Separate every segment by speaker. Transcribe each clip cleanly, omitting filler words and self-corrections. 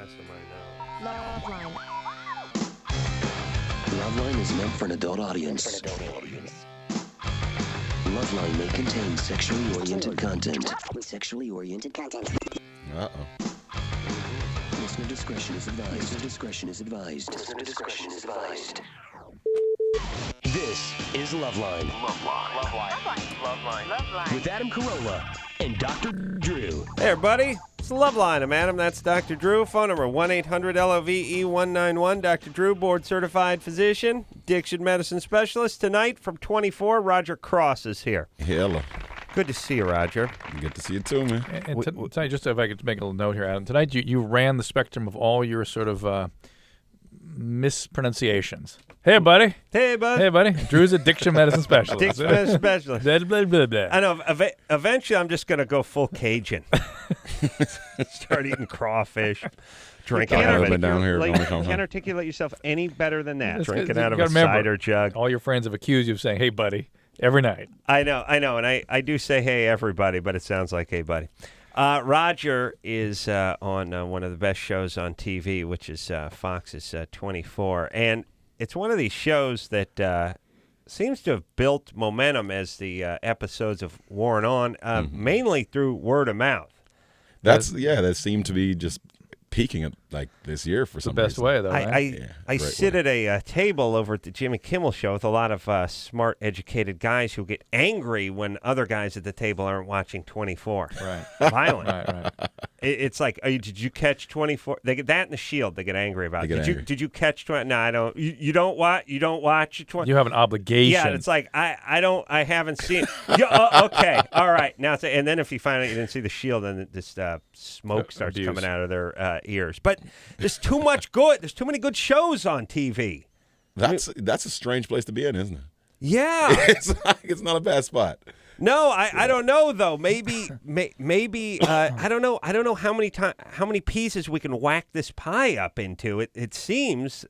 Speaker 1: last time I know.
Speaker 2: LoveLine.
Speaker 3: LoveLine is meant for an adult audience. LoveLine may contain sexually oriented content.
Speaker 4: Uh-oh.
Speaker 3: Listener discretion is advised. Listener discretion is advised. Listener discretion is advised. This is LoveLine.
Speaker 2: LoveLine.
Speaker 3: With Adam Carolla and Dr. Drew.
Speaker 1: Hey, everybody. It's the LoveLine. I'm Adam. That's Dr. Drew. Phone number 1-800-LOVE-191. Dr. Drew, board-certified physician, addiction medicine specialist. Tonight from 24, Roger Cross is here.
Speaker 4: Hello.
Speaker 1: Good to see you, Roger.
Speaker 4: Good to see you too, man.
Speaker 5: And tonight, just if I could make a little note here, Adam. Tonight, you ran the spectrum of all your sort of mispronunciations. Hey, buddy.
Speaker 1: Hey, bud.
Speaker 5: Hey, buddy. Drew's addiction medicine specialist.
Speaker 1: Addiction medicine specialist.
Speaker 5: Blah, blah, blah, blah.
Speaker 1: I know. Eventually, I'm just going to go full Cajun. Start eating crawfish, drinking out of it.
Speaker 4: down here.
Speaker 1: You can't articulate yourself any better than that.
Speaker 5: It's-
Speaker 1: Drinking
Speaker 5: it's-
Speaker 1: out of
Speaker 5: you
Speaker 1: a
Speaker 5: gotta remember,
Speaker 1: cider jug.
Speaker 5: All your friends have accused you of saying, hey, buddy, every night.
Speaker 1: I know, and I do say hey, everybody, but it sounds like hey, buddy. Roger is on one of the best shows on TV, which is Fox's 24, and it's one of these shows that seems to have built momentum as the episodes have worn on, mainly through word of mouth.
Speaker 4: That seemed to be just peaking at like this year for some
Speaker 5: The best
Speaker 4: reason.
Speaker 5: way, though, right?
Speaker 1: I
Speaker 4: great
Speaker 1: sit
Speaker 4: way.
Speaker 1: at a table over at the Jimmy Kimmel Show with a lot of smart, educated guys who get angry when other guys at the table aren't watching 24.
Speaker 5: Right.
Speaker 1: Violent.
Speaker 5: Right.
Speaker 1: It's like, did you catch 24? They get that in the Shield. They get angry about.
Speaker 4: They get angry.
Speaker 1: Did you catch 20? No, I don't. You don't watch. You don't watch 20.
Speaker 5: You have an obligation.
Speaker 1: Yeah, it's like I don't. I haven't seen. Yeah, okay, all right. Now, and then if you find out you didn't see the Shield, then this smoke starts
Speaker 5: Abuse.
Speaker 1: coming out of their ears. But there's too much good. There's too many good shows on TV.
Speaker 4: That's a strange place to be in, isn't it?
Speaker 1: Yeah.
Speaker 4: It's not a bad spot.
Speaker 1: No, I don't know though. Maybe I don't know. I don't know how many pieces we can whack this pie up into. It seems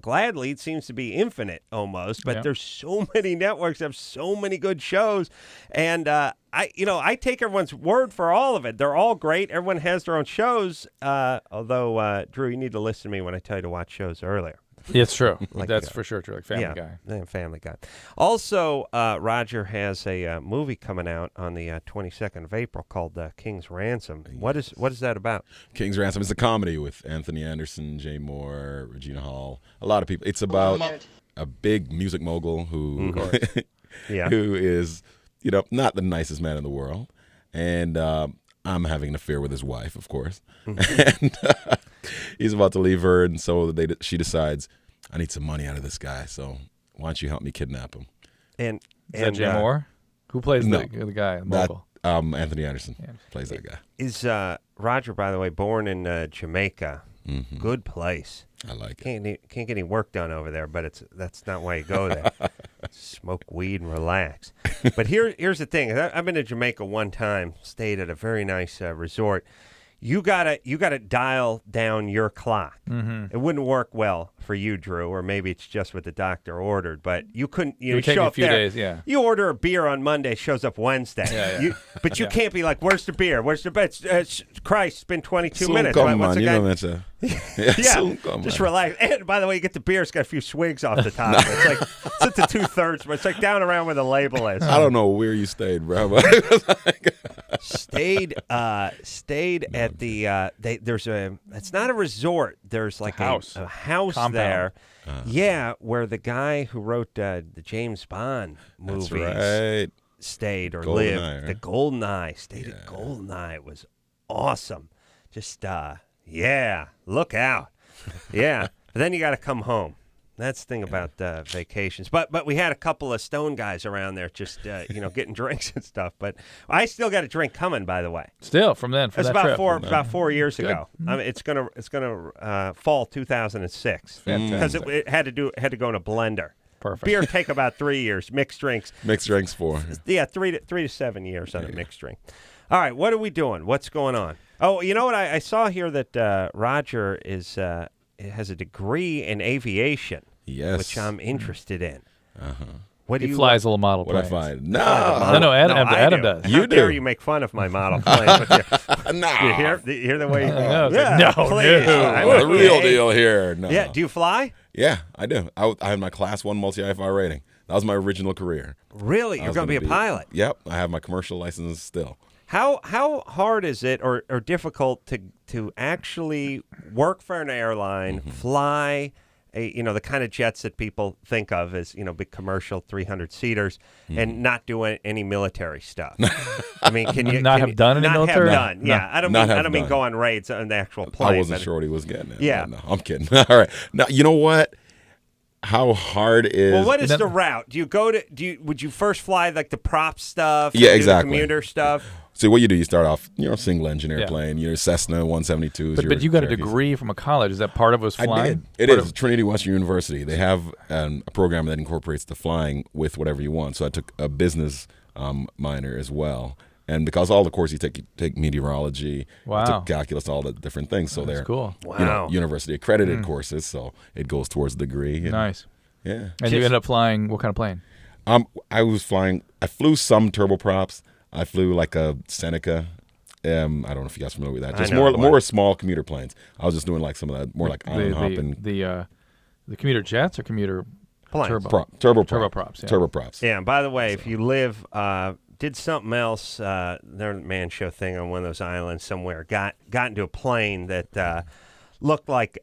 Speaker 1: gladly it seems to be infinite almost. But there's so many networks that have so many good shows, and I take everyone's word for all of it. They're all great. Everyone has their own shows. Although Drew, you need to listen to me when I tell you to watch shows earlier.
Speaker 5: It's true. That's for sure true. Like Family Guy.
Speaker 1: Yeah, Family Guy. Also, Roger has a movie coming out on the 22nd of April called King's Ransom. Yes. What is that about?
Speaker 4: King's Ransom is a comedy with Anthony Anderson, Jay Moore, Regina Hall, a lot of people. It's about a big music mogul who who is not the nicest man in the world, and I'm having an affair with his wife, of course, and he's about to leave her, and so she decides, I need some money out of this guy, so why don't you help me kidnap him?
Speaker 1: And
Speaker 5: Is that Jay Moore? Who plays
Speaker 4: no,
Speaker 5: the guy?
Speaker 4: That,
Speaker 5: Mogul?
Speaker 4: Anthony Anderson plays that guy.
Speaker 1: Is Roger, by the way, born in Jamaica?
Speaker 4: Mm-hmm.
Speaker 1: Good place.
Speaker 4: I like it.
Speaker 1: Can't get any work done over there, but that's not why you go there. Smoke weed and relax. But here's the thing. I've been to Jamaica one time, stayed at a very nice resort. You gotta dial down your clock. Mm-hmm. It wouldn't work well for you, Drew, or maybe it's just what the doctor ordered. But you couldn't.
Speaker 5: It would take
Speaker 1: show
Speaker 5: me a
Speaker 1: up
Speaker 5: few
Speaker 1: there.
Speaker 5: days. Yeah.
Speaker 1: You order a beer on Monday, shows up Wednesday.
Speaker 5: Yeah.
Speaker 1: But you can't be like, "Where's the beer? Where's the beer?" Christ, it's been 22
Speaker 4: Soon
Speaker 1: minutes.
Speaker 4: come,
Speaker 1: What's
Speaker 4: man.
Speaker 1: the
Speaker 4: You
Speaker 1: guy?
Speaker 4: know that.
Speaker 1: Yeah, just relax. And by the way, you get the beer. It's got a few swigs off the top. It's like it's at the 2/3, but it's like down around where the label is.
Speaker 4: I don't know where you stayed, bro. But
Speaker 1: Stayed at the. There's a. It's not a resort. There's like a house
Speaker 5: Compound.
Speaker 1: there. Yeah, where the guy who wrote the James Bond movies
Speaker 4: that's right.
Speaker 1: stayed or
Speaker 4: GoldenEye,
Speaker 1: lived.
Speaker 4: right?
Speaker 1: The GoldenEye stayed at GoldenEye. It was awesome. Just look out. Yeah, but then you got to come home. That's the thing about vacations. But we had a couple of stone guys around there just getting drinks and stuff. But I still got a drink coming, by the way.
Speaker 5: Still from then.
Speaker 1: That's
Speaker 5: that
Speaker 1: about
Speaker 5: trip.
Speaker 1: 4 years
Speaker 5: Good.
Speaker 1: ago. I mean, it's gonna fall 2006 because it had to go in a blender.
Speaker 5: Perfect.
Speaker 1: Beer take about 3 years. Mixed drinks.
Speaker 4: Mixed drinks 4.
Speaker 1: Yeah, 3 to 7 years on a mixed drink. All right, what are we doing? What's going on? Oh, you know what? I saw here that Roger has a degree in aviation.
Speaker 4: Yes.
Speaker 1: Which I'm interested in.
Speaker 4: Uh-huh.
Speaker 1: What do
Speaker 5: He
Speaker 1: you
Speaker 5: flies a little model
Speaker 4: What I
Speaker 5: planes.
Speaker 4: find? No.
Speaker 5: No, Adam
Speaker 1: I do.
Speaker 5: does.
Speaker 1: How
Speaker 4: You
Speaker 1: dare
Speaker 4: do.
Speaker 1: you make fun of my model plane?
Speaker 4: No.
Speaker 1: You hear the way?
Speaker 5: know. It's like,
Speaker 1: Yeah,
Speaker 5: no,
Speaker 1: please.
Speaker 5: no.
Speaker 1: I'm
Speaker 4: The real
Speaker 1: okay.
Speaker 4: deal here. No.
Speaker 1: Yeah. Do you fly?
Speaker 4: Yeah, I do. I had my Class 1 multi-IFR rating. That was my original career.
Speaker 1: Really?
Speaker 4: I
Speaker 1: You're
Speaker 4: was
Speaker 1: going to be a pilot?
Speaker 4: Yep. I have my commercial license still.
Speaker 1: How hard is it or difficult to actually work for an airline, fly the kind of jets that people think of as big commercial 300-seaters, and not do any military stuff? I mean, can you
Speaker 5: Have done any
Speaker 1: not
Speaker 5: military?
Speaker 1: Have done?
Speaker 5: No.
Speaker 1: Yeah, I don't
Speaker 4: Not
Speaker 1: mean
Speaker 4: have done.
Speaker 1: go on raids on the actual plane.
Speaker 4: I wasn't
Speaker 1: but-
Speaker 4: sure what he was getting at.
Speaker 1: Yeah.
Speaker 4: No, I'm kidding. All right. Now, you know what? How hard is...
Speaker 1: Well, what is the route? Do you go to? Would you first fly like the prop stuff?
Speaker 4: Yeah,
Speaker 1: do
Speaker 4: exactly.
Speaker 1: The commuter stuff.
Speaker 4: So what you do, you start off, single engine airplane, Cessna 172s.
Speaker 5: But you got a degree from a college. Is that part of was
Speaker 4: I
Speaker 5: flying?
Speaker 4: did. It is Trinity Western University. They have a program that incorporates the flying with whatever you want. So I took a business minor as well. And because all the courses you take meteorology,
Speaker 5: Wow.
Speaker 4: you took calculus, all the different things. So they're
Speaker 5: cool.
Speaker 1: Wow.
Speaker 4: university accredited courses. So it goes towards the degree. And,
Speaker 5: Nice.
Speaker 4: Yeah.
Speaker 5: And you ended up flying what kind of plane?
Speaker 4: I flew some turboprops. I flew like a Seneca. I don't know if you guys are familiar with that. Just
Speaker 1: I know
Speaker 4: more small commuter planes. I was just doing like some of that, more like island hopping.
Speaker 5: The commuter jets or commuter
Speaker 1: Planes.
Speaker 5: turbo?
Speaker 4: Turboprops.
Speaker 5: Yeah.
Speaker 4: Turboprops.
Speaker 1: Yeah, and by the way, if you live, did something else, their man show thing on one of those islands somewhere, got into a plane that looked like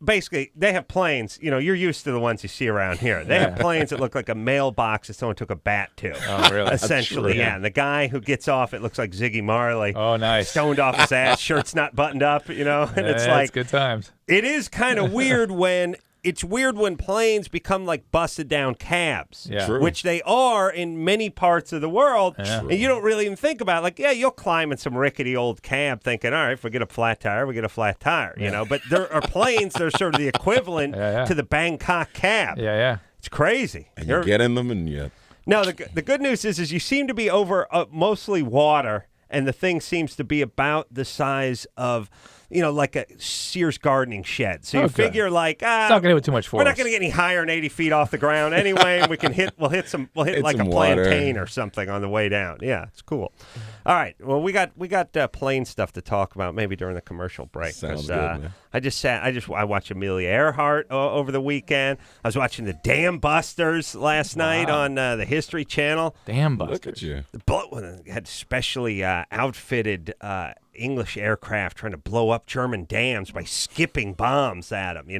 Speaker 1: basically they have planes. You're used to the ones you see around here. They have planes that look like a mailbox that someone took a bat to.
Speaker 5: Oh, really?
Speaker 1: Essentially,
Speaker 4: true.
Speaker 1: yeah. And the guy who gets off, it looks like Ziggy Marley.
Speaker 5: Oh, nice.
Speaker 1: Stoned off his ass, shirt's not buttoned up, and it's
Speaker 5: Yeah,
Speaker 1: like
Speaker 5: good times.
Speaker 1: it is kind of weird when planes become like busted down cabs,
Speaker 5: Yeah.
Speaker 4: True.
Speaker 1: which they are in many parts of the world.
Speaker 5: Yeah.
Speaker 1: And you don't really even think about it. Like, yeah, you'll climb in some rickety old cab thinking, all right, if we get a flat tire, we get a flat tire, But there are planes that are sort of the equivalent
Speaker 5: Yeah.
Speaker 1: to the Bangkok cab.
Speaker 5: Yeah.
Speaker 1: It's crazy.
Speaker 4: And you get in them and you...
Speaker 1: No, the good news is you seem to be over mostly water, and the thing seems to be about the size of, like a Sears gardening shed. So you
Speaker 5: Okay.
Speaker 1: figure like,
Speaker 5: It's not going to hit too much force.
Speaker 1: we're not going to get any higher than 80 feet off the ground anyway. And we'll hit like a
Speaker 4: some water.
Speaker 1: plantain or something on the way down. Yeah, it's cool. All right. Well, we got plane stuff to talk about maybe during the commercial break.
Speaker 4: Sounds
Speaker 1: 'cause,
Speaker 4: good, man.
Speaker 1: I watched Amelia Earhart over the weekend. I was watching the Dam Busters last night on the History Channel.
Speaker 5: Damn
Speaker 4: Look
Speaker 5: buster.
Speaker 4: at you.
Speaker 1: Had specially outfitted English aircraft trying to blow up German dams by skipping bombs at them. They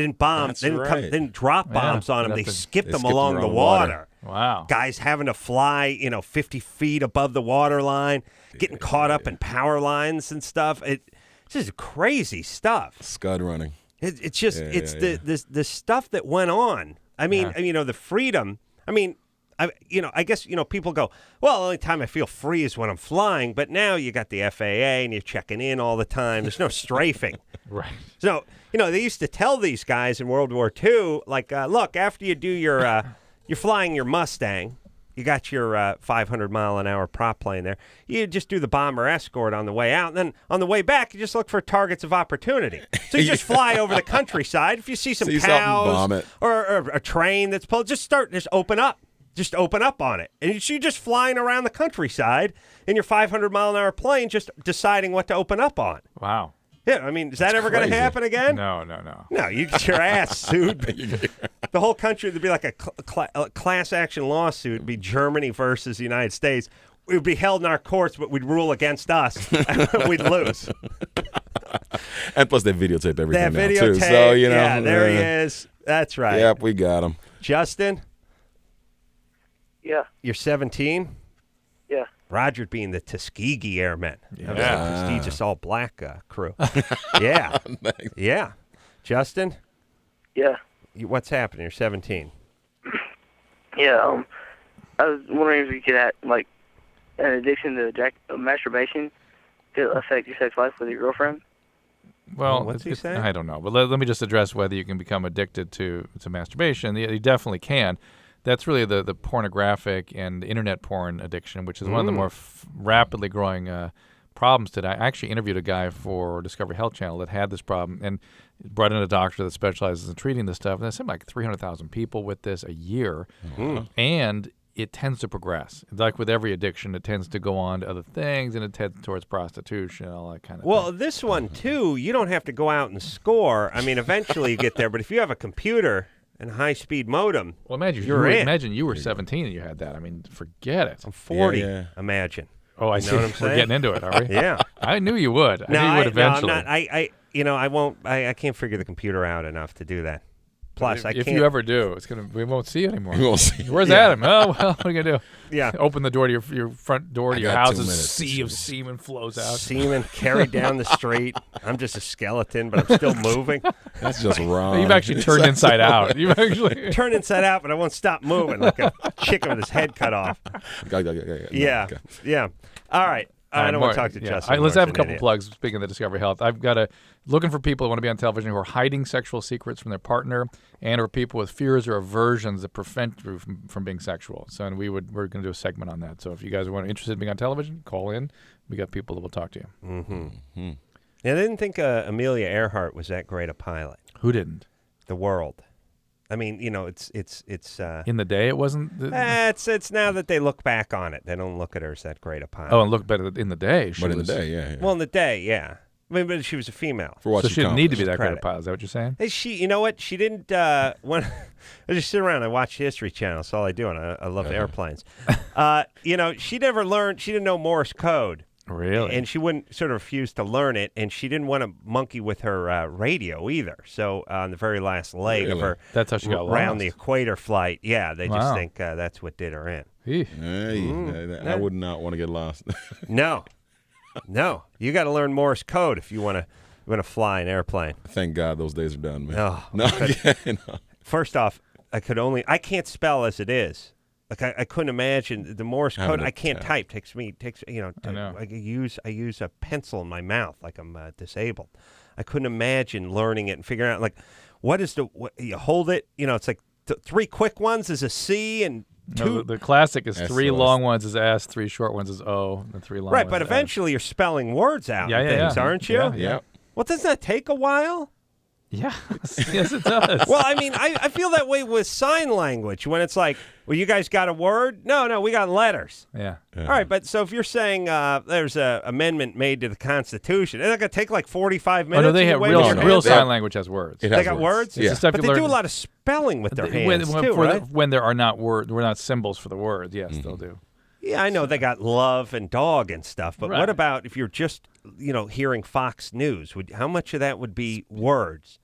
Speaker 1: didn't bomb.
Speaker 4: That's
Speaker 1: They
Speaker 4: right.
Speaker 1: didn't drop bombs on them. They skipped them
Speaker 4: skipped
Speaker 1: along
Speaker 4: them
Speaker 1: the
Speaker 4: around the
Speaker 1: water.
Speaker 5: Wow.
Speaker 1: Guys having to fly, 50 feet above the water line, getting caught up in power lines and stuff. It's just crazy stuff.
Speaker 4: Scud running.
Speaker 1: It's just
Speaker 4: Yeah.
Speaker 1: the stuff that went on. I mean, the freedom. I mean, I guess people go, well, the only time I feel free is when I'm flying. But now you got the FAA and you're checking in all the time. There's no strafing.
Speaker 5: Right.
Speaker 1: So they used to tell these guys in World War II, like, look, after you do your you're flying your Mustang. You got your 500-mile-an-hour prop plane there. You just do the bomber escort on the way out. And then on the way back, you just look for targets of opportunity. So you just fly over the countryside. If you see some
Speaker 4: See something, bomb
Speaker 1: cows
Speaker 4: it.
Speaker 1: or a train that's pulled, just open up. Just open up on it. And you're just flying around the countryside in your 500-mile-an-hour plane just deciding what to open up on.
Speaker 5: Wow.
Speaker 1: Yeah, I mean, is that ever going to
Speaker 4: crazy.
Speaker 1: happen again?
Speaker 5: No.
Speaker 1: No, you get your ass sued. The whole country would be like a class action lawsuit. It'd be Germany versus the United States. It would be held in our courts, but we'd rule against us. We'd lose.
Speaker 4: And plus they videotape everything
Speaker 1: That
Speaker 4: now
Speaker 1: videotape.
Speaker 4: too. So,
Speaker 1: yeah, there he is. That's right.
Speaker 4: Yep, we got him.
Speaker 1: Justin,
Speaker 2: Yeah,
Speaker 1: you're 17?
Speaker 2: yeah.
Speaker 1: Roger being the Tuskegee Airmen.
Speaker 5: Yeah.
Speaker 1: That was the prestigious all-black crew. Yeah. Yeah. Justin,
Speaker 2: Yeah,
Speaker 1: what's happening? You're 17.
Speaker 2: yeah. I was wondering if you could add, like, an addiction to masturbation could affect your sex life with your girlfriend.
Speaker 5: Well,
Speaker 1: What's he saying?
Speaker 5: I don't know. But let me just address whether you can become addicted to masturbation. You definitely can. That's really the pornographic and internet porn addiction, which is one of the more rapidly growing problems today. I actually interviewed a guy for Discovery Health Channel that had this problem and brought in a doctor that specializes in treating this stuff. And there's something like 300,000 people with this a year. And it tends to progress. Like with every addiction, it tends to go on to other things, and it tends towards prostitution and all that kind of thing.
Speaker 1: Well, this one, too, you don't have to go out and score. I mean, eventually you get there, but if you have a computer and a high-speed modem,
Speaker 5: imagine you were 17 and you had that. I mean, forget it.
Speaker 1: I'm 40,
Speaker 4: Yeah.
Speaker 1: Imagine.
Speaker 5: Oh, I
Speaker 1: You
Speaker 5: see.
Speaker 1: know what I'm saying?
Speaker 5: We're getting into it, are we?
Speaker 1: Yeah.
Speaker 5: I knew you would. I knew you would eventually.
Speaker 1: No, I'm not. I won't. I can't figure the computer out enough to do that. Plus, I can't.
Speaker 5: If you ever do, we won't see you anymore.
Speaker 4: We won't see.
Speaker 5: Where's Adam? Oh, well, what are you going to do?
Speaker 1: Yeah.
Speaker 5: Open the door to your front door to your
Speaker 4: got 2
Speaker 5: house. A
Speaker 4: minutes.
Speaker 5: sea of semen flows out.
Speaker 1: Semen carried down the street. I'm just a skeleton, but I'm still moving.
Speaker 4: That's just wrong.
Speaker 5: You've actually turned inside out. You've actually
Speaker 1: Turn inside out, but I won't stop moving like a chicken with his head cut off. Yeah.
Speaker 4: Okay.
Speaker 1: Yeah. All right. I don't want to talk to Justin.
Speaker 5: All right, let's have a couple
Speaker 1: idiot.
Speaker 5: plugs. Speaking of the Discovery Health, I've got looking for people who want to be on television who are hiding sexual secrets from their partner, and or people with fears or aversions that prevent you from being sexual. So, and we're going to do a segment on that. So, if you guys are interested in being on television, call in. We got people that will talk to you.
Speaker 1: Mm-hmm. I didn't think Amelia Earhart was that great a pilot.
Speaker 5: Who didn't?
Speaker 1: The World. I mean, it's
Speaker 5: In the day, it wasn't.
Speaker 1: it's now that they look back on it, they don't look at her as that great a pilot.
Speaker 5: Oh, and look better in the day.
Speaker 4: But in the day, yeah.
Speaker 1: Well, in the day, yeah. I mean, but she was a female.
Speaker 4: For what
Speaker 5: So she didn't need to be that
Speaker 1: Credit.
Speaker 5: great a pilot. Is that what you're saying?
Speaker 1: Hey, you know what? She didn't. When I just sit around, I watch History Channel. That's all I do, and I love airplanes. She never learned. She didn't know Morse code.
Speaker 5: Really?
Speaker 1: And she wouldn't sort of refuse to learn it, and she didn't want to monkey with her radio either. So on the very last leg of her
Speaker 5: That's how she got
Speaker 1: around
Speaker 5: lost.
Speaker 1: the equator flight, they just
Speaker 5: Wow.
Speaker 1: think that's what did her in.
Speaker 5: Eesh.
Speaker 4: Hey, I would not want to get lost.
Speaker 1: No, you got to learn Morse code if you want to fly an airplane.
Speaker 4: Thank God those days are done, man.
Speaker 1: Oh,
Speaker 4: No.
Speaker 1: First off, I can't spell as it is. Like I couldn't imagine the Morse code. I can't type. Takes
Speaker 5: I know.
Speaker 1: I use a pencil in my mouth like I'm disabled. I couldn't imagine learning it and figuring out like what you hold it. It's like 3 quick ones is a C and 2.
Speaker 5: No, the classic is 3
Speaker 4: SOS.
Speaker 5: long ones is S, 3 short ones is O, and 3 long
Speaker 1: right,
Speaker 5: ones
Speaker 1: but
Speaker 5: is
Speaker 1: eventually you're spelling words out.
Speaker 5: Yeah,
Speaker 1: and
Speaker 5: yeah,
Speaker 1: things,
Speaker 5: yeah.
Speaker 1: aren't you?
Speaker 5: Yeah.
Speaker 1: Well, doesn't that take a while?
Speaker 5: Yeah. Yes, it does.
Speaker 1: Well, I mean, I feel that way with sign language when it's like, well, you guys got a word? No, we got letters.
Speaker 5: Yeah.
Speaker 1: All right, but so if you're saying there's an amendment made to the Constitution, isn't that going to take like 45 minutes?
Speaker 5: Oh, no, they have real sign language has words.
Speaker 4: It
Speaker 1: They
Speaker 4: has
Speaker 1: got words?
Speaker 5: It's the stuff
Speaker 1: But
Speaker 5: you
Speaker 1: they
Speaker 5: learn-
Speaker 1: do a lot of spelling with their hands,
Speaker 5: when,
Speaker 1: too, right?
Speaker 5: when there are not words, we're not symbols for the word. Yes, they'll do.
Speaker 1: Yeah, I know they got love and dog and stuff, but
Speaker 5: Right.
Speaker 1: what about if you're just, hearing Fox News? How much of that would be words?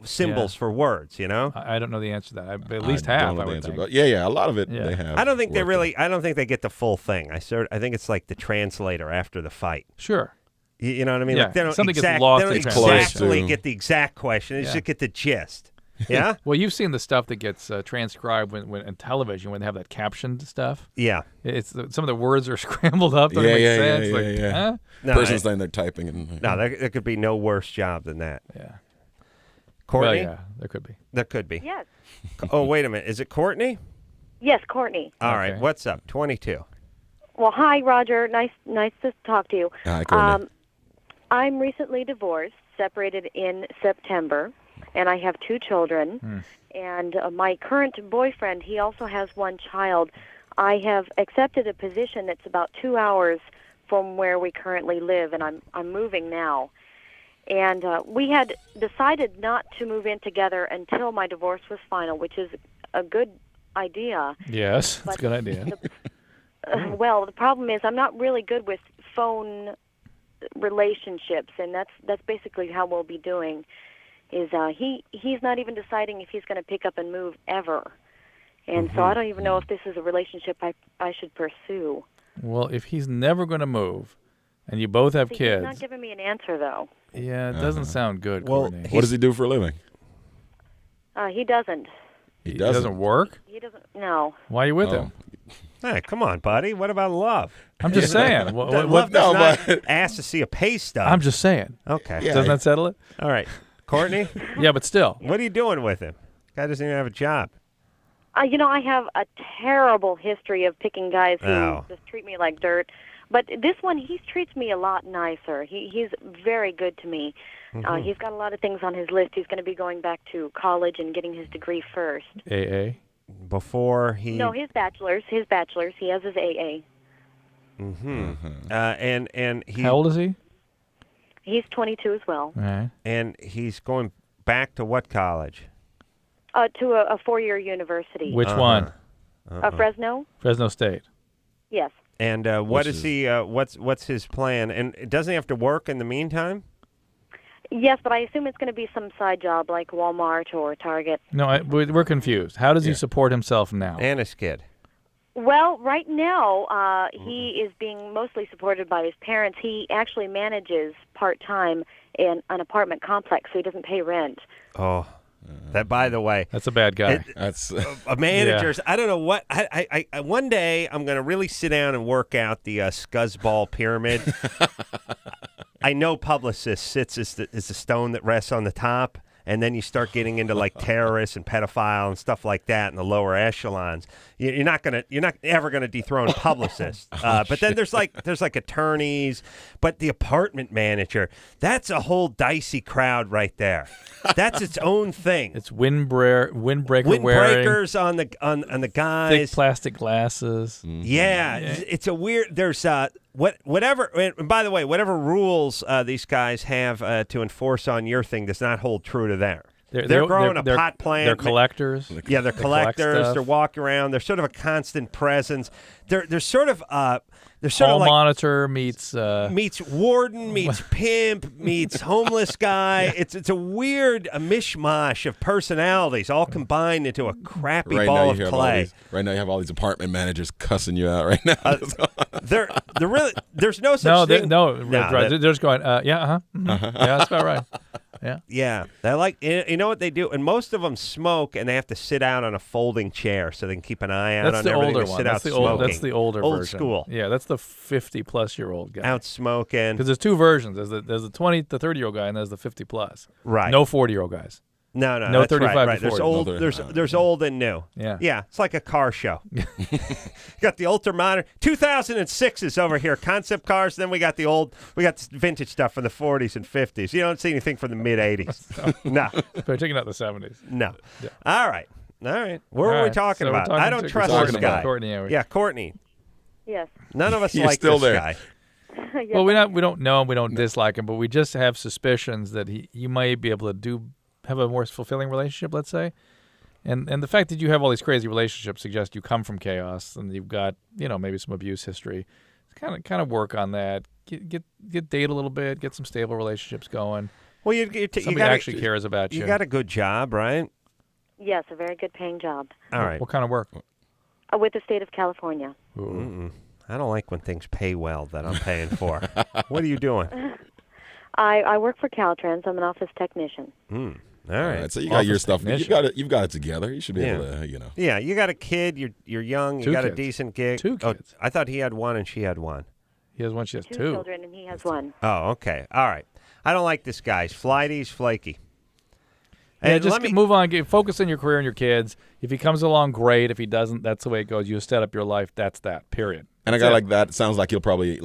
Speaker 1: Symbols for words,
Speaker 5: I don't know the answer to that. I at least half, I would think.
Speaker 4: But yeah, a lot of it
Speaker 5: Yeah.
Speaker 4: they have.
Speaker 1: I don't think they
Speaker 4: worked
Speaker 1: really. I don't think they get the full thing. I think it's like the translator after the fight.
Speaker 5: Sure.
Speaker 1: You know what I mean?
Speaker 5: Yeah,
Speaker 1: Like they don't
Speaker 5: something gets
Speaker 1: exact,
Speaker 5: lost
Speaker 1: they don't
Speaker 5: in
Speaker 4: translation.
Speaker 1: exactly
Speaker 4: Close to-
Speaker 1: get the exact question. They
Speaker 5: Yeah.
Speaker 1: just get the gist. Yeah.
Speaker 5: Well, you've seen the stuff that gets transcribed when in television when they have that captioned stuff.
Speaker 1: Yeah.
Speaker 5: It's some of the words are scrambled up. Don't
Speaker 4: Yeah,
Speaker 5: make
Speaker 4: yeah,
Speaker 5: sense.
Speaker 4: yeah,
Speaker 5: Like,
Speaker 4: yeah.
Speaker 5: huh?
Speaker 1: No,
Speaker 4: Person's saying they're typing. And,
Speaker 1: no, there could be no worse job than that.
Speaker 5: Yeah.
Speaker 1: Courtney,
Speaker 5: Well, yeah, there could be.
Speaker 1: there could be.
Speaker 6: Yes.
Speaker 1: Oh, wait a minute. Is it Courtney?
Speaker 6: Yes, Courtney.
Speaker 1: All right.
Speaker 5: Okay.
Speaker 1: What's up? 22.
Speaker 6: Well, hi, Roger. Nice to talk to you.
Speaker 4: Hi, Courtney.
Speaker 6: I'm recently divorced, separated in September, and I have 2 children. And my current boyfriend, he also has 1 child. I have accepted a position that's about 2 hours from where we currently live, and I'm moving now. And we had decided not to move in together until my divorce was final, which is a good idea.
Speaker 5: Yes, that's a good idea.
Speaker 6: Well, the problem is I'm not really good with phone relationships, and that's basically how we'll be doing. Is he's not even deciding if he's going to pick up and move ever, and so I don't even know if this is a relationship I should pursue.
Speaker 5: Well, if he's never going to move, and you both have
Speaker 6: See,
Speaker 5: kids,
Speaker 6: He's not giving me an answer though.
Speaker 5: yeah, it doesn't sound good,
Speaker 1: Well,
Speaker 5: Courtney.
Speaker 4: what does he do for a living?
Speaker 6: He doesn't.
Speaker 5: He doesn't work?
Speaker 6: He doesn't. No.
Speaker 5: Why are you with
Speaker 4: Oh.
Speaker 5: him?
Speaker 1: Hey, come on, buddy. What about love?
Speaker 5: I'm just saying.
Speaker 1: Love does not ask to see a pay stub.
Speaker 5: I'm just saying.
Speaker 1: Okay.
Speaker 4: Yeah.
Speaker 5: Doesn't that settle it?
Speaker 1: All right. Courtney,
Speaker 5: Yeah, but still.
Speaker 1: what are you doing with him? Guy doesn't even have a job.
Speaker 6: I have a terrible history of picking guys who
Speaker 1: Oh.
Speaker 6: just treat me like dirt. But this one, he treats me a lot nicer. He's very good to me. He's got a lot of things on his list. He's going to be going back to college and getting his degree first.
Speaker 5: AA?
Speaker 1: Before he...
Speaker 6: No, his bachelor's. His bachelor's. He has his AA.
Speaker 1: And he...
Speaker 5: How old is he?
Speaker 6: He's 22 as well.
Speaker 5: All right.
Speaker 1: And he's going back to what college?
Speaker 6: To a four-year university.
Speaker 5: Which one?
Speaker 6: Fresno?
Speaker 5: Fresno State.
Speaker 6: Yes.
Speaker 1: And what is he? What's his plan? And doesn't he have to work in the meantime?
Speaker 6: Yes, but I assume it's going to be some side job like Walmart or Target.
Speaker 5: No, we're confused. How does he support himself now?
Speaker 1: And his kid.
Speaker 6: Well, right now, he is being mostly supported by his parents. He actually manages part-time in an apartment complex, so he doesn't pay rent.
Speaker 1: Oh, that, by the way.
Speaker 5: That's a bad guy.
Speaker 4: That's
Speaker 1: a manager's. Yeah. I don't know what. I one day, I'm going to really sit down and work out the scuzzball pyramid. I know publicist sits as the stone that rests on the top. And then you start getting into like terrorists and pedophile and stuff like that in the lower echelons. You're not ever gonna dethrone publicists. But then there's like attorneys. But the apartment manager, that's a whole dicey crowd right there. That's its own thing.
Speaker 5: It's windbreaker
Speaker 1: windbreakers on the guys.
Speaker 5: Thick plastic glasses.
Speaker 1: Yeah, it's a weird. There's whatever. And by the way, whatever rules these guys have to enforce on your thing does not hold true to there. They're growing a pot plant.
Speaker 5: They're collectors.
Speaker 1: Yeah, they're collectors. They're walking around. They're sort of a constant presence. They're sort of
Speaker 5: Hall
Speaker 1: like
Speaker 5: monitor meets
Speaker 1: warden meets pimp meets homeless guy. It's a weird mishmash of personalities all combined into a crappy ball of clay.
Speaker 4: Right now you have all these apartment managers cussing you out right now.
Speaker 1: They're really there's no such thing.
Speaker 5: They're just going yeah that's about right.
Speaker 1: Yeah. They're like, you know what they do? And most of them smoke, and they have to sit out on a folding chair so they can keep an eye out on everything. That's the older one.
Speaker 5: That's the older
Speaker 1: old
Speaker 5: version.
Speaker 1: School.
Speaker 5: Yeah, that's the 50-plus-year-old guy.
Speaker 1: Out smoking.
Speaker 5: Because there's two versions. There's the 20 to 30-year-old guy, and there's the 50-plus.
Speaker 1: Right.
Speaker 5: No 40-year-old guys.
Speaker 1: No,
Speaker 5: that's 35
Speaker 1: right.
Speaker 5: to 40.
Speaker 1: There's old and new.
Speaker 5: Yeah.
Speaker 1: It's like a car show. You got the ultramodern 2006s over here, concept cars. Then we got the vintage stuff from the 40s and 50s. You don't see anything from the mid 80s. No.
Speaker 5: They're taking out the 70s.
Speaker 1: No.
Speaker 5: Yeah.
Speaker 1: All right. What were we talking about? I don't trust this guy.
Speaker 5: Courtney,
Speaker 1: yeah, Courtney.
Speaker 6: Yes.
Speaker 1: None of us like
Speaker 4: still
Speaker 1: this
Speaker 4: there.
Speaker 1: guy.
Speaker 6: Yes.
Speaker 5: Well, we don't know him, we don't dislike him, but we just have suspicions that you might be able to have a more fulfilling relationship, let's say. And the fact that you have all these crazy relationships suggests you come from chaos and you've got, maybe some abuse history. Kind of work on that. Get date a little bit, get some stable relationships going.
Speaker 1: Well,
Speaker 5: somebody actually cares about you.
Speaker 1: You got a good job, right?
Speaker 6: Yes, a very good paying job.
Speaker 1: All right.
Speaker 5: What kind of work?
Speaker 6: With the state of California.
Speaker 1: I don't like when things pay well that I'm paying for. What are you doing?
Speaker 6: I work for Caltrans. I'm an office technician.
Speaker 1: All right.
Speaker 4: So you got your stuff. You've got it together. You should be able to,
Speaker 1: Yeah, you got a kid. You're young. You got a decent gig.
Speaker 5: 2 kids.
Speaker 1: I thought he had one and she had one.
Speaker 5: He has one. She has 2
Speaker 6: children, and he has 1.
Speaker 1: Oh, okay. All right. I don't like this guy. He's flighty. He's flaky.
Speaker 5: Yeah, just move on. Focus on your career and your kids. If he comes along, great. If he doesn't, that's the way it goes. You set up your life. That's that. Period.
Speaker 4: And a guy like that, it sounds like he'll probably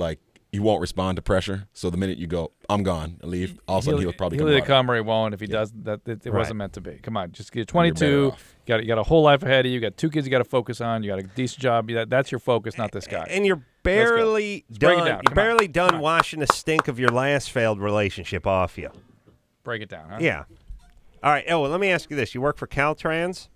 Speaker 4: he won't respond to pressure. So the minute you go, I'm gone, and leave, all of a sudden he'll probably
Speaker 5: either come or he won't. If he doesn't, it wasn't meant to be. Come on, just get 22. You got a whole life ahead of you. You got 2 kids you got to focus on. You got a decent job. That's your focus, not this guy.
Speaker 1: And you're barely done. You're barely done washing the stink of your last failed relationship off you.
Speaker 5: Break it down, huh?
Speaker 1: Yeah. All right. Oh, well, let me ask you this: you work for Caltrans?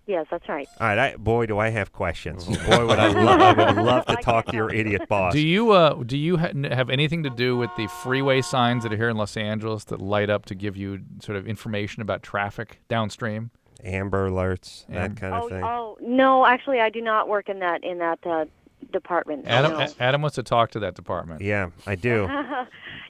Speaker 6: Yes, that's right.
Speaker 1: All right. Boy, do I have questions. Boy, would I would love to talk to your idiot boss.
Speaker 5: Do you have anything to do with the freeway signs that are here in Los Angeles that light up to give you sort of information about traffic downstream?
Speaker 1: Amber alerts, that kind of thing.
Speaker 6: Oh, no, actually, I do not work in that department.
Speaker 5: Adam wants to talk to that department.
Speaker 1: Yeah, I do.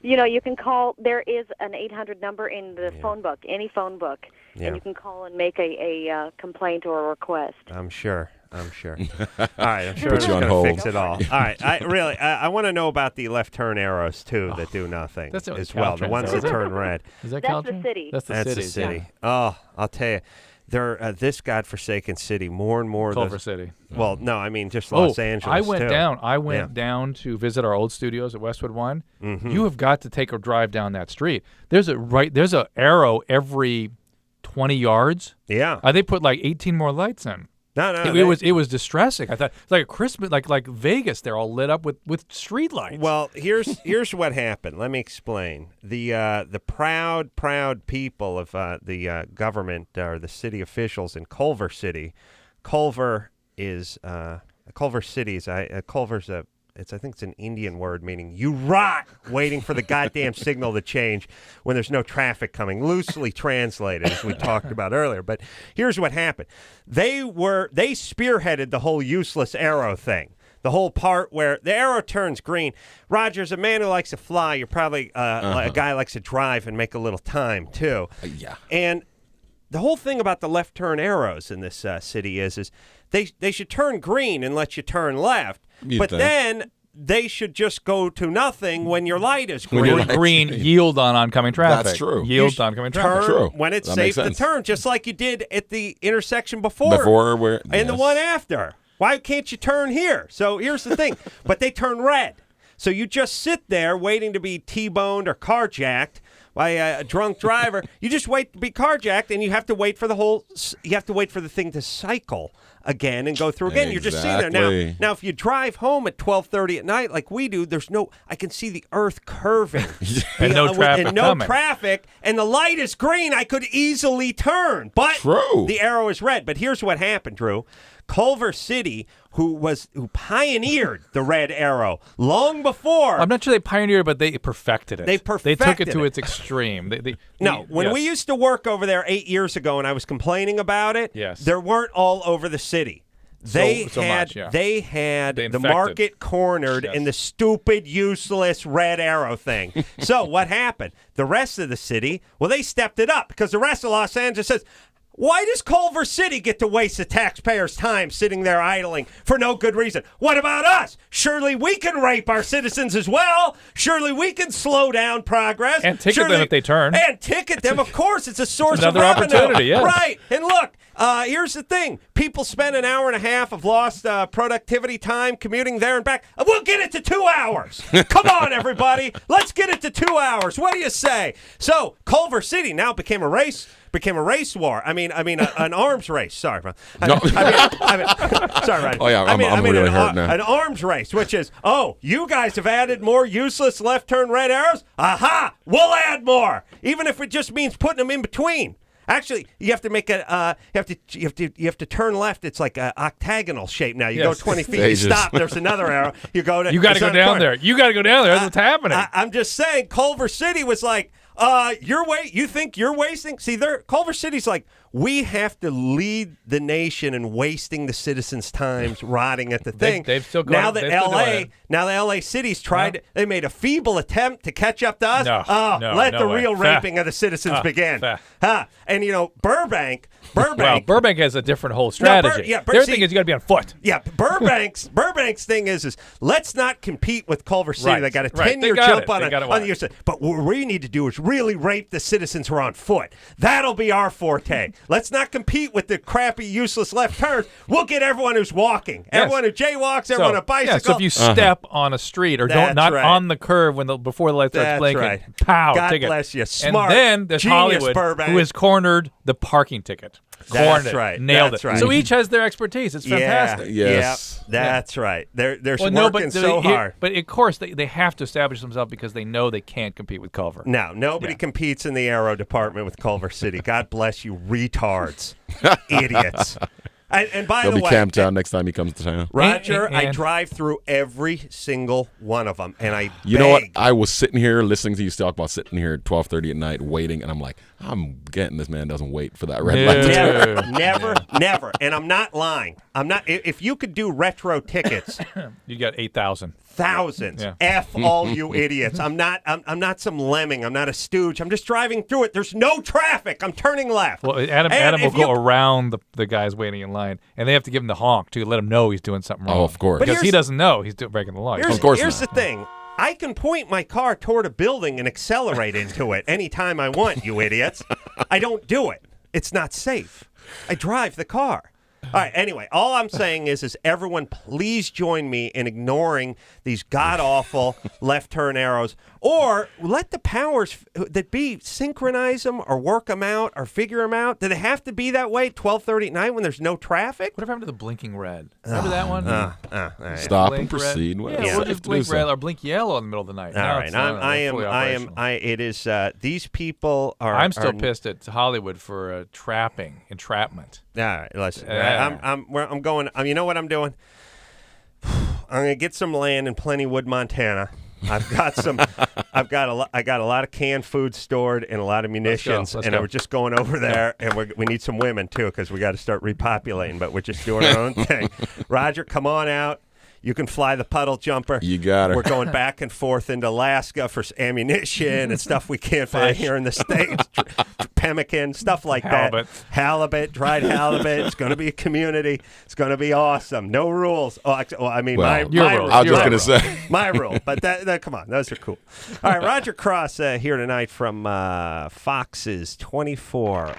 Speaker 6: You can call. There is an 800 number in the phone book, any phone book, and you can call and make a complaint or a request.
Speaker 1: I'm sure. All right, I'm sure
Speaker 4: Put
Speaker 1: it's
Speaker 4: you on
Speaker 1: going to
Speaker 4: hold.
Speaker 1: fix it all. All right, I want to know about the left turn arrows too that do nothing
Speaker 5: that's
Speaker 1: as well. The ones that turn red.
Speaker 5: Is that
Speaker 6: That's
Speaker 5: Caltrans?
Speaker 6: the city.
Speaker 5: That's the city.
Speaker 1: the city.
Speaker 5: Yeah.
Speaker 1: Oh, I'll tell you. they're this godforsaken city. More and more.
Speaker 5: Culver City.
Speaker 1: Well, no, I mean just Los Angeles.
Speaker 5: I went
Speaker 1: too.
Speaker 5: down. I went down to visit our old studios at Westwood One.
Speaker 1: Mm-hmm.
Speaker 5: You have got to take a drive down that street. There's a arrow every 20 yards.
Speaker 1: Yeah.
Speaker 5: They put like 18 more lights in.
Speaker 1: No,
Speaker 5: It was distressing. I thought it's like a Christmas, like Vegas. They're all lit up with street lights.
Speaker 1: Well, here's what happened. Let me explain. The proud people of the government or the city officials in Culver City. Culver City is Culver's a. I think it's an Indian word meaning you rot waiting for the goddamn signal to change when there's no traffic coming, loosely translated, as we talked about earlier. But here's what happened. They spearheaded the whole useless arrow thing. The whole part where the arrow turns green. Roger's a man who likes to fly. You're probably a guy who likes to drive and make a little time, too.
Speaker 4: Yeah.
Speaker 1: And the whole thing about the left turn arrows in this city is they should turn green and let you turn left. Then they should just go to nothing when your light is green.
Speaker 5: Green, yield on oncoming traffic.
Speaker 4: That's true.
Speaker 5: Yield on oncoming traffic.
Speaker 1: Turn when it's safe to turn, just like you did at the intersection before and the one after. Why can't you turn here? So here's the thing. But they turn red. So you just sit there waiting to be T-boned or carjacked by a drunk driver. You just wait to be carjacked, and you have to wait for the thing to cycle again and go through again. You're just sitting there. Now if you drive home at 12:30 at night like we do, I can see the earth curving.
Speaker 5: And no traffic
Speaker 1: traffic, and the light is green. I could easily turn. But the arrow is red. But here's what happened, Drew. Culver City, who pioneered the red arrow long before.
Speaker 5: I'm not sure they pioneered it, but they perfected it.
Speaker 1: They
Speaker 5: took it to its extreme.
Speaker 1: When we used to work over there 8 years ago and I was complaining about it, there weren't all over the city. They had the market cornered in the stupid, useless red arrow thing. So what happened? The rest of the city, they stepped it up because the rest of Los Angeles says, why does Culver City get to waste the taxpayers' time sitting there idling for no good reason? What about us? Surely we can rape our citizens as well. Surely we can slow down progress.
Speaker 5: And ticket them if they turn.
Speaker 1: And ticket them, of course. It's a source
Speaker 5: of
Speaker 1: revenue.
Speaker 5: Another opportunity, yes.
Speaker 1: Right. And look, here's the thing. People spend an hour and a half of lost productivity time commuting there and back. We'll get it to 2 hours. Come on, everybody. Let's get it to 2 hours. What do you say? So Culver City now became a race war. I mean, an arms race. Sorry, sorry, Ryan.
Speaker 4: Oh yeah, I'm really hurt now.
Speaker 1: An arms race, which is, you guys have added more useless left turn red arrows. Aha! We'll add more, even if it just means putting them in between. Actually, you have to make you have to turn left. It's like an octagonal shape now. You go 20 feet, you stop. There's another arrow. You got to go
Speaker 5: down there. You got to go down there. That's what's happening.
Speaker 1: I'm just saying, Culver City was like, you think you're wasting? See, Culver City's like, we have to lead the nation in wasting the citizens' times rotting at the thing.
Speaker 5: They've still got
Speaker 1: now that LA City's tried, they made a feeble attempt to catch up to us. Let the real raping of the citizens begin. And Burbank.
Speaker 5: Well, Burbank has a different whole strategy. Their thing is you got to be on foot.
Speaker 1: Yeah, Burbank's thing is let's not compete with Culver City.
Speaker 5: Right.
Speaker 1: They got a 10-year jump on the year. But what we need to do is really rape the citizens who are on foot. That'll be our forte. Let's not compete with the crappy, useless left turns. We'll get everyone who's walking, everyone who jaywalks, everyone on a bicycle.
Speaker 5: Yeah, so if you step on a street or not on the curve before the light starts blinking, pow,
Speaker 1: God
Speaker 5: ticket.
Speaker 1: bless you. Smart.
Speaker 5: And then there's Hollywood,
Speaker 1: Burbank,
Speaker 5: who has cornered the parking ticket. Nailed it.
Speaker 1: Right.
Speaker 5: So each has their expertise. It's fantastic.
Speaker 4: Yes.
Speaker 1: That's right. They're working so hard.
Speaker 5: But of course, they have to establish themselves because they know they can't compete with Culver.
Speaker 1: No, nobody competes in the aero department with Culver City. God bless you, retards, idiots. And by the way,
Speaker 4: he'll be camped out next time he comes to town.
Speaker 1: Roger, I drive through every single one of them, and I
Speaker 4: You know what? I was sitting here listening to you talk about sitting here at 12:30 at night waiting, and I'm like, I'm getting this man doesn't wait for that red light to turn.
Speaker 1: Never. And I'm not lying. I'm not. If you could do retro tickets,
Speaker 5: you got 8,000.
Speaker 1: Thousands. Yeah. F all you idiots. I'm not some lemming. I'm not a stooge. I'm just driving through it. There's no traffic. I'm turning left.
Speaker 5: Well, Adam will go around the guys waiting in line, and they have to give him the honk to let him know he's doing something wrong.
Speaker 4: Oh, of course.
Speaker 5: Because he doesn't know he's breaking the law.
Speaker 4: Of course
Speaker 1: Here's the thing. I can point my car toward a building and accelerate into it anytime I want, you idiots. I don't do it. It's not safe. I drive the car. All right, anyway, all I'm saying is everyone please join me in ignoring these god-awful left turn arrows, or let the powers that be synchronize them or work them out or figure them out. Do they have to be that way at 12:30 at night when there's no traffic?
Speaker 5: Whatever happened to the blinking red? Remember that one?
Speaker 4: Stop
Speaker 5: Blink
Speaker 4: and proceed.
Speaker 5: Red. Yeah, we'll just blink red or blink yellow in the middle of the night.
Speaker 1: All right, it is, these people are.
Speaker 5: I'm still pissed at Hollywood for entrapment.
Speaker 1: All right, listen. I'm going. You know what I'm doing? I'm gonna get some land in Plentywood, Montana. I've got some. I got a lot of canned food stored and a lot of munitions,
Speaker 5: Let's go.
Speaker 1: we're just going over there, and we need some women too because we got to start repopulating. But we're just doing our own thing. Roger, come on out. You can fly the puddle jumper.
Speaker 4: You got her.
Speaker 1: We're going back and forth into Alaska for ammunition and stuff we can't find here in the States. Pemmican, stuff like that. Halibut, dried halibut. It's going to be a community. It's going to be awesome. No rules. My rule.
Speaker 4: I was just going to say.
Speaker 1: My rule. But that, come on. Those are cool. All right, Roger Cross here tonight from Fox's 24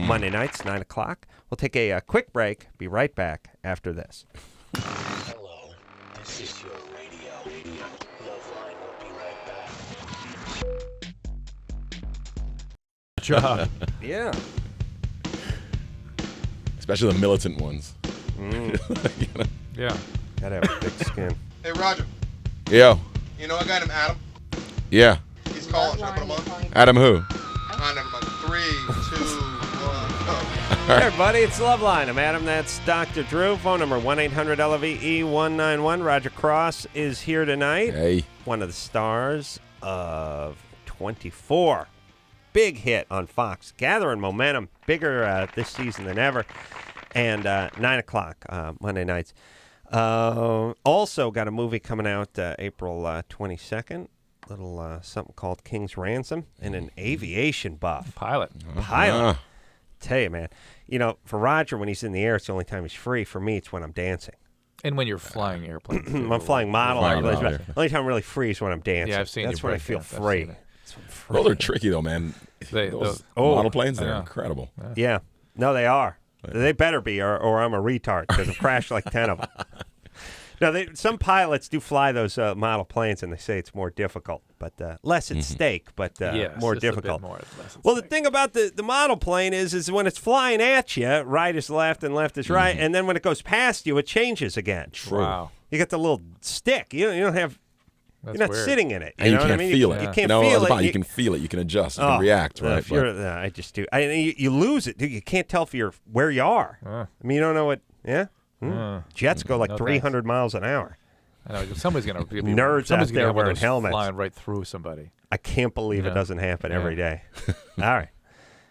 Speaker 1: Monday nights, 9 o'clock. We'll take a quick break. Be right back after this.
Speaker 3: This is your radio. LoveLine will be right back.
Speaker 5: Job.
Speaker 1: Yeah.
Speaker 4: Especially the militant ones.
Speaker 5: Yeah.
Speaker 1: Gotta have a thick skin.
Speaker 7: Hey, Roger.
Speaker 4: Yo.
Speaker 7: You know a guy named Adam?
Speaker 4: Yeah.
Speaker 7: He's calling. Should I put him on?
Speaker 4: Adam who?
Speaker 7: Never mind. 3, 2, 1, go.
Speaker 1: Hey, everybody, it's LoveLine. I'm Adam. That's Dr. Drew. Phone number 1-800-LOVE-191. Roger Cross is here tonight.
Speaker 4: Hey.
Speaker 1: One of the stars of 24. Big hit on Fox. Gathering momentum. Bigger this season than ever. And 9 o'clock Monday nights. Also got a movie coming out April 22nd. Little something called King's Ransom. And an aviation buff.
Speaker 5: Pilot.
Speaker 1: Tell you, man. You know, for Roger, when he's in the air, it's the only time he's free. For me, it's when I'm dancing.
Speaker 5: And when you're flying airplanes.
Speaker 1: I'm flying model.
Speaker 4: Flying
Speaker 1: The
Speaker 4: model.
Speaker 1: only time I'm really free is when I'm dancing.
Speaker 5: Yeah, I've seen
Speaker 1: That's
Speaker 5: you
Speaker 1: when I
Speaker 5: break
Speaker 1: feel
Speaker 5: dance. I've
Speaker 1: free.
Speaker 5: seen it.
Speaker 4: Those are tricky, though, man. Those model planes, they're incredible.
Speaker 1: Yeah. No, they are. They better be, or I'm a retard, because I've crashed like 10 of them. No, some pilots do fly those model planes, and they say it's more difficult, but less at stake, but more difficult. Well, the thing about the model plane is when it's flying at you, right is left and left is right, and then when it goes past you, it changes again.
Speaker 4: True.
Speaker 5: Wow.
Speaker 1: You get the little stick. You don't have.
Speaker 5: That's
Speaker 1: You're not
Speaker 5: weird.
Speaker 1: sitting in it.
Speaker 4: And you
Speaker 1: know what
Speaker 4: can't
Speaker 1: I mean?
Speaker 4: feel it.
Speaker 1: You can't
Speaker 4: no,
Speaker 1: feel it.
Speaker 4: You can feel it. You can adjust. You can react, right?
Speaker 1: If I just do. You lose it, dude. You can't tell if you're where you are. I mean, you don't know what. Yeah. Jets go like 300 miles an hour.
Speaker 5: I know. Somebody's going to be
Speaker 1: Nerds out there wearing helmets.
Speaker 5: Flying right through somebody.
Speaker 1: I can't believe it doesn't happen every day. All right.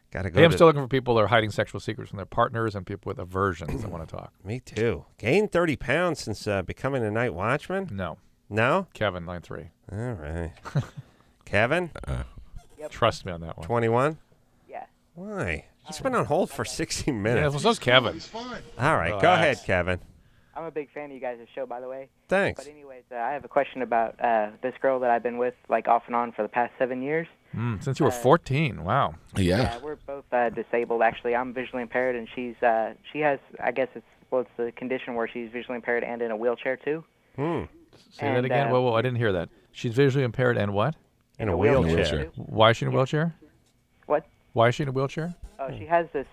Speaker 1: Got to go.
Speaker 5: Hey, I'm still looking for people that are hiding sexual secrets from their partners and people with aversions that want to talk.
Speaker 1: Me too. Gained 30 pounds since becoming a night watchman?
Speaker 5: No.
Speaker 1: No?
Speaker 5: Kevin, 9-3.
Speaker 1: All right. Kevin?
Speaker 5: Trust me on that one.
Speaker 1: 21?
Speaker 2: Yeah.
Speaker 1: Why? He's been on hold for 16 minutes.
Speaker 5: Yeah, well, so's Kevin.
Speaker 7: He's fine.
Speaker 1: All right. Go ahead, Kevin.
Speaker 2: I'm a big fan of you guys' show, by the way.
Speaker 1: Thanks.
Speaker 2: But anyways, I have a question about this girl that I've been with, like, off and on for the past 7 years.
Speaker 5: Since you were 14. Wow.
Speaker 4: Yeah.
Speaker 2: We're both disabled, actually. I'm visually impaired, and she has, I guess it's the condition where she's visually impaired and in a wheelchair, too.
Speaker 5: Say that again? Whoa, I didn't hear that. She's visually impaired and what?
Speaker 1: In a wheelchair.
Speaker 5: Why is she in a wheelchair?
Speaker 2: What?
Speaker 5: Why is she in a wheelchair?
Speaker 2: Oh, she has this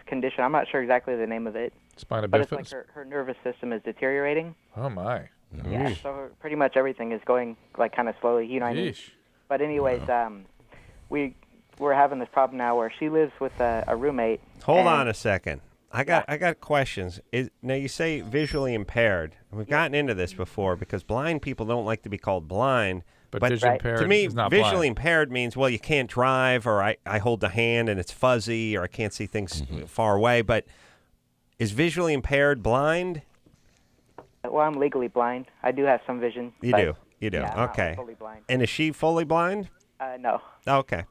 Speaker 2: condition. I'm not sure exactly the name of it.
Speaker 5: Spina
Speaker 2: But it's
Speaker 5: bifida.
Speaker 2: like her nervous system is deteriorating.
Speaker 5: Oh, my.
Speaker 2: Yeah, so pretty much everything is going, like, kind of slowly. You know what I mean?
Speaker 5: Yeesh.
Speaker 2: But anyways, we're having this problem now where she lives with a roommate.
Speaker 1: Hold on a second. I got questions. Now, you say visually impaired. We've gotten into this before because blind people don't like to be called blind.
Speaker 5: But
Speaker 1: But
Speaker 5: visually impaired
Speaker 1: to me,
Speaker 5: is not
Speaker 1: visually
Speaker 5: blind.
Speaker 1: impaired means, well, you can't drive, or I hold the hand and it's fuzzy, or I can't see things far away. But is visually impaired blind?
Speaker 2: Well, I'm legally blind. I do have some vision.
Speaker 1: You
Speaker 2: but,
Speaker 1: do.
Speaker 2: Yeah, I'm
Speaker 1: Okay.
Speaker 2: not fully blind.
Speaker 1: And is she fully blind?
Speaker 2: No.
Speaker 1: Okay.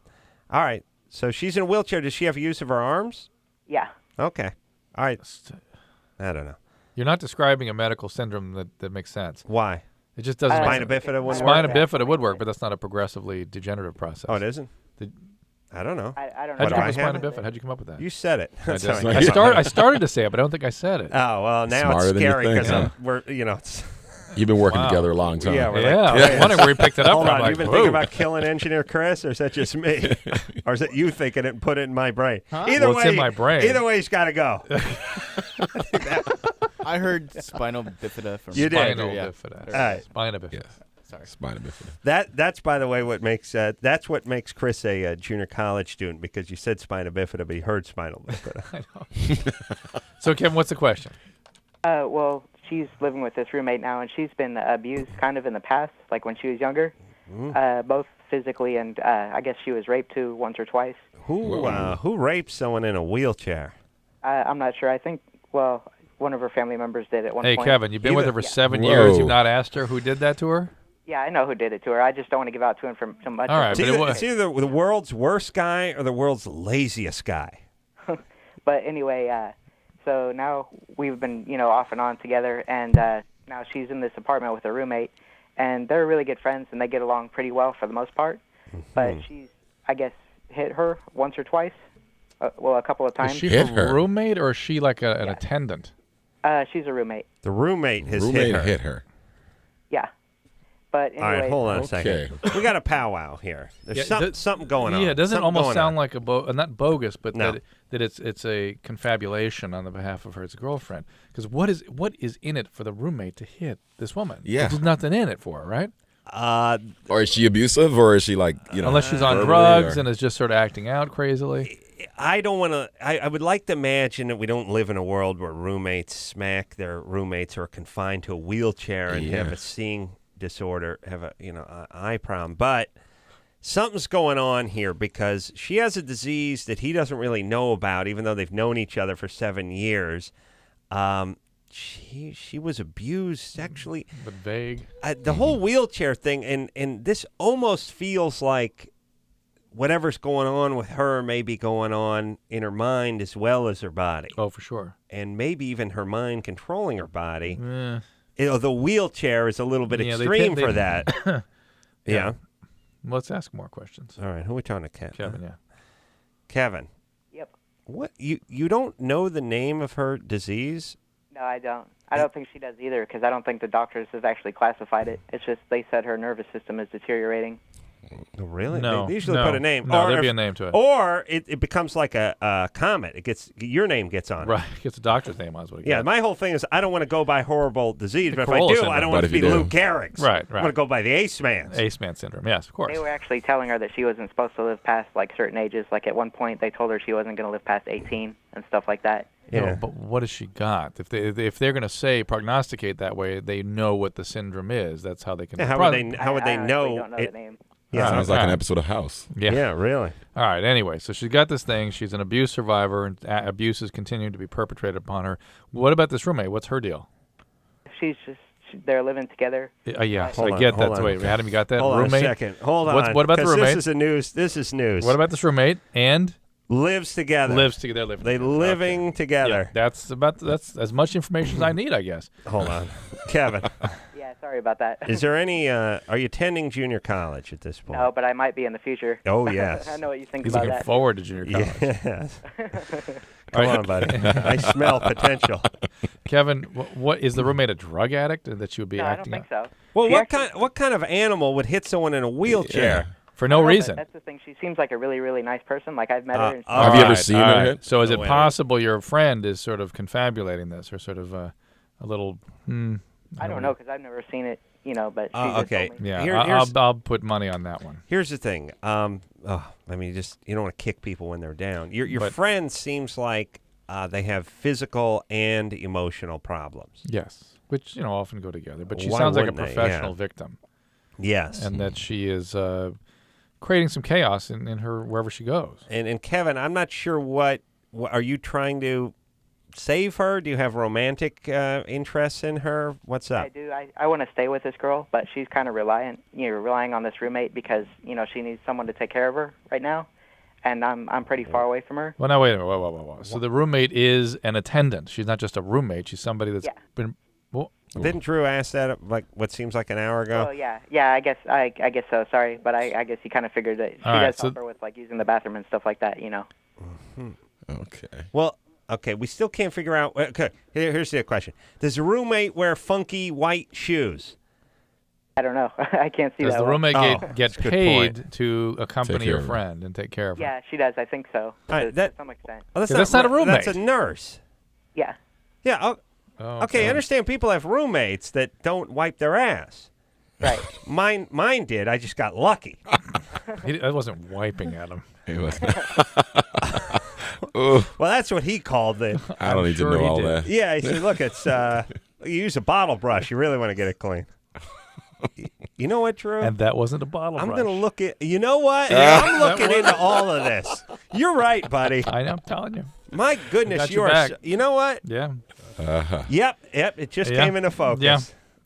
Speaker 1: All right. So she's in a wheelchair. Does she have use of her arms?
Speaker 2: Yeah.
Speaker 1: Okay. All right. I don't know.
Speaker 5: You're not describing a medical syndrome that makes sense.
Speaker 1: Why?
Speaker 5: It just doesn't make
Speaker 1: Spina
Speaker 5: sense.
Speaker 1: bifida wouldn't
Speaker 5: Spina
Speaker 1: work?
Speaker 5: bifida would work, but that's not a progressively degenerative process.
Speaker 1: Oh, it isn't? I don't know.
Speaker 2: I don't
Speaker 5: How'd
Speaker 2: know.
Speaker 5: you come up with
Speaker 1: I have
Speaker 5: spina
Speaker 1: it?
Speaker 5: bifida? How'd you come up with that?
Speaker 1: You said it.
Speaker 5: I,
Speaker 1: That's how
Speaker 5: did. I started to say it, but I don't think I said it.
Speaker 1: Oh well, now
Speaker 4: Smarter
Speaker 1: it's
Speaker 4: than you
Speaker 1: scary
Speaker 4: think,
Speaker 1: because
Speaker 4: huh?
Speaker 1: we're it's.
Speaker 4: You've been working
Speaker 5: Wow.
Speaker 4: together a long time.
Speaker 1: Yeah, we're
Speaker 5: Yeah,
Speaker 1: like,
Speaker 5: I was wondering where he picked it up
Speaker 1: Hold
Speaker 5: from.
Speaker 1: on,
Speaker 5: Like,
Speaker 1: you've been
Speaker 5: whoa.
Speaker 1: thinking about killing Engineer Chris, or is that just me? Or is it you thinking it and put it in my brain? Either
Speaker 5: Well,
Speaker 1: way,
Speaker 5: it's in my brain.
Speaker 1: Either way, he's got to go.
Speaker 8: I heard spinal bifida from
Speaker 1: You did.
Speaker 5: Spinal
Speaker 8: Yeah.
Speaker 5: bifida.
Speaker 1: All right.
Speaker 5: Spina bifida.
Speaker 4: Yes.
Speaker 8: Sorry.
Speaker 4: Spina bifida.
Speaker 1: That's by the way what makes Chris a junior college student, because you said spina bifida, but he heard spinal bifida.
Speaker 5: So, Kevin, what's the question?
Speaker 9: Well, she's living with this roommate now, and she's been abused kind of in the past, like when she was younger, both physically and I guess she was raped too once or twice.
Speaker 1: Who rapes someone in a wheelchair?
Speaker 9: I'm not sure. I think, well, one of her family members did at one
Speaker 5: Hey,
Speaker 9: point.
Speaker 5: Kevin, you've been with her for
Speaker 9: Yeah.
Speaker 5: 7
Speaker 4: Whoa.
Speaker 5: years. You've not asked her who did that to her?
Speaker 9: Yeah, I know who did it to her. I just don't want to give out too much.
Speaker 5: All right,
Speaker 1: It's
Speaker 5: but
Speaker 1: either,
Speaker 5: it was-
Speaker 1: it's either the world's worst guy or the world's laziest guy.
Speaker 9: But anyway, so now we've been, off and on together, and now she's in this apartment with her roommate, and they're really good friends, and they get along pretty well for the most part. But she's, I guess, hit her once or twice, a couple of
Speaker 5: Is
Speaker 9: times.
Speaker 5: she
Speaker 4: Hit
Speaker 5: her
Speaker 4: her.
Speaker 5: roommate or is she like an attendant?
Speaker 9: She's a roommate.
Speaker 1: The roommate has
Speaker 4: Roommate
Speaker 1: hit her.
Speaker 9: Yeah. But anyway,
Speaker 1: All right, hold on a
Speaker 4: Okay.
Speaker 1: second. We got a powwow here. There's something going on.
Speaker 5: Yeah, it doesn't
Speaker 1: Something
Speaker 5: almost
Speaker 1: going
Speaker 5: sound
Speaker 1: on.
Speaker 5: like not bogus, but
Speaker 1: No.
Speaker 5: that it's a confabulation on the behalf of her girlfriend. Because what is in it for the roommate to hit this woman?
Speaker 4: Yeah.
Speaker 5: There's nothing in it for her, right?
Speaker 4: Or is she abusive, or is she like,
Speaker 5: Unless she's on
Speaker 4: verbally,
Speaker 5: drugs
Speaker 4: or-
Speaker 5: and is just sort of acting out crazily.
Speaker 1: I don't want to. I would like to imagine that we don't live in a world where roommates smack their roommates or are confined to a wheelchair and have a seeing disorder, have a eye problem. But something's going on here, because she has a disease that he doesn't really know about, even though they've known each other for 7 years. She was abused sexually.
Speaker 5: But vague.
Speaker 1: The whole wheelchair thing, and this almost feels like whatever's going on with her may be going on in her mind as well as her body.
Speaker 5: Oh, for sure.
Speaker 1: And maybe even her mind controlling her body.
Speaker 5: Eh.
Speaker 1: The wheelchair is a little bit
Speaker 5: Yeah, they
Speaker 1: extreme
Speaker 5: tend-
Speaker 1: for
Speaker 5: they-
Speaker 1: that. Yeah.
Speaker 5: Let's ask more questions.
Speaker 1: All right. Who are we talking to?
Speaker 5: Kevin, yeah.
Speaker 1: Kevin.
Speaker 9: Yep.
Speaker 1: What you don't know the name of her disease?
Speaker 9: No, I don't. I don't think she does either, because I don't think the doctors have actually classified it. It's just they said her nervous system is deteriorating.
Speaker 1: Oh, really?
Speaker 5: No,
Speaker 1: They usually
Speaker 5: no,
Speaker 1: put a name.
Speaker 5: no,
Speaker 1: or
Speaker 5: there'd be
Speaker 1: if-
Speaker 5: a name to it.
Speaker 1: Or it becomes like a comet. Your name gets on it.
Speaker 5: Right. Gets a doctor's name on it.
Speaker 1: Yeah, my whole thing is I don't want to go by horrible disease, but if I
Speaker 5: Corolla
Speaker 1: do,
Speaker 5: syndrome.
Speaker 1: I don't
Speaker 4: But
Speaker 1: want to
Speaker 4: if
Speaker 1: be
Speaker 4: you do.
Speaker 1: Lou Gehrig's.
Speaker 5: Right,
Speaker 1: I
Speaker 5: right.
Speaker 1: want to go by the Ace Man's.
Speaker 5: Ace Man syndrome. Yes, of course.
Speaker 9: They were actually telling her that she wasn't supposed to live past like certain ages. Like at one point, they told her she wasn't going to live past 18 and stuff like that.
Speaker 1: Yeah.
Speaker 5: No, but what has she got? If they're going to say prognosticate that way, they know what the syndrome is. That's how they can.
Speaker 1: Yeah, how would they
Speaker 9: I honestly
Speaker 1: know?
Speaker 9: don't know the name.
Speaker 1: Yeah,
Speaker 4: Sounds like an
Speaker 5: Alright.
Speaker 4: episode of House.
Speaker 5: Yeah.
Speaker 1: Yeah, really.
Speaker 5: All right. Anyway, so she's got this thing. She's an abuse survivor, and abuse is continuing to be perpetrated upon her. What about this roommate? What's her deal?
Speaker 9: She's just they're living together.
Speaker 5: Yeah,
Speaker 1: Hold
Speaker 5: I
Speaker 1: on,
Speaker 5: get
Speaker 1: hold
Speaker 5: that.
Speaker 1: on.
Speaker 5: Wait, Adam, you got that?
Speaker 1: Hold
Speaker 5: roommate?
Speaker 1: on a second. Hold on.
Speaker 5: What about the
Speaker 1: 'cause
Speaker 5: roommate?
Speaker 1: This is news. This is news.
Speaker 5: What about this roommate? And
Speaker 1: lives together?
Speaker 5: lives together. They're living
Speaker 1: They
Speaker 5: together.
Speaker 1: living
Speaker 5: Okay.
Speaker 1: together.
Speaker 5: Yeah, that's as much information as I need, I guess.
Speaker 1: Hold on, Kevin.
Speaker 9: Yeah, sorry about that.
Speaker 1: Is there any? Are you attending junior college at this point?
Speaker 9: No, but I might be in the future.
Speaker 1: Oh yes.
Speaker 9: I know what you think
Speaker 5: He's
Speaker 9: about
Speaker 5: looking
Speaker 9: that.
Speaker 5: forward to junior college.
Speaker 1: Yes.
Speaker 5: All
Speaker 1: Come
Speaker 5: right.
Speaker 1: on, buddy. I smell potential.
Speaker 5: Kevin, what is the roommate a drug addict that she would be
Speaker 9: No, I don't
Speaker 5: acting
Speaker 9: think
Speaker 5: out?
Speaker 9: so.
Speaker 1: Well,
Speaker 9: She
Speaker 1: what kind of animal would hit someone in a wheelchair?
Speaker 5: For no
Speaker 9: I don't know,
Speaker 5: reason?
Speaker 9: That's the thing. She seems like a really, really nice person. Like I've met her. And
Speaker 4: Have you ever
Speaker 5: Alright,
Speaker 4: seen her
Speaker 5: alright.
Speaker 4: hit?
Speaker 5: So is it
Speaker 1: wait a minute.
Speaker 5: possible your friend is sort of confabulating this, or sort of a little?
Speaker 9: I don't know because I've never seen it. But she just
Speaker 1: okay.
Speaker 9: told me.
Speaker 5: Yeah,
Speaker 1: Here's-
Speaker 5: I'll put money on that one.
Speaker 1: Here's the thing. I mean, you don't want to kick people when they're down. Your
Speaker 5: But-
Speaker 1: friend seems like they have physical and emotional problems.
Speaker 5: Yes, which often go together. But she
Speaker 1: Why
Speaker 5: sounds like a
Speaker 1: wouldn't they?
Speaker 5: professional
Speaker 1: Yeah.
Speaker 5: victim,
Speaker 1: Yes.
Speaker 5: and that she is creating some chaos in her wherever she goes.
Speaker 1: And Kevin, I'm not sure what are you trying to save her? Do you have romantic interests in her? What's up?
Speaker 9: I do. I want to stay with this girl, but she's kind of relying on this roommate because she needs someone to take care of her right now, and I'm pretty far away from her.
Speaker 5: Well, now wait a minute. Whoa. So the roommate is an attendant. She's not just a roommate. She's somebody that's
Speaker 9: Yeah.
Speaker 5: been Well,
Speaker 1: Didn't Drew ask that like what seems like an hour ago?
Speaker 9: Oh yeah. I guess so. Sorry, but I guess he kind of figured that she does help her with like using the bathroom and stuff like that.
Speaker 4: Okay.
Speaker 1: Well, okay, we still can't figure out. Okay, here's the question: does the roommate wear funky white shoes?
Speaker 9: I don't know. I can't see
Speaker 5: Does
Speaker 9: that.
Speaker 5: the roommate get
Speaker 1: that's a good
Speaker 5: paid
Speaker 1: point.
Speaker 5: to accompany
Speaker 4: Take care
Speaker 5: your
Speaker 4: of her.
Speaker 5: friend and take care of her?
Speaker 9: Yeah, she does. I think so.
Speaker 1: All right,
Speaker 9: To some extent.
Speaker 1: Well,
Speaker 5: Yeah, that's not a roommate.
Speaker 1: That's a nurse.
Speaker 9: Yeah.
Speaker 1: Yeah.
Speaker 5: Oh,
Speaker 1: Okay, I understand people have roommates that don't wipe their ass.
Speaker 9: Right.
Speaker 1: Mine did. I just got lucky.
Speaker 5: I wasn't wiping at him.
Speaker 4: It was. Ugh,
Speaker 1: Well, that's what he called it.
Speaker 4: I don't need
Speaker 5: sure
Speaker 4: to know
Speaker 5: he
Speaker 4: all
Speaker 5: did.
Speaker 4: that.
Speaker 1: Yeah, he said, "Look, it's you use a bottle brush. You really want to get it clean." You know what, Drew?
Speaker 5: And that wasn't a bottle
Speaker 1: I'm
Speaker 5: brush.
Speaker 1: going to look at. You know what? I'm looking into all of this. You're right, buddy.
Speaker 5: I'm telling you.
Speaker 1: My goodness,
Speaker 5: got
Speaker 1: you
Speaker 5: your
Speaker 1: are.
Speaker 5: back.
Speaker 1: You know what?
Speaker 5: Yeah.
Speaker 1: Yep. It just
Speaker 5: Yeah.
Speaker 1: came into focus.
Speaker 5: Yeah.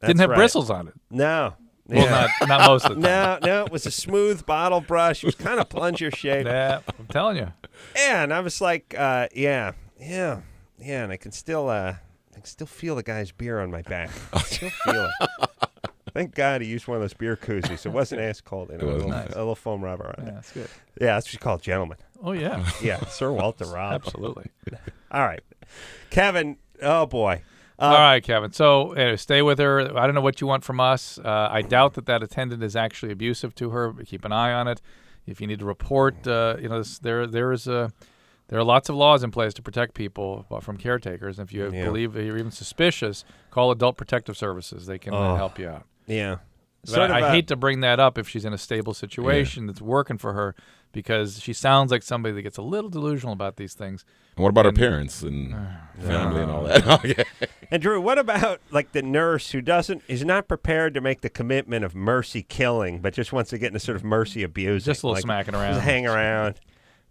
Speaker 1: That's
Speaker 5: Didn't have
Speaker 1: right.
Speaker 5: bristles on it.
Speaker 1: No.
Speaker 5: Well,
Speaker 1: Yeah.
Speaker 5: not most of the time.
Speaker 1: No, it was a smooth bottle brush. It was kind of plunger shaped.
Speaker 5: Yeah, I'm telling you.
Speaker 1: Yeah, and I was like, yeah, and I can still feel the guy's beer on my back. I still feel it. Thank God he used one of those beer koozies. It wasn't ice cold.
Speaker 4: It was
Speaker 1: a
Speaker 4: nice.
Speaker 1: little foam rubber on
Speaker 5: Yeah,
Speaker 1: it.
Speaker 5: that's good.
Speaker 1: Yeah, that's what you call a gentleman.
Speaker 5: Oh, yeah.
Speaker 1: Yeah, Sir Walter Robb.
Speaker 5: Absolutely.
Speaker 1: All right, Kevin. Oh boy.
Speaker 5: All right, Kevin. So stay with her. I don't know what you want from us. I doubt that attendant is actually abusive to her. But keep an eye on it. If you need to report, there are lots of laws in place to protect people from caretakers. And if you believe you're even suspicious, call Adult Protective Services. They can help you out.
Speaker 1: Yeah.
Speaker 5: But I hate to bring that up if she's in a stable situation that's working for her, because she sounds like somebody that gets a little delusional about these things.
Speaker 4: And what about her parents and family and all that? Okay.
Speaker 1: And Drew, what about like the nurse who is not prepared to make the commitment of mercy killing, but just wants to get into sort of mercy abusing,
Speaker 5: Just a little smacking around.
Speaker 1: just hang around.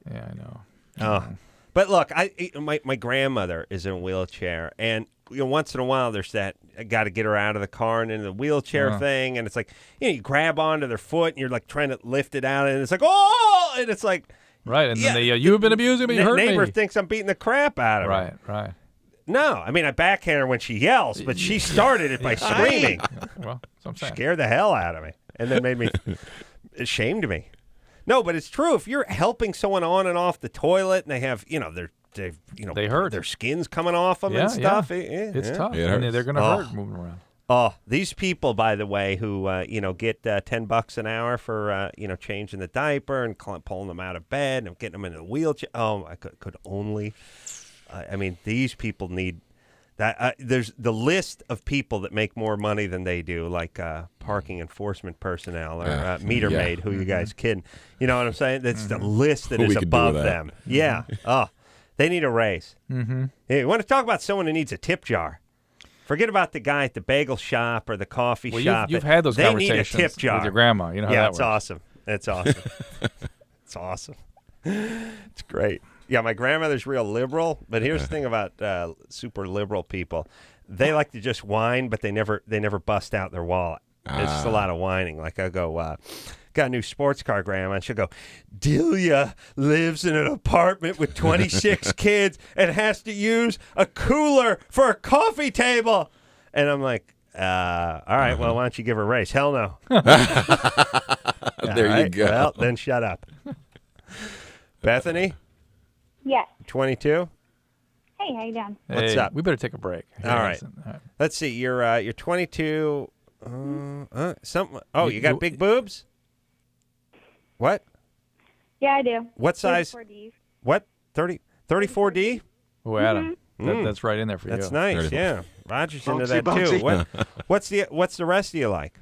Speaker 5: Yeah, I know.
Speaker 1: Oh, but look, my grandmother is in a wheelchair, and once in a while there's that I got to get her out of the car and into the wheelchair thing, and it's like you grab onto their foot and you're like trying to lift it out, and it's like and it's like
Speaker 5: right, and then they you've been abusing me, you hurt me.
Speaker 1: Neighbor thinks I'm beating the crap out of her.
Speaker 5: Right.
Speaker 1: No, I mean I backhand her when she yells, but she started it by screaming.
Speaker 5: Well, that's what I'm saying.
Speaker 1: Scared the hell out of me, and then made me ashamed me. No, but it's true. If you're helping someone on and off the toilet, and they have, they hurt. Their skin's coming off them and stuff.
Speaker 5: It's tough.
Speaker 4: It
Speaker 5: and
Speaker 4: hurts.
Speaker 5: they're going to hurt moving around.
Speaker 1: Oh, these people, by the way, who get $10 an hour for changing the diaper and pulling them out of bed and getting them in a wheelchair. Oh, I could only. These people need that. There's the list of people that make more money than they do, like parking enforcement personnel or meter maid. Who you guys kidding? You know what I'm saying? That's the list that
Speaker 4: Who
Speaker 1: is
Speaker 4: we could do
Speaker 1: above
Speaker 4: with that.
Speaker 1: them. Yeah. Oh, they need a raise. Mm-hmm. Hey, you want to talk about someone who needs a tip jar? Forget about the guy at the bagel shop or the coffee shop.
Speaker 5: You've had those
Speaker 1: they
Speaker 5: conversations
Speaker 1: need a tip jar.
Speaker 5: with your grandma. You know how that works.
Speaker 1: Awesome. It's awesome. It's awesome. It's great. Yeah, my grandmother's real liberal, but here's the thing about super liberal people. They like to just whine, but they never bust out their wallet. It's just a lot of whining. Like I go, got a new sports car, Grandma, and she'll go, Delia lives in an apartment with 26 kids and has to use a cooler for a coffee table. And I'm like, all right, well, why don't you give her a raise? Hell no.
Speaker 4: There you go.
Speaker 1: Well, then shut up. Bethany?
Speaker 10: Yes.
Speaker 1: 22?
Speaker 10: Hey, how you doing?
Speaker 1: What's
Speaker 5: Hey,
Speaker 1: up?
Speaker 5: we better take a break.
Speaker 1: All right.
Speaker 5: Listen. All right.
Speaker 1: Let's see. You're 22. Something. Oh, you got big boobs? What?
Speaker 10: Yeah, I do.
Speaker 1: What size?
Speaker 10: 34D.
Speaker 1: What? 34D?
Speaker 5: Oh, Adam. That's right in there for you.
Speaker 1: That's nice.
Speaker 4: 34.
Speaker 1: Yeah. Roger's into
Speaker 7: Bouncy,
Speaker 1: that too. What's the rest of you like?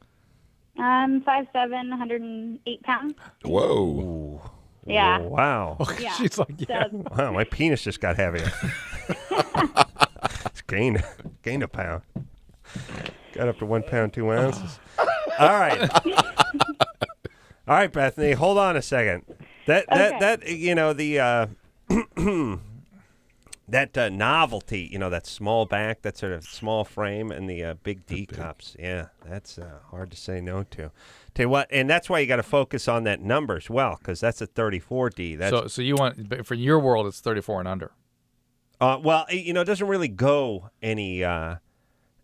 Speaker 10: 5'7", 108 pounds.
Speaker 4: Whoa.
Speaker 10: Yeah.
Speaker 1: Wow.
Speaker 10: Yeah.
Speaker 5: She's like, yeah.
Speaker 10: So,
Speaker 1: Wow, my penis just got heavier. It's gained a pound. Got up to 1 pound 2 ounces. All right. All right, Bethany, hold on a second. That that novelty, that small back, that sort of small frame, and the big D cups. Yeah, that's hard to say no to. Tell you what, and that's why you got to focus on that number as well, because that's a 34D. That's,
Speaker 5: So you want, for your world, it's 34 and under.
Speaker 1: well, it doesn't really go any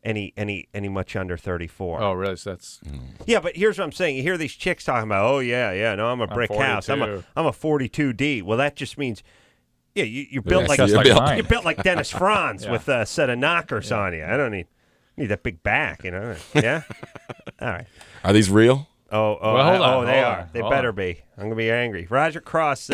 Speaker 1: any much under 34.
Speaker 5: Oh, really? So that's
Speaker 1: Yeah, but here's what I'm saying. You hear these chicks talking about, oh yeah, no, I'm a brick house. I'm a 42D. Well, that just means you're built like you're built like Dennis Franz with a set of knockers on you. I don't need that big back, Yeah. All right.
Speaker 4: Are these real?
Speaker 1: Oh,
Speaker 5: well, hold on.
Speaker 1: They are. They better be. I'm gonna be angry. Roger Cross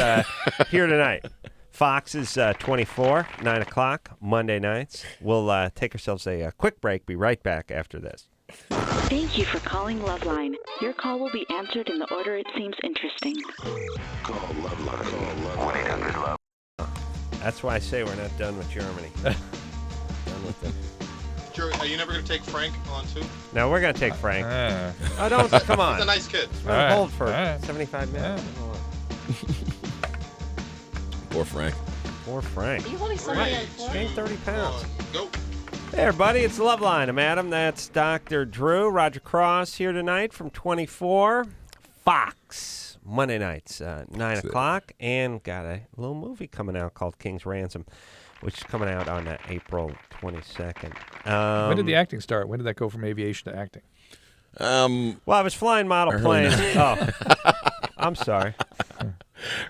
Speaker 1: here tonight. Fox is 24, 9 o'clock, Monday nights. We'll take ourselves a quick break. Be right back after this.
Speaker 11: Thank you for calling LoveLine. Your call will be answered in the order it seems interesting.
Speaker 3: Call LoveLine. Call 1-800-LOVE.
Speaker 1: That's why I say we're not done with Germany. Done with them.
Speaker 7: Are you never going to take Frank on, too?
Speaker 1: No, we're going to take Frank. Oh, don't. Come on.
Speaker 7: He's a nice kid.
Speaker 1: We're hold for 75 minutes.
Speaker 4: Poor Frank.
Speaker 1: Poor Frank.
Speaker 12: Are you holding somebody on
Speaker 1: He's gained 30 pounds.
Speaker 7: Go.
Speaker 1: Hey, everybody. It's Loveline. I'm Adam. That's Dr. Drew. Roger Cross here tonight from 24. Fox. Monday nights, 9 o'clock. And got a little movie coming out called King's Ransom, which is coming out on April 22nd.
Speaker 5: When did the acting start? When did that go from aviation to acting?
Speaker 1: Well, I was flying model planes. Oh, I'm sorry.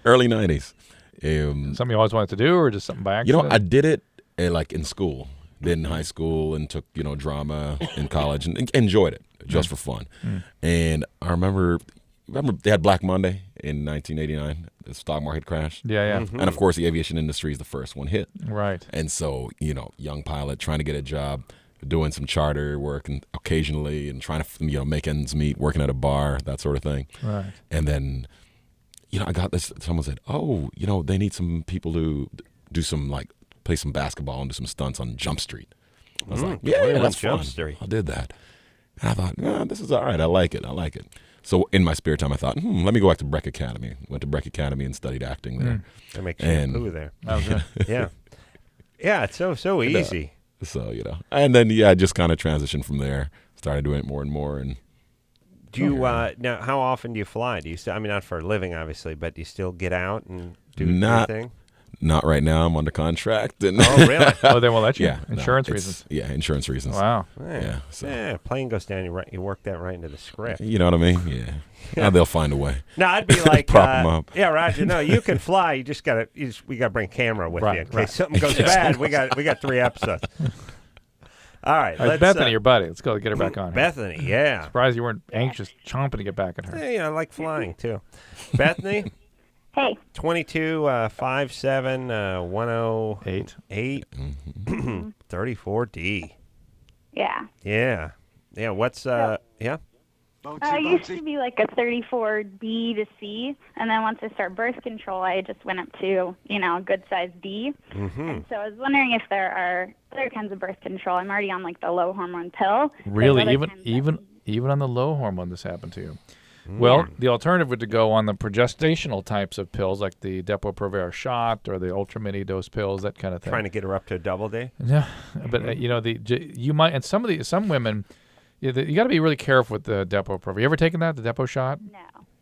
Speaker 4: Early 90s.
Speaker 5: Something you always wanted to do, or just something by accident?
Speaker 4: I did it like in school. Did in high school and took drama in college and enjoyed it just for fun. And I remember they had Black Monday in 1989. The stock market crashed.
Speaker 5: Yeah.
Speaker 4: And of course, the aviation industry is the first one hit.
Speaker 5: Right.
Speaker 4: And so young pilot trying to get a job, doing some charter work and occasionally, and trying to make ends meet, working at a bar, that sort of thing.
Speaker 5: Right.
Speaker 4: And then I got this. Someone said, "Oh, they need some people to do some play some basketball and do some stunts on Jump Street." I was like, "Yeah, that's
Speaker 1: Jump
Speaker 4: fun."
Speaker 1: Street.
Speaker 4: I did that, and I thought, this is all right. I like it. So in my spare time, I thought, let me go back to Breck Academy. Went to Breck Academy and studied acting there.
Speaker 1: They make shampoo there. Yeah. Yeah, it's so easy.
Speaker 4: So and then I just kind of transitioned from there. Started doing it more and more, and.
Speaker 1: Do you now? How often do you fly? Do you still? I mean, not for a living, obviously, but do you still get out and do your thing?
Speaker 4: Not right now. I'm under contract. And
Speaker 1: oh, really?
Speaker 5: Oh, they won't let you?
Speaker 4: Yeah,
Speaker 5: insurance reasons.
Speaker 4: Yeah, insurance reasons.
Speaker 5: Wow.
Speaker 1: Yeah.
Speaker 4: So.
Speaker 1: Plane goes down. You work that right into the script.
Speaker 4: You know what I mean? Yeah. They'll find a way.
Speaker 1: No, I'd be like,
Speaker 4: prop them up.
Speaker 1: Yeah, Roger. No, you can fly. You just we gotta bring camera with you in case something goes bad. We got 3 episodes. All right,
Speaker 5: Bethany, your buddy. Let's go get her back on.
Speaker 1: Bethany, yeah.
Speaker 5: Surprised you weren't anxious, chomping to get back at her.
Speaker 1: Hey, I like flying too. Bethany.
Speaker 10: Hey.
Speaker 1: 22, 5'7", 108, 34D.
Speaker 10: Yeah.
Speaker 1: Yeah. What's yeah?
Speaker 10: I used to be like a 34B to C, and then once I started birth control, I just went up to, a good size D. And so I was wondering if there are other kinds of birth control. I'm already on like the low hormone pill.
Speaker 5: Really, even on the low hormone, this happened to you. Well, the alternative would to go on the progestational types of pills, like the Depo-Provera shot or the ultra mini dose pills, that kind of thing.
Speaker 1: Trying to get her up to a double D.
Speaker 5: Yeah, but you might, and some women. You got to be really careful with the Depo-Provera. You ever taken that, the Depo shot?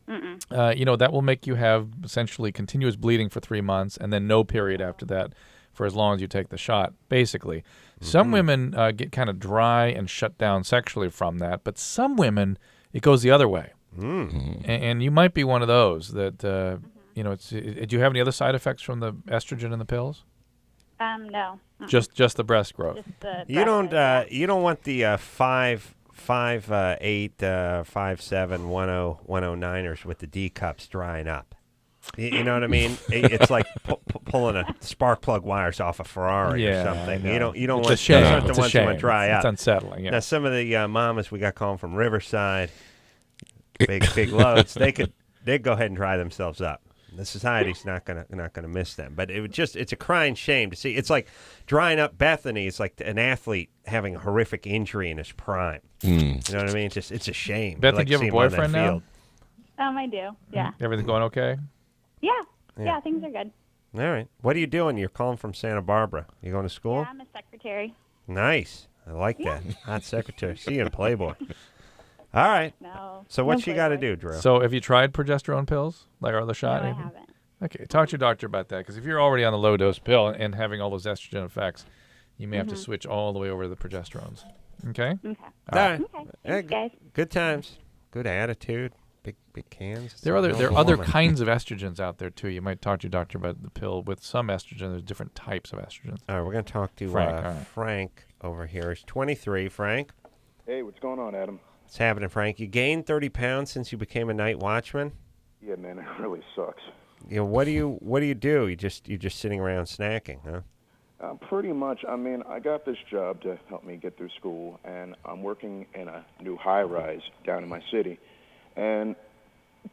Speaker 10: No.
Speaker 5: That will make you have essentially continuous bleeding for 3 months and then no period after that for as long as you take the shot, basically. Some women get kind of dry and shut down sexually from that, but some women, it goes the other way. And you might be one of those that, do you have any other side effects from the estrogen in the pills?
Speaker 10: No.
Speaker 5: Just the breast growth.
Speaker 1: You don't want the 5'8", 5'7", 109ers with the D cups drying up. You know what I mean? It's like pulling a spark plug wires off a Ferrari or something. You don't want
Speaker 5: those aren't
Speaker 1: the ones that want to dry up.
Speaker 5: It's unsettling. Yeah.
Speaker 1: Now some of the mamas we got calling from Riverside, big loads, they'd go ahead and dry themselves up. The society's not gonna miss them, but it's a crying shame to see. It's like drying up Bethany. It's like an athlete having a horrific injury in his prime. You know what I mean? It's a shame.
Speaker 5: Bethany, do you have a boyfriend now?
Speaker 10: I do. Yeah.
Speaker 5: Everything's going okay?
Speaker 10: Yeah, things are good.
Speaker 1: All right. What are you doing? You're calling from Santa Barbara. You going to school?
Speaker 10: Yeah, I'm a secretary.
Speaker 1: Nice. I like that. Hot secretary. See you in Playboy. All right.
Speaker 10: No.
Speaker 1: So what you got to do, Drew?
Speaker 5: So have you tried progesterone pills, like or the shot?
Speaker 10: No, I haven't.
Speaker 5: Okay, talk to your doctor about that, because if you're already on the low dose pill and having all those estrogen effects, you may have to switch all the way over to the progesterones. Okay.
Speaker 10: Okay.
Speaker 1: All right.
Speaker 10: Okay. Thanks, guys.
Speaker 1: Good times. Good attitude. Big cans.
Speaker 5: There are other kinds of estrogens out there too. You might talk to your doctor about the pill with some estrogen. There's different types of estrogens.
Speaker 1: All right, we're going to talk to Frank over here. He's 23. Frank.
Speaker 12: Hey, what's going on, Adam?
Speaker 1: What's happening, Frank? You gained 30 pounds since you became a night watchman?
Speaker 12: Yeah, man, it really sucks.
Speaker 1: You know, what do you do? You're just sitting around snacking, huh?
Speaker 12: Pretty much. I mean, I got this job to help me get through school, and I'm working in a new high-rise down in my city. And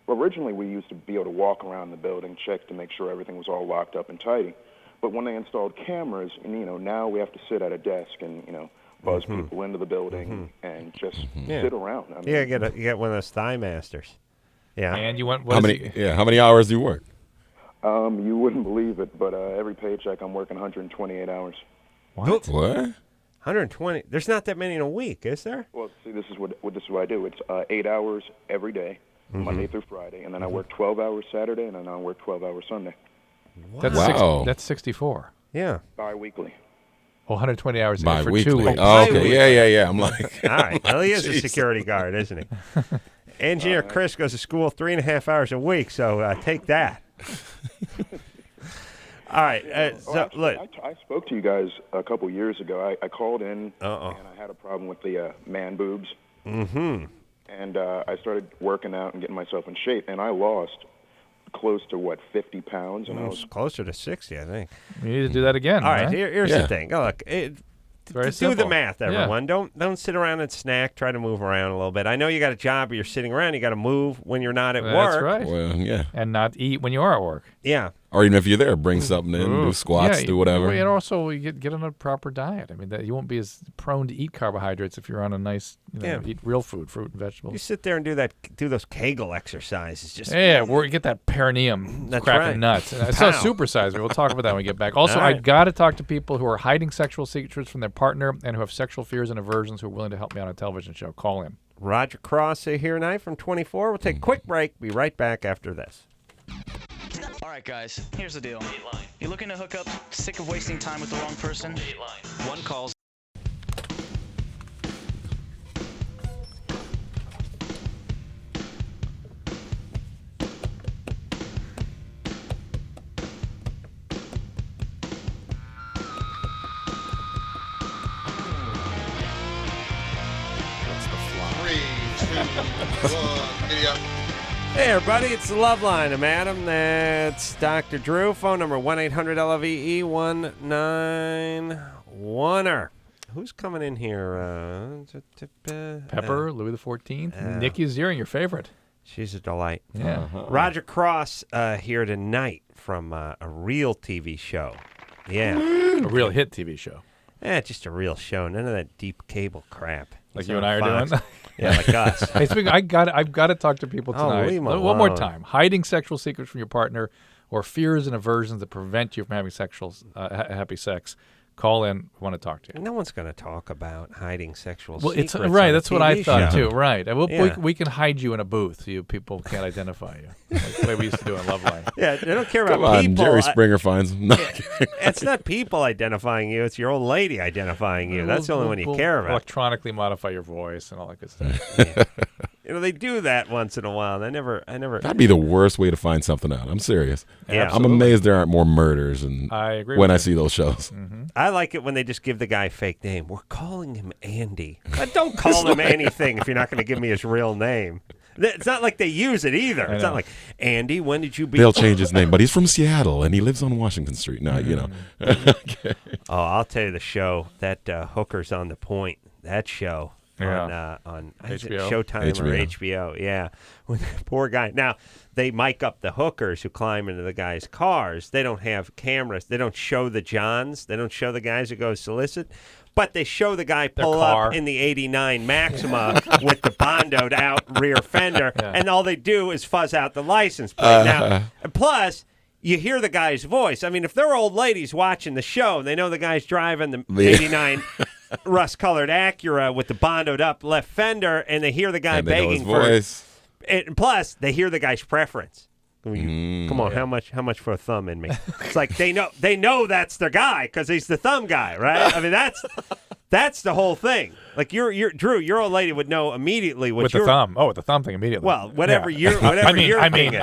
Speaker 12: originally we used to be able to walk around the building, check to make sure everything was all locked up and tidy. But when they installed cameras, and, now we have to sit at a desk and, buzz people into the building and just sit around. I mean,
Speaker 1: you get one of those thigh masters. Yeah.
Speaker 5: And you want
Speaker 4: how many hours do you work?
Speaker 12: You wouldn't believe it, but every paycheck I'm working 128 hours.
Speaker 4: What?
Speaker 1: 120? There's not that many in a week, is there?
Speaker 12: Well, see, this is what I do. It's 8 hours every day, Monday through Friday, and then I work 12 hours Saturday, and then I work 12 hours Sunday.
Speaker 5: Wow. That's 64.
Speaker 1: Yeah.
Speaker 12: Bi-weekly.
Speaker 5: 120 hours a day for 2 weeks.
Speaker 4: Oh, okay. Yeah. I'm like,
Speaker 1: all right. Well, he is a security guard, isn't he? Engineer Chris goes to school 3.5 hours a week, so take that. All right. Look.
Speaker 12: I spoke to you guys a couple years ago. I called in, and I had a problem with the man boobs.
Speaker 1: Mm-hmm.
Speaker 12: And I started working out and getting myself in shape, and I lost close to, 50 pounds. And I was
Speaker 1: closer to 60, I think.
Speaker 5: You need to do that again.
Speaker 1: All right, here's the thing. Look, do the math, everyone.
Speaker 5: Yeah.
Speaker 1: Don't sit around and snack. Try to move around a little bit. I know you got a job, but you're sitting around. You got to move when you're not at work.
Speaker 5: That's right.
Speaker 4: Well, yeah.
Speaker 5: And not eat when you are at work.
Speaker 1: Yeah.
Speaker 4: Or even if you're there, bring something in, do squats, do whatever.
Speaker 5: And also, you get on a proper diet. I mean, you won't be as prone to eat carbohydrates if you're on a nice, eat real food, fruit and vegetables.
Speaker 1: You sit there and do those Kegel exercises.
Speaker 5: Get that perineum cracking nuts. And I saw Supersize Me. We'll talk about that when we get back. Also,
Speaker 1: right.
Speaker 5: I've got to talk to people who are hiding sexual secrets from their partner and who have sexual fears and aversions who are willing to help me on a television show. Call in.
Speaker 1: Roger Cross here tonight from 24. We'll take a quick break. Be right back after this.
Speaker 13: All right, guys, here's the deal. You're looking to hook up, sick of wasting time with the wrong person? One call's.
Speaker 7: What's the fly? 3, 2, 1, video.
Speaker 1: Hey, everybody, it's the LoveLine. I'm Adam. That's Dr. Drew. Phone number 1-800-LOVE-1911. Who's coming in here?
Speaker 5: Pepper, Louis XIV, Nikki Ziering, your favorite.
Speaker 1: She's a delight.
Speaker 5: Yeah.
Speaker 1: Roger Cross here tonight from a real TV show. Yeah.
Speaker 5: A real hit TV show.
Speaker 1: Just a real show. None of that deep cable crap.
Speaker 5: Like you and I are doing?
Speaker 1: Yeah, like us.
Speaker 5: Hey, I've got to talk to people tonight. One more time. Hiding sexual secrets from your partner or fears and aversions that prevent you from having happy sex. Call in. We want to talk to you.
Speaker 1: No one's going to talk about hiding sexual
Speaker 5: secrets.
Speaker 1: It's
Speaker 5: right. That's what I thought
Speaker 1: show.
Speaker 5: too. Right. We can hide you in a booth so you people can't identify you. Like the way we used to do on LoveLine.
Speaker 1: Yeah, they don't care about
Speaker 4: Come on,
Speaker 1: people.
Speaker 4: Jerry Springer finds them.
Speaker 1: It's not people identifying you. It's your old lady identifying you. That's the only one you care about.
Speaker 5: Electronically modify your voice and all that good stuff.
Speaker 1: They do that once in a while. I never.
Speaker 4: That'd be the worst way to find something out. I'm serious.
Speaker 1: Yeah,
Speaker 4: I'm amazed there aren't more murders
Speaker 5: I agree
Speaker 4: when
Speaker 5: with
Speaker 4: I
Speaker 5: you.
Speaker 4: see those shows.
Speaker 5: Mm-hmm.
Speaker 1: I like it when they just give the guy a fake name. We're calling him Andy. Don't call him anything if you're not going to give me his real name. It's not like they use it either. It's not like, Andy, when did you be...
Speaker 4: They'll change his name, but he's from Seattle, and he lives on Washington Street. No, Okay.
Speaker 1: Oh, I'll tell you the show, that Hookers on the Point, that show on
Speaker 5: HBO?
Speaker 1: Showtime or HBO. Yeah. When the poor guy... Now, they mic up the hookers who climb into the guys' cars. They don't have cameras. They don't show the Johns. They don't show the guys who go solicit. But they show the guy pull up in the 89 Maxima with the bondoed out rear fender, and all they do is fuzz out the license plate. Now, plus, you hear the guy's voice. I mean, if they're old ladies watching the show, and they know the guy's driving the 89 rust-colored Acura with the bondoed up left fender, and they hear the guy begging for
Speaker 4: voice.
Speaker 1: And plus, they hear the guy's preference. Come on, how much for a thumb in me? It's like they know that's their guy because he's the thumb guy, right? I mean, That's the whole thing. Like Drew, your old lady would know immediately what
Speaker 5: with the thumb. Oh, with the thumb thing immediately.
Speaker 1: Well, whatever your
Speaker 5: I mean,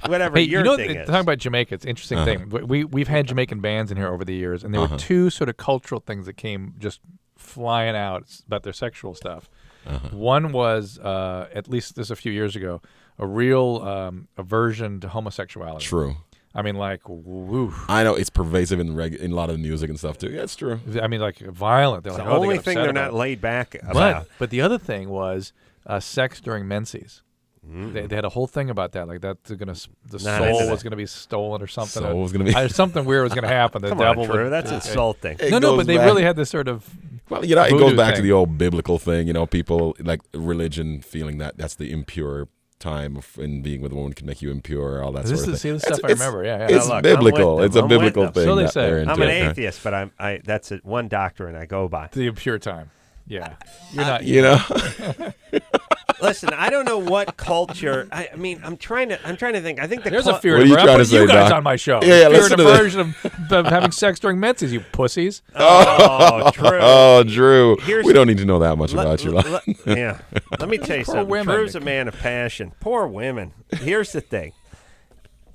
Speaker 1: whatever
Speaker 5: hey,
Speaker 1: your thing is.
Speaker 5: Talking about Jamaica, it's an interesting thing. We've had Jamaican bands in here over the years, and there were two sort of cultural things that came just flying out about their sexual stuff. One was, at least this a few years ago, a real aversion to homosexuality.
Speaker 4: True.
Speaker 5: I mean, like, woo.
Speaker 4: I know it's pervasive in a lot of the music and stuff too. Yeah, it's true.
Speaker 5: I mean, like violent. They're
Speaker 1: it's
Speaker 5: like,
Speaker 1: the only thing they're not laid back about.
Speaker 5: But the other thing was sex during menses. They had a whole thing about that, like the soul was gonna be stolen or something.
Speaker 4: Soul was gonna be
Speaker 5: something weird was gonna happen. The
Speaker 1: Come
Speaker 5: devil
Speaker 1: on, Drew,
Speaker 5: would.
Speaker 1: that's insulting.
Speaker 5: No, but they really had this sort of.
Speaker 4: Well, it goes back to
Speaker 5: thing.
Speaker 4: the old biblical thing. People like religion feeling that that's the impure time and being with a woman can make you impure, all that sort of thing.
Speaker 5: See the stuff I remember. Yeah.
Speaker 4: It's biblical. It's a biblical thing.
Speaker 5: So they say.
Speaker 1: I'm an atheist, but that's one doctrine I go by.
Speaker 5: The impure time. Yeah. You're not.
Speaker 1: Listen, I don't know what culture. I mean, I'm trying to think. I think
Speaker 5: there's a fear.
Speaker 4: What are you trying to say,
Speaker 5: you guys
Speaker 4: Doc?
Speaker 5: on my show.
Speaker 4: Yeah,
Speaker 5: fear
Speaker 4: listen
Speaker 5: and
Speaker 4: to
Speaker 5: aversion of having sex during menses, you pussies.
Speaker 1: Oh, Drew.
Speaker 4: Oh, Drew. We don't need to know that much about you.
Speaker 1: Yeah. Let me tell you
Speaker 5: Poor
Speaker 1: something.
Speaker 5: women.
Speaker 1: Drew's a man of passion. Poor women. Here's the thing.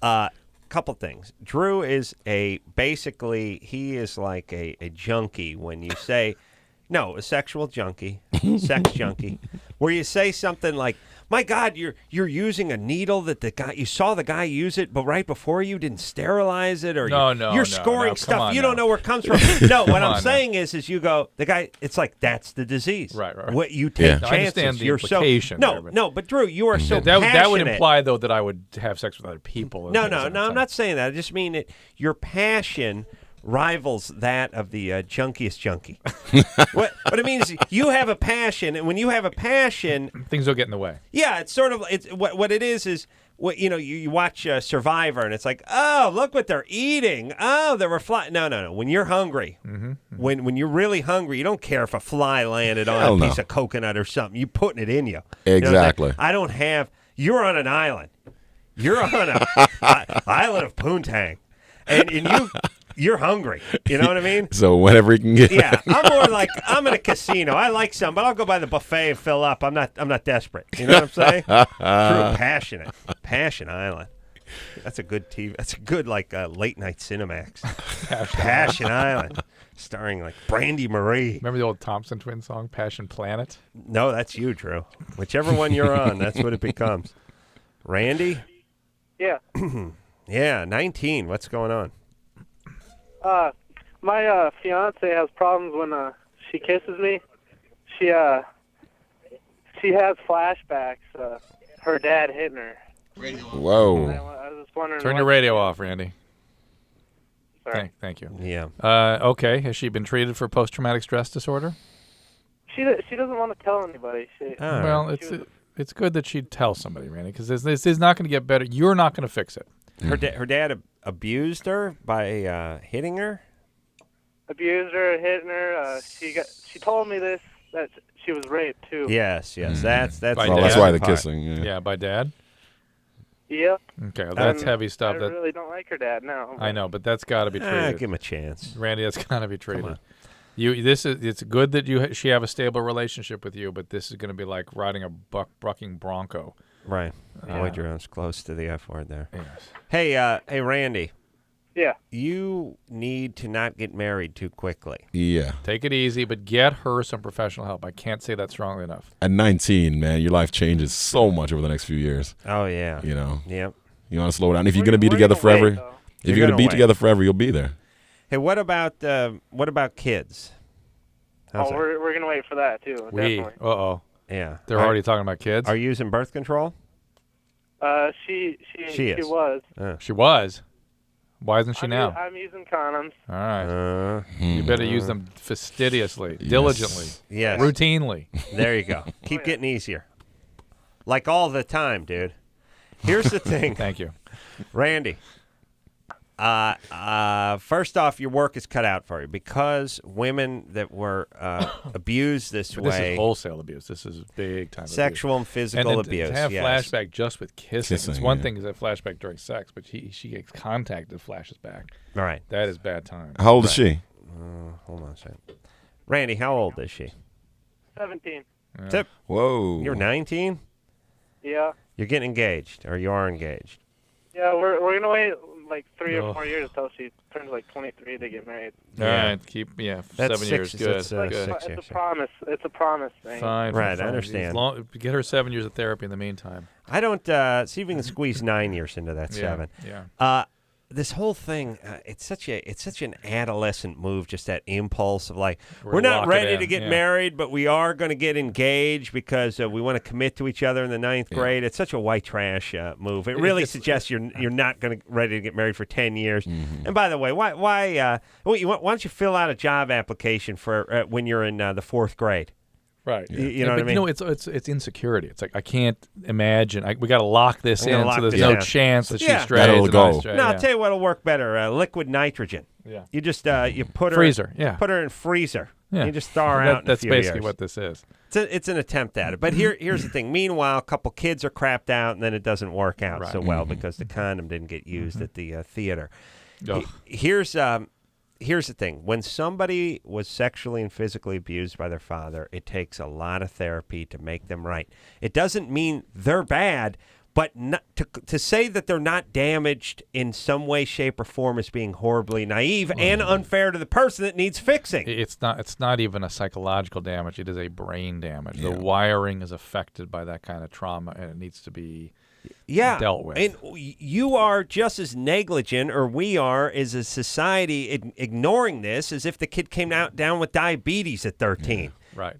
Speaker 1: Couple things. Drew is basically he is like a junkie when you say. No, a sexual junkie, sex junkie, where you say something like, "My God, you're using a needle that you saw the guy use it, but right before you didn't sterilize it, or you're scoring stuff you don't know where it comes from." No, what I'm saying is you go, the guy. It's like that's the disease.
Speaker 5: Right.
Speaker 1: What you take chances.
Speaker 5: I understand the
Speaker 1: you're
Speaker 5: implication.
Speaker 1: No, but Drew, you are so
Speaker 5: that
Speaker 1: passionate.
Speaker 5: would imply though that I would have sex with other people.
Speaker 1: No, I'm not saying that. I just mean that your passion rivals that of the junkiest junkie. what it means, you have a passion, and when you have a passion,
Speaker 5: things will get in the way.
Speaker 1: Yeah, it's sort of what it is what you watch Survivor, and it's like, oh, look what they're eating. Oh, there were flies. No. When you're hungry, when you're really hungry, you don't care if a fly landed on a piece of coconut or something. You're putting it in you.
Speaker 4: Exactly.
Speaker 1: You know, I don't have. You're on an island. You're on an island of poontang, and you're hungry. You know what I mean?
Speaker 4: So whenever you can get.
Speaker 1: Yeah, I'm more like I'm in a casino. I like some, but I'll go by the buffet and fill up. I'm not desperate. You know what I'm saying? True Passion Island. That's a good TV. That's a good late night Cinemax. Passion Island, starring like Brandy Marie.
Speaker 5: Remember the old Thompson Twins song, Passion Planet?
Speaker 1: No, that's you, Drew. Whichever one you're on, that's what it becomes. Randy?
Speaker 14: Yeah.
Speaker 1: Yeah, 19. What's going on?
Speaker 14: My fiance has problems when she kisses me. She has flashbacks. Her dad hitting her.
Speaker 4: Whoa.
Speaker 14: I was just wondering.
Speaker 5: Turn your radio off, Randy.
Speaker 14: Sorry.
Speaker 5: Thank you.
Speaker 1: Yeah.
Speaker 5: Okay. Has she been treated for post-traumatic stress disorder?
Speaker 14: She doesn't want to tell anybody.
Speaker 5: It's good that she'd tell somebody, Randy, because this is not going to get better. You're not going to fix it.
Speaker 1: Her dad abused her by hitting her?
Speaker 14: Abused her, hitting her. She told me that she was raped too.
Speaker 1: Yes. That's
Speaker 4: why the kissing.
Speaker 5: Yeah, by dad.
Speaker 14: Yep.
Speaker 5: Okay, well, that's heavy stuff.
Speaker 14: I really don't like her dad now.
Speaker 5: I know, but that's got to be treated.
Speaker 1: Give him a chance,
Speaker 5: Randy. That's got to be treated. It's good that she have a stable relationship with you, but this is going to be like riding a bucking bronco.
Speaker 1: Right. Boy, Drone's close to the F word there.
Speaker 5: Yes.
Speaker 1: Hey, Randy.
Speaker 14: Yeah.
Speaker 1: You need to not get married too quickly.
Speaker 4: Yeah.
Speaker 5: Take it easy, but get her some professional help. I can't say that strongly enough.
Speaker 4: At 19, man, your life changes so much over the next few years.
Speaker 1: Oh, yeah.
Speaker 4: You know?
Speaker 1: Yep.
Speaker 4: You want to slow down. If you're going to be together forever, you'll be there.
Speaker 1: Hey, what about kids? How's that?
Speaker 14: We're going to wait for that, too. Definitely.
Speaker 5: Uh-oh.
Speaker 1: Yeah.
Speaker 5: They're already talking about kids?
Speaker 1: Are you using birth control?
Speaker 14: She
Speaker 1: is.
Speaker 14: was.
Speaker 5: She was? Why isn't she now?
Speaker 14: I'm using condoms.
Speaker 5: All right. You better use them fastidiously, diligently,
Speaker 1: yes,
Speaker 5: routinely.
Speaker 1: There you go. Keep getting easier. Like all the time, dude. Here's the thing.
Speaker 5: Thank you.
Speaker 1: Randy. First off, your work is cut out for you because women that were abused this way.
Speaker 5: This is wholesale abuse. This is big time
Speaker 1: sexual
Speaker 5: abuse.
Speaker 1: and physical abuse.
Speaker 5: To have
Speaker 1: yes.
Speaker 5: flashback just with kissing. It's one thing is that flashback during sex, but she gets contacted, flashes back.
Speaker 1: All right.
Speaker 5: That is bad time.
Speaker 4: How old is she?
Speaker 1: Hold on a second. Randy, how old is she?
Speaker 14: 17.
Speaker 1: Tip.
Speaker 4: Whoa.
Speaker 1: You're 19?
Speaker 14: Yeah.
Speaker 1: You're getting engaged, or you are engaged.
Speaker 14: Yeah, we're gonna wait like 3 or 4 years until she turns like 23 to get married.
Speaker 5: All right, keep
Speaker 1: That's
Speaker 5: 7 years.
Speaker 1: 6
Speaker 5: Good.
Speaker 1: That's,
Speaker 5: good.
Speaker 1: six
Speaker 14: It's
Speaker 1: years.
Speaker 14: a promise. It's a promise thing.
Speaker 5: Fine.
Speaker 1: Right, I
Speaker 5: fine.
Speaker 1: understand.
Speaker 5: Get her 7 years of therapy in the meantime.
Speaker 1: I don't see if we can squeeze 9 years into that 7.
Speaker 5: Yeah.
Speaker 1: This whole thing, it's such an adolescent move, just that impulse of like,
Speaker 5: We're
Speaker 1: we're not
Speaker 5: lock it
Speaker 1: ready
Speaker 5: in,
Speaker 1: to get
Speaker 5: yeah.
Speaker 1: married, but we are going to get engaged because we want to commit to each other in the 9th grade. It's such a white trash move. It really suggests you're not going to ready to get married for 10 years.
Speaker 4: Mm-hmm.
Speaker 1: And by the way, why don't you fill out a job application for when you're in the 4th grade?
Speaker 5: Right.
Speaker 1: You know what I mean?
Speaker 5: You know, it's insecurity. It's like I can't imagine. We got to lock this in so there's no chance that she strays.
Speaker 4: That'll go.
Speaker 1: No, I'll tell you what'll work better: liquid nitrogen.
Speaker 5: Yeah.
Speaker 1: You just you put her
Speaker 5: freezer. Yeah.
Speaker 1: Put her in freezer.
Speaker 5: Yeah.
Speaker 1: You just thaw her out.
Speaker 5: That's
Speaker 1: in a few
Speaker 5: basically
Speaker 1: years.
Speaker 5: what this is.
Speaker 1: It's an attempt at it. But here's the thing. Meanwhile, a couple kids are crapped out, and then it doesn't work out so well because the condom didn't get used at the theater.
Speaker 5: Ugh.
Speaker 1: Here's the thing. When somebody was sexually and physically abused by their father, it takes a lot of therapy to make them right. It doesn't mean they're bad, but not, to say that they're not damaged in some way, shape, or form is being horribly naive and unfair to the person that needs fixing.
Speaker 5: It's not even a psychological damage. It is a brain damage. The wiring is affected by that kind of trauma, and it needs to be dealt with.
Speaker 1: And you are just as negligent, or we are as a society, ignoring this as if the kid came down with diabetes at 13.
Speaker 5: Right.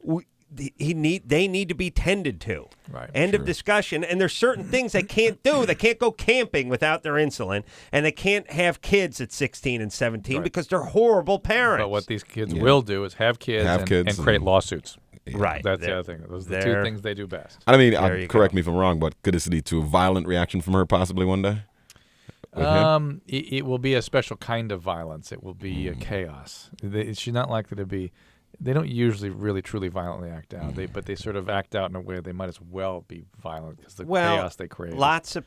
Speaker 1: They need to be tended to.
Speaker 5: Right.
Speaker 1: End of discussion. And there's certain things they can't do. They can't go camping without their insulin, and they can't have kids at 16 and 17 because they're horrible parents.
Speaker 5: But what these kids will do is have kids and create lawsuits.
Speaker 1: Right.
Speaker 5: That's the other thing. Those are the two things they do best.
Speaker 4: I mean, correct me if I'm wrong, but could this lead to a violent reaction from her possibly one day?
Speaker 5: It will be a special kind of violence. It will be a chaos. She's not likely to be. They don't usually really truly violently act out. But they sort of act out in a way they might as well be violent because the chaos they create.
Speaker 1: Lots of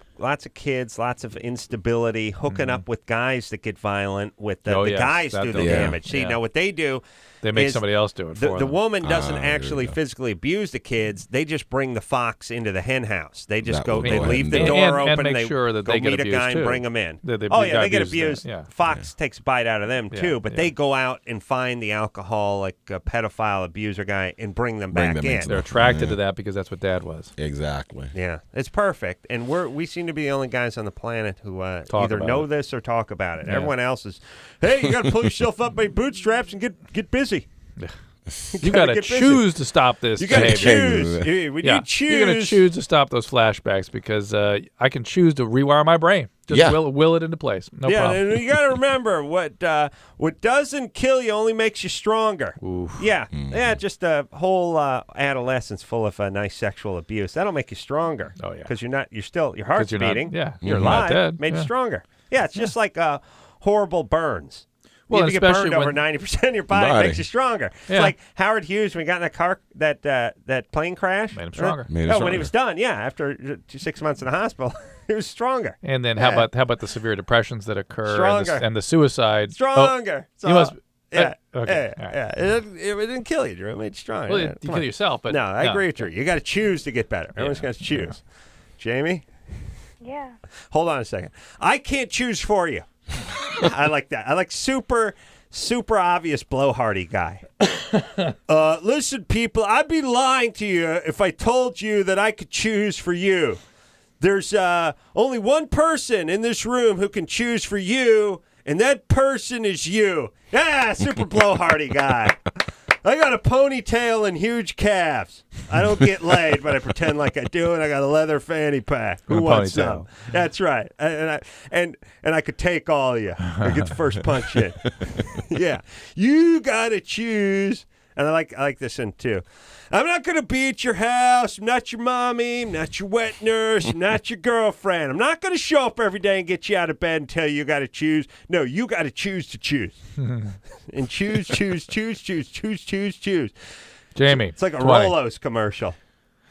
Speaker 1: kids, lots of instability, hooking up with guys that get violent. With the guys do the damage. See, now what they do.
Speaker 5: They make somebody else do it for them.
Speaker 1: The woman doesn't actually physically abuse the kids. They just bring the fox into the hen house. They just they leave the door open.
Speaker 5: And make sure that they
Speaker 1: go
Speaker 5: get
Speaker 1: meet a guy and bring them in. They get abused. Fox takes a bite out of them too, but they go out and find the alcoholic, pedophile, abuser guy and bring them back in.
Speaker 5: They're attracted to that because that's what Dad was.
Speaker 4: Exactly.
Speaker 1: Yeah, it's perfect, and we seem to be the only guys on the planet who either know this or talk about it. Everyone else is, hey, you got to pull yourself up by your bootstraps and get busy.
Speaker 5: You got to choose to stop this.
Speaker 1: You got to
Speaker 5: choose.
Speaker 1: When you choose,
Speaker 5: you're going to choose to stop those flashbacks because I can choose to rewire my brain. Just will it into place. No problem.
Speaker 1: And you got to remember what doesn't kill you only makes you stronger.
Speaker 5: Oof.
Speaker 1: Yeah, just a whole adolescence full of nice sexual abuse. That'll make you stronger.
Speaker 5: Oh yeah,
Speaker 1: because your heart's beating.
Speaker 5: You're
Speaker 1: alive.
Speaker 5: Not dead.
Speaker 1: Made you stronger. Yeah, it's just like horrible burns.
Speaker 5: Well,
Speaker 1: if you get burned over 90% of your body, it makes you stronger.
Speaker 5: Yeah.
Speaker 1: It's like Howard Hughes when he got in that car, that plane crash.
Speaker 5: Made him stronger.
Speaker 1: When he was done, after 6 months in the hospital, he was stronger.
Speaker 5: And then how about the severe depressions that occur
Speaker 1: Stronger.
Speaker 5: and the suicide?
Speaker 1: Stronger.
Speaker 5: Oh, you must.
Speaker 1: Okay.
Speaker 5: Right.
Speaker 1: It didn't kill you, Drew. It made you stronger.
Speaker 5: Well, you kill yourself, but
Speaker 1: no, I agree with you. You got to choose to get better. Everyone's got to choose. Jamie?
Speaker 10: Yeah.
Speaker 1: Hold on a second. I can't choose for you. I like that. I like super obvious blowhardy guy. Listen, people, I'd be lying to you if I told you that I could choose for you. There's only one person in this room who can choose for you, and that person is you. Yeah, super blowhardy guy. I got a ponytail and huge calves. I don't get laid, but I pretend like I do, and I got a leather fanny pack. Who wants some? That's right. And I could take all of you. I get the first punch in. Yeah. You got to choose. And I like this one, too. I'm not going to be at your house. I'm not your mommy. I'm not your wet nurse. I'm not your girlfriend. I'm not going to show up every day and get you out of bed and tell you got to choose. No, you got to choose to choose. And choose.
Speaker 5: Jamie.
Speaker 1: It's like a Rolos commercial.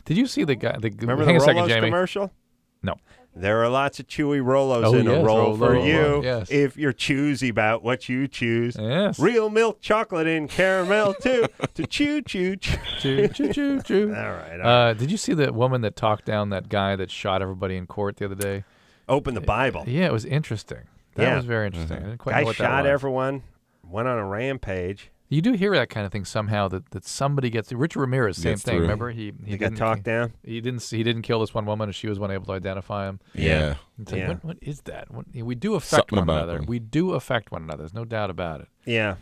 Speaker 5: Did you see the guy?
Speaker 1: Remember the Rolos commercial?
Speaker 5: No.
Speaker 1: There are lots of chewy Rolos
Speaker 5: Oh,
Speaker 1: in a
Speaker 5: yes,
Speaker 1: roll for
Speaker 5: Rolo,
Speaker 1: you
Speaker 5: yes.
Speaker 1: if you're choosy about what you choose.
Speaker 5: Yes.
Speaker 1: Real milk chocolate and caramel, too, to chew.
Speaker 5: Choo, choo, choo, choo.
Speaker 1: All right.
Speaker 5: Did you see the woman that talked down that guy that shot everybody in court the other day?
Speaker 1: Open the Bible.
Speaker 5: Yeah, it was interesting. That was very interesting. I didn't quite
Speaker 1: Guy
Speaker 5: know what that
Speaker 1: shot
Speaker 5: was.
Speaker 1: everyone, went on a rampage.
Speaker 5: You do hear that kind of thing somehow that somebody gets. Richard Ramirez, same
Speaker 4: Gets
Speaker 5: thing.
Speaker 4: through.
Speaker 5: Remember, he
Speaker 1: got talked down.
Speaker 5: He didn't kill this one woman, and she was one able to identify him.
Speaker 4: Yeah.
Speaker 5: It's like,
Speaker 1: Yeah.
Speaker 5: what is that? We do affect
Speaker 4: Something
Speaker 5: one
Speaker 4: about
Speaker 5: another.
Speaker 4: them.
Speaker 5: We do affect one another. There's no doubt about it.
Speaker 1: Yeah.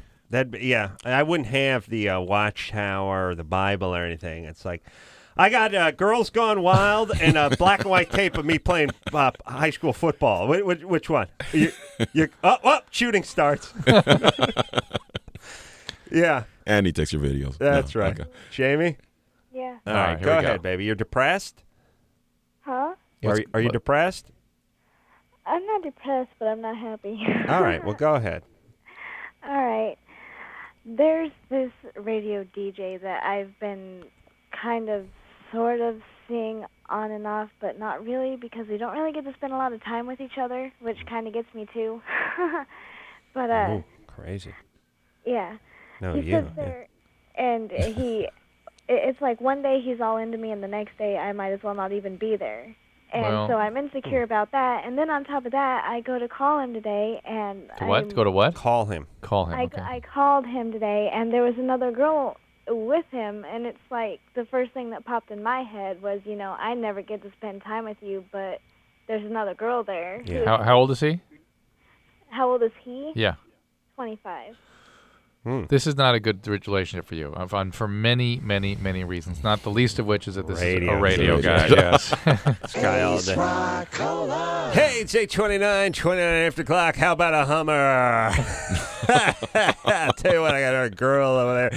Speaker 1: I wouldn't have the Watchtower or the Bible or anything. It's like, I got Girls Gone Wild and a black and white tape of me playing high school football. Which one? Shooting starts. Yeah.
Speaker 4: And he takes your videos.
Speaker 1: That's
Speaker 4: No,
Speaker 1: right.
Speaker 4: okay.
Speaker 1: Jamie?
Speaker 6: Yeah.
Speaker 1: All
Speaker 5: All
Speaker 1: right,
Speaker 5: right, here
Speaker 1: go
Speaker 5: we go.
Speaker 1: ahead, baby. You're depressed?
Speaker 6: Huh?
Speaker 1: Are you depressed?
Speaker 6: I'm not depressed, but I'm not happy.
Speaker 1: All right, well, go ahead.
Speaker 6: All right. There's this radio DJ that I've been kind of sort of seeing on and off, but not really because we don't really get to spend a lot of time with each other, which kind of gets me too. But
Speaker 1: Ooh, crazy.
Speaker 6: yeah.
Speaker 1: No,
Speaker 6: he
Speaker 1: you.
Speaker 6: sits there and it's like one day he's all into me and the next day I might as well not even be there. And
Speaker 5: Well-
Speaker 6: so I'm insecure about that. And then on top of that, I go to call him today and
Speaker 5: To what? Go to what?
Speaker 1: Call him.
Speaker 5: Call him.
Speaker 6: I,
Speaker 5: Okay.
Speaker 6: I called him today, and there was another girl with him, and it's like the first thing that popped in my head was, I never get to spend time with you, but there's another girl there.
Speaker 5: Yeah. How old is he?
Speaker 6: How old is he?
Speaker 5: Yeah.
Speaker 6: 25.
Speaker 5: This is not a good relationship for you, for many, many, many reasons. Not the least of which is that this is a radio guy. Yes.
Speaker 1: This guy all day. Hey, it's 8:29, 29 after clock. How about a Hummer? I'll tell you what, I got our girl over there.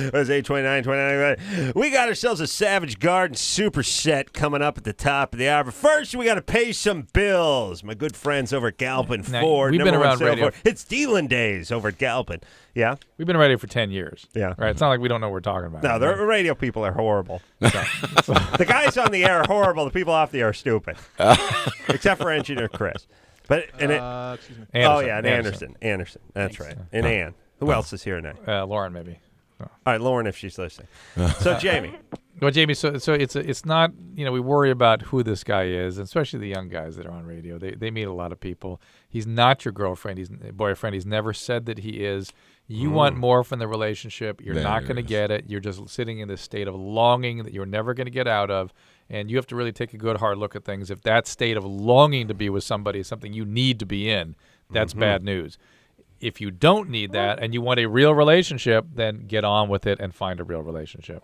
Speaker 1: It was 8:29, 29. We got ourselves a Savage Garden superset coming up at the top of the hour. But first, we got to pay some bills. My good friends over at Galpin
Speaker 5: Now,
Speaker 1: Ford.
Speaker 5: we've been
Speaker 1: number one
Speaker 5: around
Speaker 1: sale
Speaker 5: radio.
Speaker 1: Ford. It's dealing days over at Galpin. Yeah?
Speaker 5: We've been radio for 10 years.
Speaker 1: Yeah.
Speaker 5: Right? It's not like we don't know what we're talking about.
Speaker 1: No, the radio people are horrible. The guys on the air are horrible. The people off the air are stupid. Except for engineer Chris. But
Speaker 14: excuse me.
Speaker 5: Anderson.
Speaker 1: Oh, yeah, and Anderson. That's right. And Ann. Who else is here now?
Speaker 5: Lauren, maybe.
Speaker 1: All right, Lauren, if she's listening. So, Jamie.
Speaker 5: Well, Jamie, so it's not, we worry about who this guy is, especially the young guys that are on radio. They meet a lot of people. He's not your girlfriend. He's boyfriend. He's never said that he is. You want more from the relationship. You're not going to get it. You're just sitting in this state of longing that you're never going to get out of. And you have to really take a good hard look at things. If that state of longing to be with somebody is something you need to be in, that's bad news. If you don't need that and you want a real relationship, then get on with it and find a real relationship.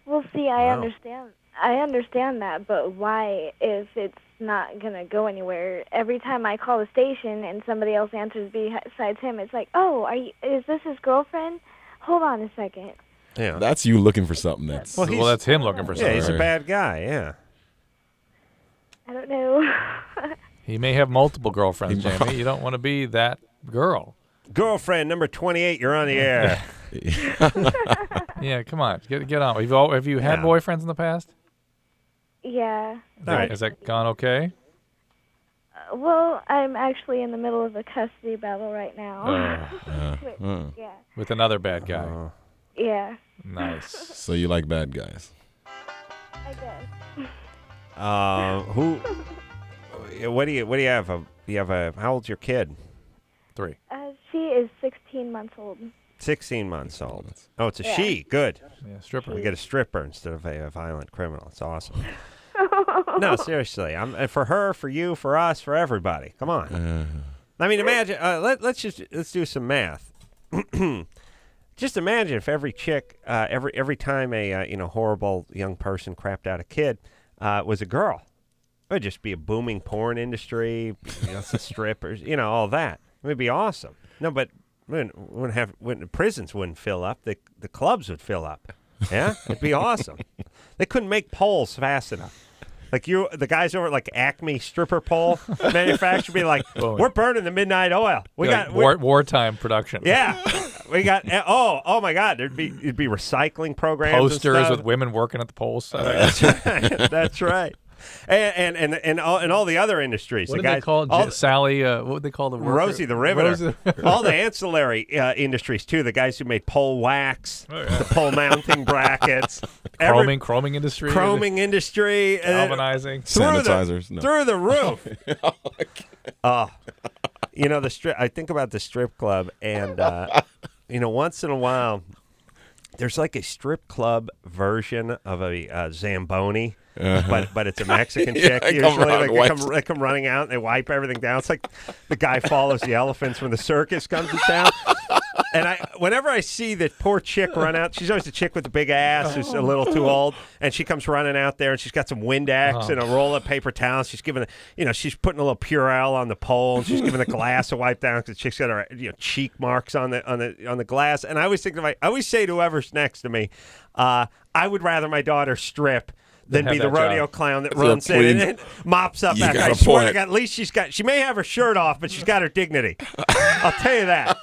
Speaker 6: Well, see, I understand that, but why, if it's not going to go anywhere, every time I call the station and somebody else answers besides him, it's like, is this his girlfriend? Hold on a second.
Speaker 1: Yeah.
Speaker 4: That's you looking for something that's...
Speaker 5: Well, that's him looking for something.
Speaker 1: Yeah, he's a bad guy, yeah.
Speaker 6: I don't know.
Speaker 5: He may have multiple girlfriends, Jamie. You don't want to be that girl.
Speaker 1: Girlfriend number 28, you're on the air.
Speaker 5: Yeah, come on. Get on. Have you had boyfriends in the past?
Speaker 6: Yeah.
Speaker 5: All right. Has that gone okay?
Speaker 6: Well, I'm actually in the middle of a custody battle right now. Yeah.
Speaker 5: With another bad guy.
Speaker 6: Yeah.
Speaker 5: Nice.
Speaker 4: So you like bad guys?
Speaker 6: I guess.
Speaker 1: What do you have? How old's your kid?
Speaker 5: 3.
Speaker 6: She is 16 months old.
Speaker 1: 16 months old. Oh, it's a
Speaker 6: Yeah.
Speaker 1: she. Good.
Speaker 5: Yeah, stripper.
Speaker 1: We get a stripper instead of a violent criminal. It's awesome. No, seriously. For her, for you, for us, for everybody. Come on. I mean, imagine. Let's do some math. Just imagine if every chick, every time a horrible young person crapped out a kid, was a girl. It would just be a booming porn industry, some strippers, all that. It would be awesome. No, but the prisons wouldn't fill up. The clubs would fill up. Yeah, it'd be awesome. They couldn't make poles fast enough. Like the guys over at like Acme stripper pole manufacturer be like, we're burning the midnight oil. We got
Speaker 5: wartime production.
Speaker 1: Yeah, we got. Oh my God, it'd be recycling programs,
Speaker 5: posters
Speaker 1: and stuff.
Speaker 5: with women working at the poles.
Speaker 1: That's right. That's right. and all the other industries.
Speaker 5: What
Speaker 1: the
Speaker 5: did
Speaker 1: guys,
Speaker 5: they call Sally? What would they call the worker?
Speaker 1: Rosie the Riveter.
Speaker 5: Rosie the
Speaker 1: all the ancillary industries too. The guys who made pole wax, the pole mounting brackets,
Speaker 5: chroming industry,
Speaker 1: galvanizing,
Speaker 4: sanitizers,
Speaker 1: through the roof. The strip. I think about the strip club, and once in a while, there's like a strip club version of a Zamboni. But it's a Mexican chick usually. They come running out and they wipe everything down. It's like the guy follows the elephants when the circus comes to town. And whenever I see that poor chick run out, she's always the chick with the big ass who's a little too old, and she comes running out there and she's got some Windex and a roll of paper towels. She's giving, she's putting a little Purell on the pole, and she's giving the glass a wipe down because the chick's got her cheek marks on the glass. And I always think I always say to whoever's next to me, I would rather my daughter strip than be the rodeo clown that runs in and mops up after. I swear to God, at least she may have her shirt off, but she's got her dignity. I'll tell you that.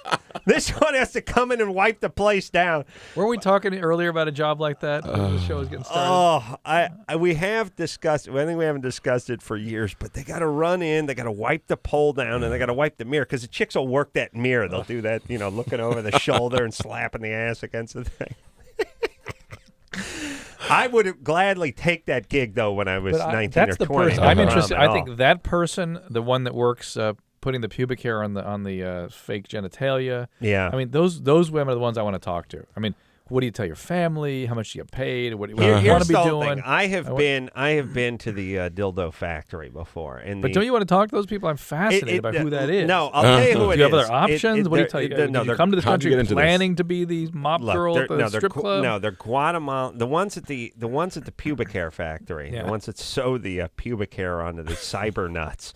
Speaker 1: This one has to come in and wipe the place down.
Speaker 5: Weren't we talking earlier about a job like that when the show was getting started?
Speaker 1: We have discussed it. I think we haven't discussed it for years, but they got to run in, they got to wipe the pole down, and they got to wipe the mirror because the chicks will work that mirror. They'll do that, looking over the shoulder and slapping the ass against the thing. I would gladly take that gig, though, when I was 19
Speaker 5: that's
Speaker 1: or 20.
Speaker 5: The person. I'm interested. I think that person, the one that works putting the pubic hair on the fake genitalia.
Speaker 1: Yeah.
Speaker 5: I mean, those women are the ones I want to talk to. I mean, what do you tell your family? How much do you get paid? What do you want to be doing?
Speaker 1: I have been to the dildo factory before.
Speaker 5: But don't you want to talk to those people? I'm fascinated about who that is.
Speaker 1: No, I'll tell you who it is.
Speaker 5: Do you have other options? What do you tell you? Did you come to this country planning to be the mop girl at the strip club?
Speaker 1: No, they're Guatemala. The ones at the pubic hair factory, the ones that sew the pubic hair onto the cyber nuts,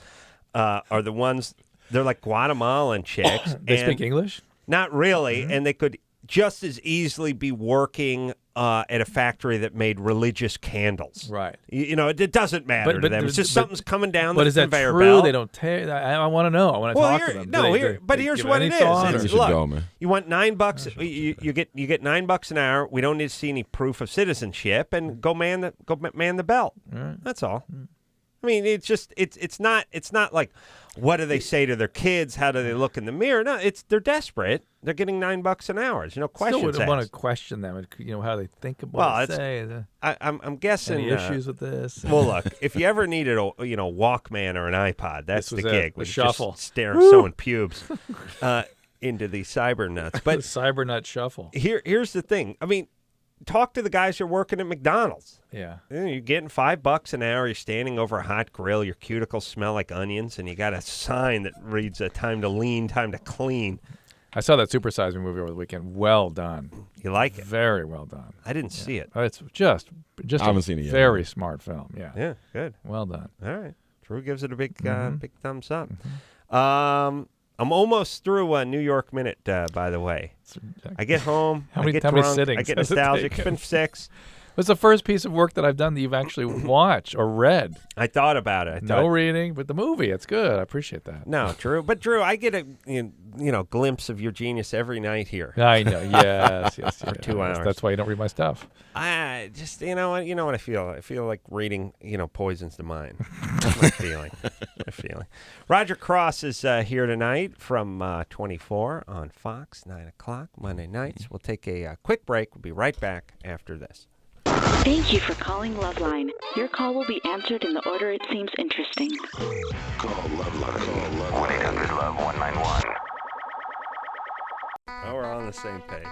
Speaker 1: are the ones. They're like Guatemalan chicks.
Speaker 5: They speak English?
Speaker 1: Not really, and they could just as easily be working at a factory that made religious candles.
Speaker 5: Right.
Speaker 1: It doesn't matter to them. It's just something's coming down the conveyor belt.
Speaker 5: But is that true? They don't tell. I want to know. I want to talk to them.
Speaker 1: No, here's what it is. Look, you want $9. You get $9 an hour. We don't need to see any proof of citizenship, and go man the belt.
Speaker 5: Right.
Speaker 1: That's all. I mean, it's not like, what do they say to their kids? How do they look in the mirror? No, they're desperate. They're getting $9 an hour. There's no questions.
Speaker 5: Still wouldn't want to
Speaker 1: asked.
Speaker 5: question them. How they think about what they say.
Speaker 1: I'm guessing
Speaker 5: any issues with this.
Speaker 1: Well, look, if you ever needed a Walkman or an iPod, that's the gig.
Speaker 5: The shuffle,
Speaker 1: just sewing pubes into the cyber nuts. But
Speaker 5: the cyber nut shuffle.
Speaker 1: Here's the thing. I mean, talk to the guys who are working at McDonald's.
Speaker 5: Yeah.
Speaker 1: You're getting $5 an hour. You're standing over a hot grill. Your cuticles smell like onions, and you got a sign that reads "Time to lean, time to clean."
Speaker 5: I saw that Super Size Me movie over the weekend. Well done.
Speaker 1: You like it?
Speaker 5: Very well done.
Speaker 1: I didn't see it.
Speaker 5: It's just
Speaker 4: I haven't seen it yet.
Speaker 5: Very smart film. Yeah.
Speaker 1: Yeah. Good.
Speaker 5: Well done.
Speaker 1: All right. Drew gives it a big thumbs up. I'm almost through a New York Minute, by the way. I get home.
Speaker 5: How many sittings?
Speaker 1: I get nostalgic. It's been 6.
Speaker 5: What's the first piece of work that I've done that you've actually watched or read?
Speaker 1: I thought about it.
Speaker 5: No reading, but the movie. It's good. I appreciate that.
Speaker 1: No, Drew. But, Drew, I get a glimpse of your genius every night here.
Speaker 5: I know. Yes.
Speaker 1: For 2 hours.
Speaker 5: That's why you don't read my stuff.
Speaker 1: I just, you know what I feel? I feel like reading, poisons the mind. That's my feeling. Roger Cross is here tonight from 24 on Fox, 9 o'clock, Monday nights. We'll take a quick break. We'll be right back after this.
Speaker 11: Thank you for calling LoveLine. Your call will be answered in the order it seems interesting.
Speaker 3: Call LoveLine.
Speaker 15: 1-800-LOVE-191.
Speaker 1: Oh, we're on the same page.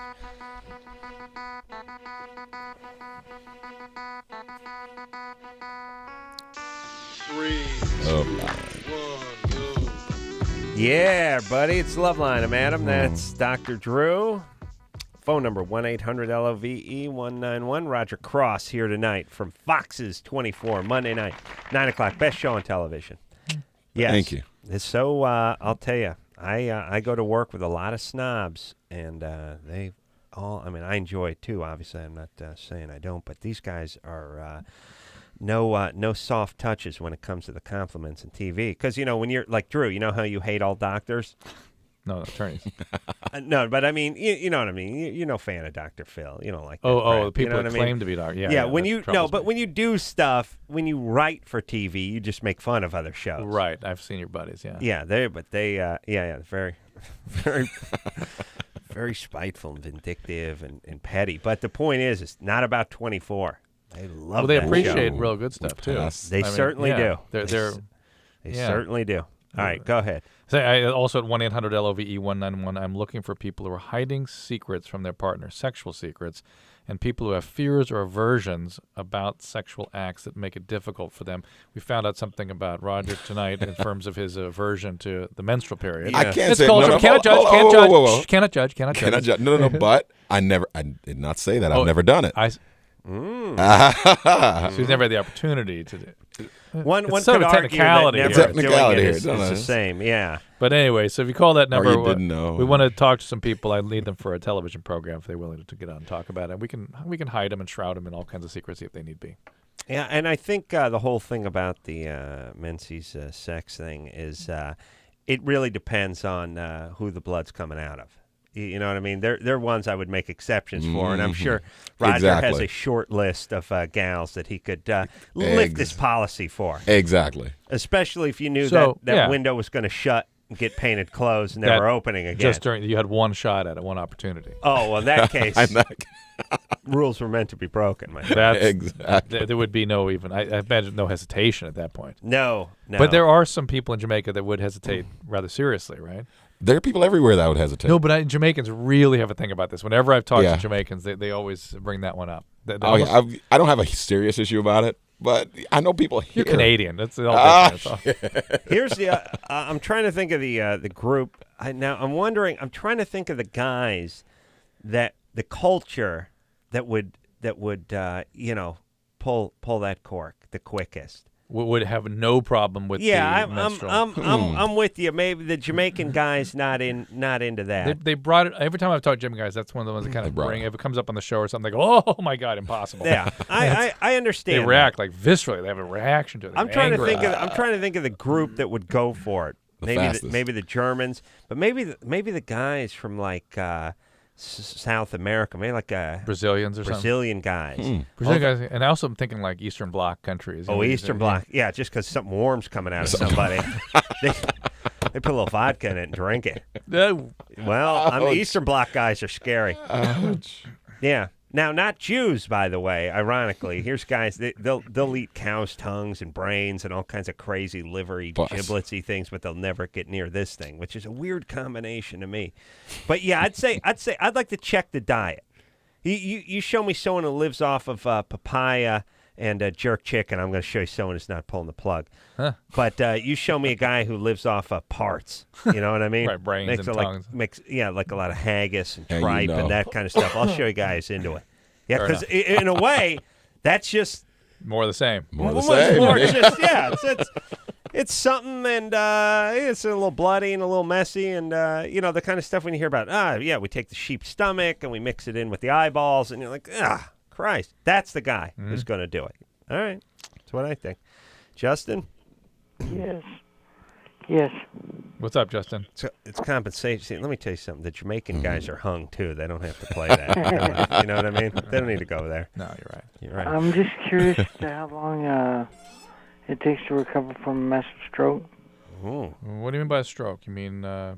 Speaker 1: Yeah, buddy, it's LoveLine. I'm Adam. That's Dr. Drew. Phone number 1-800-LOVE-191. Roger Cross here tonight from Fox's 24, Monday night, 9 o'clock. Best show on television. Yes.
Speaker 4: Thank you.
Speaker 1: So I'll tell you, I go to work with a lot of snobs, and they all, I enjoy it too, obviously. I'm not saying I don't, but these guys are no soft touches when it comes to the compliments in TV. Because, when you're like Drew, you know how you hate all doctors?
Speaker 5: No, attorneys.
Speaker 1: No, but I mean, you know what I mean. You're no fan of Dr. Phil. You don't like that
Speaker 5: Oh,
Speaker 1: crap.
Speaker 5: the people
Speaker 1: you know
Speaker 5: that
Speaker 1: what I mean?
Speaker 5: claim to be Dr. Yeah,
Speaker 1: yeah.
Speaker 5: yeah,
Speaker 1: When
Speaker 5: that
Speaker 1: you no,
Speaker 5: troubles
Speaker 1: but
Speaker 5: me.
Speaker 1: when you do stuff, when you write for TV, you just make fun of other shows.
Speaker 5: Right. I've seen your buddies. Yeah.
Speaker 1: Yeah, very, very, very spiteful and vindictive and petty. But the point is, it's not about 24. They love.
Speaker 5: Well, they
Speaker 1: that
Speaker 5: appreciate
Speaker 1: show.
Speaker 5: real good stuff too.
Speaker 1: They certainly do.
Speaker 5: They
Speaker 1: They certainly do. All right, go ahead.
Speaker 5: Also at 1-800-LOVE-191, I'm looking for people who are hiding secrets from their partner, sexual secrets, and people who have fears or aversions about sexual acts that make it difficult for them. We found out something about Roger tonight in terms of his aversion to the menstrual period.
Speaker 4: I can't
Speaker 5: It's
Speaker 4: say
Speaker 5: called-
Speaker 4: no, no,
Speaker 5: cannot judge,
Speaker 4: whoa,
Speaker 5: can't
Speaker 4: whoa,
Speaker 5: judge,
Speaker 4: whoa, whoa.
Speaker 5: shh, cannot judge, cannot judge.
Speaker 4: No, but I did not say that. I've never done it.
Speaker 5: So he's never had the opportunity to do.
Speaker 1: One
Speaker 5: It's
Speaker 1: could
Speaker 5: sort of a
Speaker 1: argue
Speaker 5: technicality.
Speaker 1: that
Speaker 5: here.
Speaker 1: never doing it is the same. Yeah.
Speaker 5: But anyway, so if you call that number,
Speaker 4: you didn't know.
Speaker 5: we want to talk to some people. I need them for a television program if they're willing to get on and talk about it. We can hide them and shroud them in all kinds of secrecy if they need be.
Speaker 1: Yeah, and I think the whole thing about the Menzies sex thing is it really depends on who the blood's coming out of. You know what I mean? They're ones I would make exceptions for, and I'm sure Roger has a short list of gals that he could lift this policy for.
Speaker 4: Exactly.
Speaker 1: Especially if you knew
Speaker 5: So,
Speaker 1: that
Speaker 5: yeah.
Speaker 1: window was going to shut and get painted closed, never opening again.
Speaker 5: Just during you had one shot at it, one opportunity.
Speaker 1: Oh, well, in that case, rules were meant to be broken, my friend.
Speaker 5: That's
Speaker 4: Exactly.
Speaker 5: There would be no even. I imagine no hesitation at that point.
Speaker 1: No.
Speaker 5: But there are some people in Jamaica that would hesitate rather seriously, right?
Speaker 4: There are people everywhere that would hesitate.
Speaker 5: No, but Jamaicans really have a thing about this. Whenever I've talked
Speaker 4: Yeah.
Speaker 5: to Jamaicans, they always bring that one up. They
Speaker 4: Oh, yeah, I don't have a serious issue about it, but I know people here.
Speaker 5: You're Canadian. That's all different.
Speaker 1: Here's the. I'm trying to think of the group. I'm wondering. I'm trying to think of the guys that the culture that would pull that cork the quickest.
Speaker 5: Would have no problem with the menstrual.
Speaker 1: I'm with you. Maybe the Jamaican guys not into that.
Speaker 5: They brought it every time I've talked to Jim guys. That's one of the ones that kind of bring. If it comes up on the show or something, they go, "Oh my God, impossible!"
Speaker 1: Yeah, I understand.
Speaker 5: They react like viscerally. They have a reaction to it.
Speaker 1: I'm trying to think of the group that would go for it. Maybe the Germans, but maybe the guys from like South America, maybe like
Speaker 5: Brazilians or
Speaker 1: Brazilian guys.
Speaker 5: Brazilian guys, and also I'm thinking like Eastern Bloc countries.
Speaker 1: Oh, Eastern Bloc, yeah, just because something warm's coming out of somebody. They put a little vodka in it and drink it. Well, Eastern Bloc guys are scary. Yeah. Now, not Jews, by the way, ironically. Here's guys, they'll eat cow's tongues and brains and all kinds of crazy livery, gibletsy things, but they'll never get near this thing, which is a weird combination to me. But yeah, I'd like to check the diet. You show me someone who lives off of papaya and jerk chicken, I'm going to show you someone who's not pulling the plug.
Speaker 5: Huh.
Speaker 1: But you show me a guy who lives off parts. You know what I mean?
Speaker 5: Right, brains and tongues.
Speaker 1: Like a lot of haggis and
Speaker 4: Yeah,
Speaker 1: tripe and that kind of stuff. I'll show you guys into it. Yeah,
Speaker 5: Fair
Speaker 1: because
Speaker 5: enough.
Speaker 1: in a way, that's just
Speaker 5: more of the same.
Speaker 1: It's something, and it's a little bloody and a little messy, and the kind of stuff when you hear about. We take the sheep's stomach and we mix it in with the eyeballs, and you're like, Christ, that's the guy who's going to do it. All right, that's what I think. Justin?
Speaker 16: Yes.
Speaker 5: What's up, Justin?
Speaker 1: It's compensation. See, let me tell you something. The Jamaican guys are hung, too. They don't have to play that. You know what I mean? They don't need to go there.
Speaker 5: No, you're right.
Speaker 1: You're right.
Speaker 16: I'm just curious to how long it takes to recover from a massive stroke.
Speaker 1: Ooh.
Speaker 5: What do you mean by a stroke? You mean
Speaker 16: I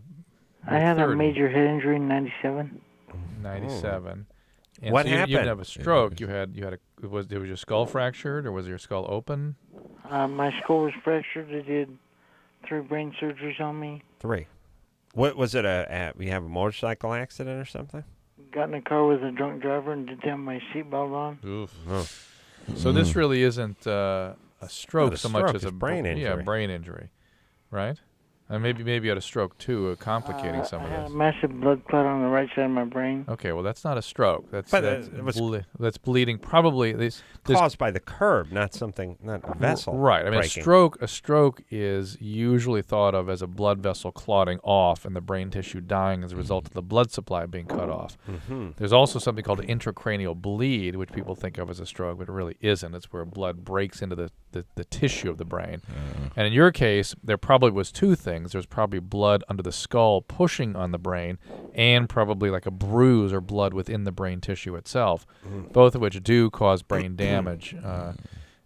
Speaker 16: had a major head injury in 97.
Speaker 5: 97. And
Speaker 1: What
Speaker 5: so you
Speaker 1: happened?
Speaker 5: didn't have a stroke. Was your skull fractured or was your skull open?
Speaker 16: My skull was fractured. They did 3 brain surgeries on me.
Speaker 1: 3. What was it? You have a motorcycle accident or something?
Speaker 16: Got in a car with a drunk driver and didn't have my seatbelt on.
Speaker 5: Oof. Oh. So this really isn't a stroke
Speaker 1: Not a
Speaker 5: so much
Speaker 1: stroke,
Speaker 5: as
Speaker 1: it's
Speaker 5: a
Speaker 1: brain injury.
Speaker 5: Yeah, brain injury, right? And maybe you had a stroke too, complicating some
Speaker 16: I
Speaker 5: of
Speaker 16: had a
Speaker 5: this.
Speaker 16: massive blood clot on the right side of my brain.
Speaker 5: Okay, well that's not a stroke. That's
Speaker 1: But it was
Speaker 5: that's bleeding. Probably this
Speaker 1: caused by the curb, not a vessel.
Speaker 5: Right. I mean,
Speaker 1: breaking.
Speaker 5: a stroke is usually thought of as a blood vessel clotting off and the brain tissue dying as a result of the blood supply being cut off.
Speaker 1: Mm-hmm.
Speaker 5: There's also something called intracranial bleed, which people think of as a stroke, but it really isn't. It's where blood breaks into the tissue of the brain. And in your case, there probably was 2 things. things. There's probably blood under the skull pushing on the brain, and probably like a bruise or blood within the brain tissue itself, both of which do cause brain damage.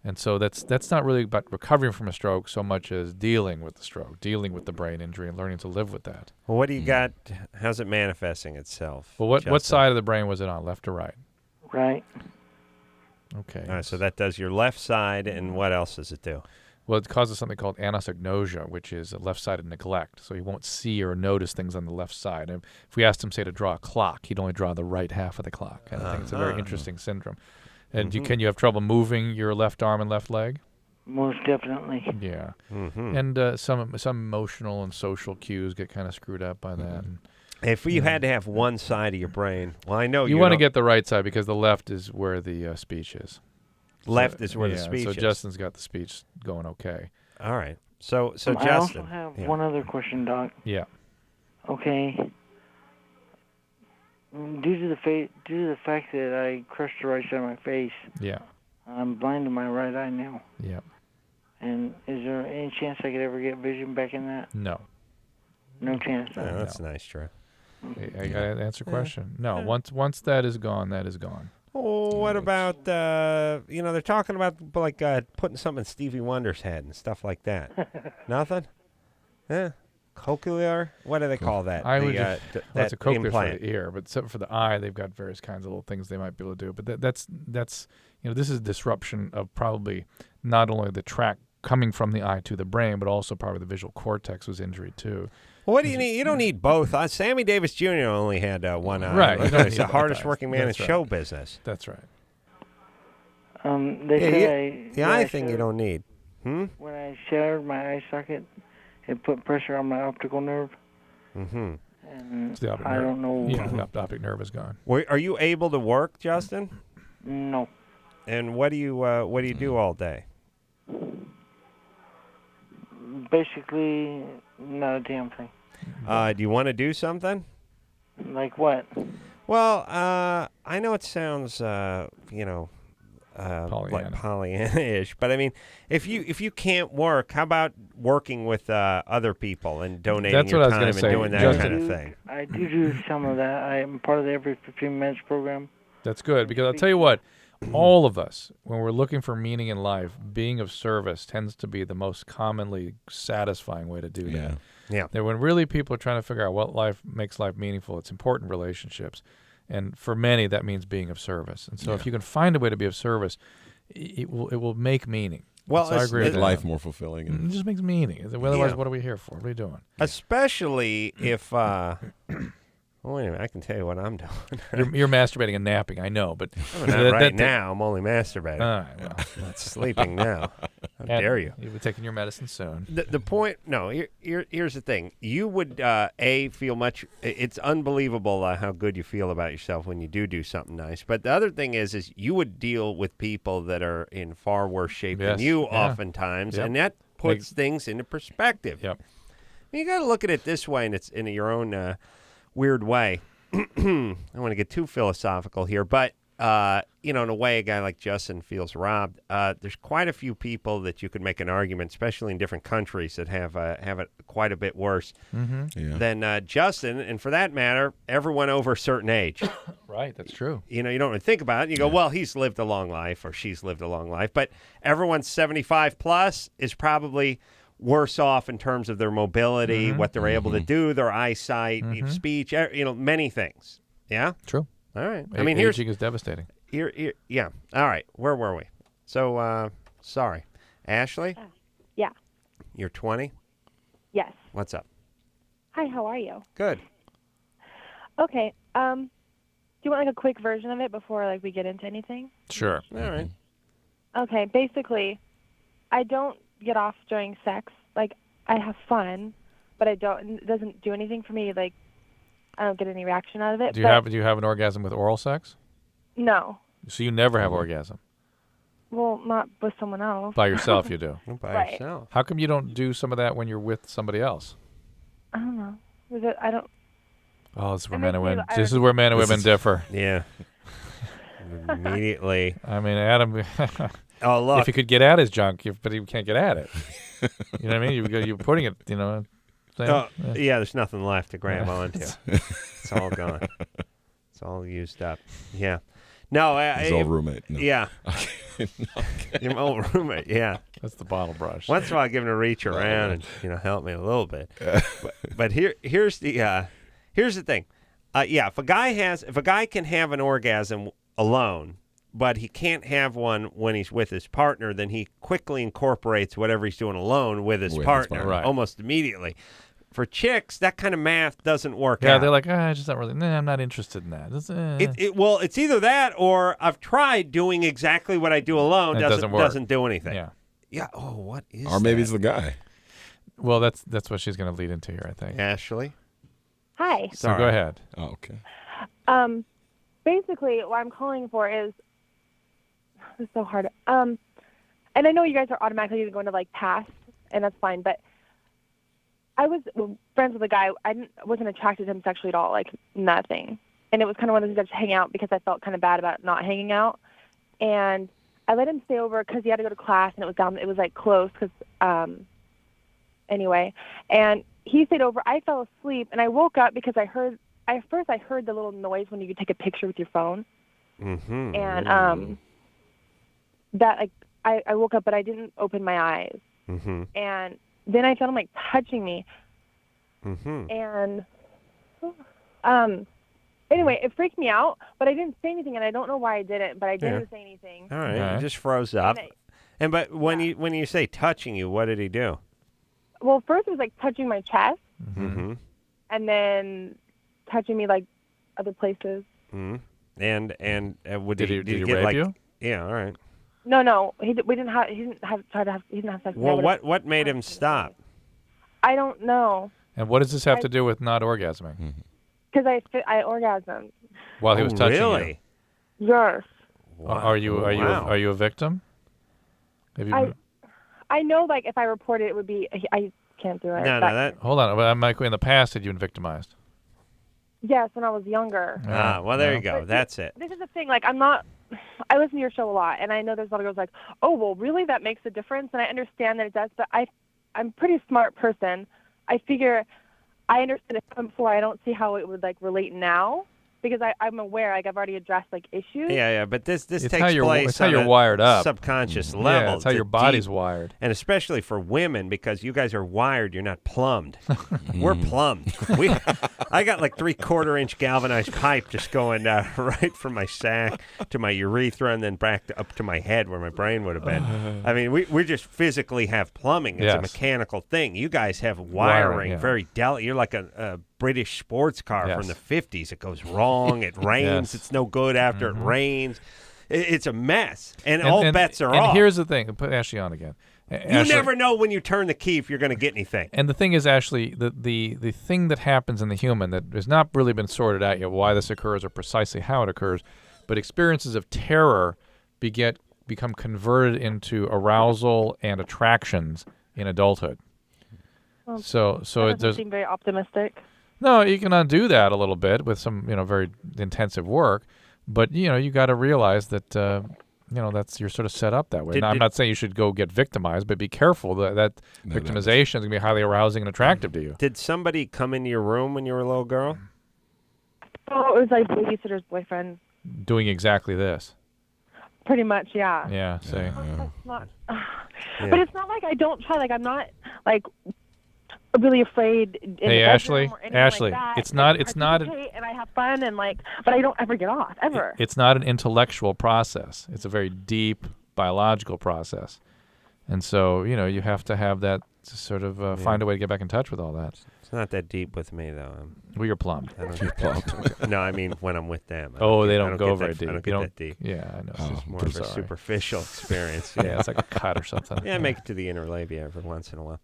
Speaker 5: And so that's not really about recovering from a stroke so much as dealing with the stroke, dealing with the brain injury, and learning to live with that.
Speaker 1: Well, what do you got? How's it manifesting itself?
Speaker 5: Well, what side of the brain was it on, left or right?
Speaker 16: Right.
Speaker 5: Okay.
Speaker 1: All right, so that does your left side, and what else does it do?
Speaker 5: Well, it causes something called anosognosia, which is a left-sided neglect. So he won't see or notice things on the left side. And if we asked him, say, to draw a clock, he'd only draw the right half of the clock. And I think it's a very interesting syndrome. And can you have trouble moving your left arm and left leg?
Speaker 16: Most definitely.
Speaker 5: Yeah. And some emotional and social cues get kind of screwed up by that. And,
Speaker 1: if you had to have one side of your brain, well, I know
Speaker 5: you want to get the right side because the left is where the speech is.
Speaker 1: Left is where the speech
Speaker 5: so
Speaker 1: is.
Speaker 5: Justin's got the speech going okay.
Speaker 1: All right. So Justin.
Speaker 16: I also have one other question, Doc.
Speaker 5: Yeah.
Speaker 16: Okay. Due to the fact that I crushed the right side of my face,
Speaker 5: yeah,
Speaker 16: I'm blind in my right eye now.
Speaker 5: Yeah.
Speaker 16: And is there any chance I could ever get vision back in that?
Speaker 5: No.
Speaker 16: No chance.
Speaker 1: Oh, that's nice, Trey.
Speaker 5: I got to answer a question. No, once that is gone, that is gone.
Speaker 1: Oh, what about, they're talking about like putting something in Stevie Wonder's head and stuff like that. Nothing? Yeah. Cochlear? What do they call that?
Speaker 5: That's a cochlear
Speaker 1: implant.
Speaker 5: for the ear, but except for the eye, they've got various kinds of little things they might be able to do. But that's this is disruption of probably not only the tract coming from the eye to the brain, but also probably the visual cortex was injured too.
Speaker 1: Well, what do you need? You don't need both. Sammy Davis Jr. only had one eye.
Speaker 5: Right.
Speaker 1: He's the hardest working man in show business.
Speaker 5: That's right.
Speaker 16: They
Speaker 1: the eye thing you don't need.
Speaker 16: When I shattered my eye socket, it put pressure on my optical nerve.
Speaker 1: Mm-hmm.
Speaker 16: And
Speaker 5: It's the optic
Speaker 16: I
Speaker 5: nerve.
Speaker 16: don't know.
Speaker 5: Yeah, the optic nerve is gone.
Speaker 1: Are you able to work, Justin?
Speaker 16: No.
Speaker 1: And what do you do all day?
Speaker 16: Basically, not a damn thing.
Speaker 1: Do you want to do something?
Speaker 16: Like what?
Speaker 1: Well, I know it sounds, like Pollyanna-ish, but I mean, if you can't work, how about working with other people and donating your time and doing that kind of thing?
Speaker 16: I do some of that. I'm part of the Every 15 Minutes program.
Speaker 5: That's good, because I'll tell you what, all of us, when we're looking for meaning in life, being of service tends to be the most commonly satisfying way to do that.
Speaker 1: Yeah.
Speaker 5: That when really people are trying to figure out what makes life meaningful, it's important relationships. And for many, that means being of service. And so if you can find a way to be of service, it will make meaning.
Speaker 1: Well,
Speaker 5: so I agree with that.
Speaker 4: Life more fulfilling.
Speaker 5: It just makes meaning. Otherwise, what are we here for? What are we doing?
Speaker 1: Especially if... Well, wait a minute, I can tell you what I'm doing.
Speaker 5: You're masturbating and napping, I know, but...
Speaker 1: Not now, I'm only masturbating.
Speaker 5: All right, well.
Speaker 1: I'm not sleeping now. How dare you?
Speaker 5: You'll be taking your medicine soon.
Speaker 1: The point... No, here's the thing. You would, feel much... It's unbelievable how good you feel about yourself when you do something nice. But the other thing is you would deal with people that are in far worse shape than you oftentimes, and that puts things into perspective.
Speaker 5: Yep.
Speaker 1: You got to look at it this way, and it's in your own... weird way. I don't want to get too philosophical here, but in a way, a guy like Justin feels robbed. There's quite a few people that you could make an argument, especially in different countries, that have it quite a bit worse than Justin, and for that matter, everyone over a certain age.
Speaker 5: Right, that's true.
Speaker 1: You don't really think about it. You go, well, he's lived a long life, or she's lived a long life, but everyone 75 plus is probably worse off in terms of their mobility, what they're able to do, their eyesight, speech, many things. Yeah?
Speaker 5: True.
Speaker 1: All right.
Speaker 5: Aging is devastating.
Speaker 1: Yeah. All right. Where were we? So, sorry. Ashley?
Speaker 17: Yeah.
Speaker 1: You're 20?
Speaker 17: Yes.
Speaker 1: What's up?
Speaker 17: Hi, how are you?
Speaker 1: Good.
Speaker 17: Okay. Do you want like a quick version of it before we get into anything?
Speaker 5: Sure.
Speaker 1: All right.
Speaker 17: Okay. Basically, I don't get off during sex. I have fun, but it doesn't do anything for me. I don't get any reaction out of it.
Speaker 5: Do you have an orgasm with oral sex?
Speaker 17: No.
Speaker 5: So you never have orgasm?
Speaker 17: Well, not with someone else.
Speaker 5: By yourself you do.
Speaker 1: By yourself.
Speaker 5: How come you don't do some of that when you're with somebody else?
Speaker 17: I don't know.
Speaker 5: Oh, this is where men and women. This is where men and women differ.
Speaker 1: Yeah. Immediately.
Speaker 5: I mean, Adam.
Speaker 1: Oh, look.
Speaker 5: If he could get at his junk, but he can't get at it. You know what I mean? You're putting it, Same?
Speaker 1: Yeah, there's nothing left to grab onto. It's all gone. It's all used up. Yeah. No,
Speaker 4: his old roommate. No.
Speaker 1: Yeah.
Speaker 4: Okay.
Speaker 1: Your old roommate. Yeah.
Speaker 5: That's the bottle brush.
Speaker 1: Once in a while, I give him a reach around and help me a little bit. But here's the thing. If a guy can have an orgasm alone, but he can't have one when he's with his partner, then he quickly incorporates whatever he's doing alone with his partner
Speaker 5: right.
Speaker 1: almost immediately. For chicks, that kind of math doesn't work out.
Speaker 5: Yeah, they're like, I just not really. Nah, I'm not interested in that.
Speaker 1: It's either that or I've tried doing exactly what I do alone. Doesn't do anything.
Speaker 5: Yeah.
Speaker 1: Yeah. Oh, what is?
Speaker 4: Or maybe it's the guy.
Speaker 5: Well, that's what she's going to lead into here, I think.
Speaker 1: Ashley.
Speaker 17: Hi.
Speaker 5: So go ahead.
Speaker 4: Oh, okay.
Speaker 17: Basically, what I'm calling for is this is so hard. And I know you guys are automatically going to like pass, and that's fine. But I was friends with a guy. I wasn't attracted to him sexually at all, like nothing. And it was kind of one of those things I just hang out because I felt kind of bad about not hanging out. And I let him stay over because he had to go to class, and it was like close because anyway. And he stayed over. I fell asleep, and I woke up because I heard the little noise when you could take a picture with your phone.
Speaker 1: Mm-hmm.
Speaker 17: And that like I woke up, but I didn't open my eyes.
Speaker 1: Mm-hmm.
Speaker 17: And then I felt him like touching me.
Speaker 1: Mm-hmm.
Speaker 17: And anyway, it freaked me out, but I didn't say anything, and I don't know why I didn't, but I didn't say anything.
Speaker 1: All right, you just froze up. But when you say touching you, what did he do?
Speaker 17: Well, first it was like touching my chest,
Speaker 1: Mm-hmm.
Speaker 17: and then touching me like other places.
Speaker 1: Mm-hmm. And
Speaker 5: did he
Speaker 1: get
Speaker 5: rape
Speaker 1: like
Speaker 5: you?
Speaker 1: Yeah, all right.
Speaker 17: No, he didn't have sex.
Speaker 1: Well, what made him stop?
Speaker 17: I don't know.
Speaker 5: And what does this have to do with not orgasming?
Speaker 17: Because I orgasmed.
Speaker 5: While he was touching
Speaker 1: really?
Speaker 5: you.
Speaker 17: Yes.
Speaker 1: Wow.
Speaker 5: Are you a victim? Have you
Speaker 17: I know, like, if I report it, it would be, I can't do it.
Speaker 5: Hold on. Mike, in the past, had you been victimized?
Speaker 17: Yes, when I was younger.
Speaker 1: Well, there you go. That's it.
Speaker 17: This is the thing. Like, I listen to your show a lot, and I know there's a lot of girls like, oh, well, really? That makes a difference? And I understand that it does, but I'm a pretty smart person. I figure I understood it before. I don't see how it would, like, relate now. Because I'm aware, like I've already addressed like issues.
Speaker 1: Yeah, but this takes
Speaker 5: place
Speaker 1: it's
Speaker 5: how you're wired up,
Speaker 1: subconscious level.
Speaker 5: Yeah, it's how your body's wired,
Speaker 1: and especially for women because you guys are wired. You're not plumbed. We're plumbed. I got like 3/4-inch galvanized pipe just going right from my sac to my urethra and then back up to my head where my brain would have been. I mean, we just physically have plumbing. It's a mechanical thing. You guys have wiring, very delicate. You're like a British sports car from the 50s. It goes wrong. It rains. It's no good after it rains. It's a mess. And all bets are off.
Speaker 5: And here's the thing. Put Ashley on again.
Speaker 1: You never know when you turn the key if you're going to get anything.
Speaker 5: And the thing is, Ashley, the thing that happens in the human that has not really been sorted out yet, why this occurs or precisely how it occurs, but experiences of terror become converted into arousal and attractions in adulthood.
Speaker 17: Well,
Speaker 5: so
Speaker 17: that doesn't seem very optimistic.
Speaker 5: No, you can undo that a little bit with some, very intensive work, but you got to realize that that's you're sort of set up that way. Now, I'm not saying you should go get victimized, but be careful that victimization is going to be highly arousing and attractive to you.
Speaker 1: Did somebody come into your room when you were a little girl?
Speaker 17: Oh, it was like babysitter's boyfriend.
Speaker 5: Doing exactly this.
Speaker 17: Pretty much, yeah.
Speaker 5: Yeah. See.
Speaker 17: That's not. But it's not like I don't try. Like I'm not like. Really afraid.
Speaker 5: Hey, Ashley,
Speaker 17: like
Speaker 5: it's not.
Speaker 17: And I have fun and but I don't ever get off ever.
Speaker 5: It's not an intellectual process. It's a very deep biological process, and so you have to have that to sort of find a way to get back in touch with all that.
Speaker 1: It's not that deep with me though.
Speaker 5: Well, you're plumbed.
Speaker 1: You're plumbed. No, I mean when I'm with them.
Speaker 5: They don't go very deep.
Speaker 1: I don't get that deep.
Speaker 5: Yeah, I know.
Speaker 1: It's just more of a superficial experience.
Speaker 5: Yeah, it's like a cut or something.
Speaker 1: Yeah, I make it to the inner labia every once in a while.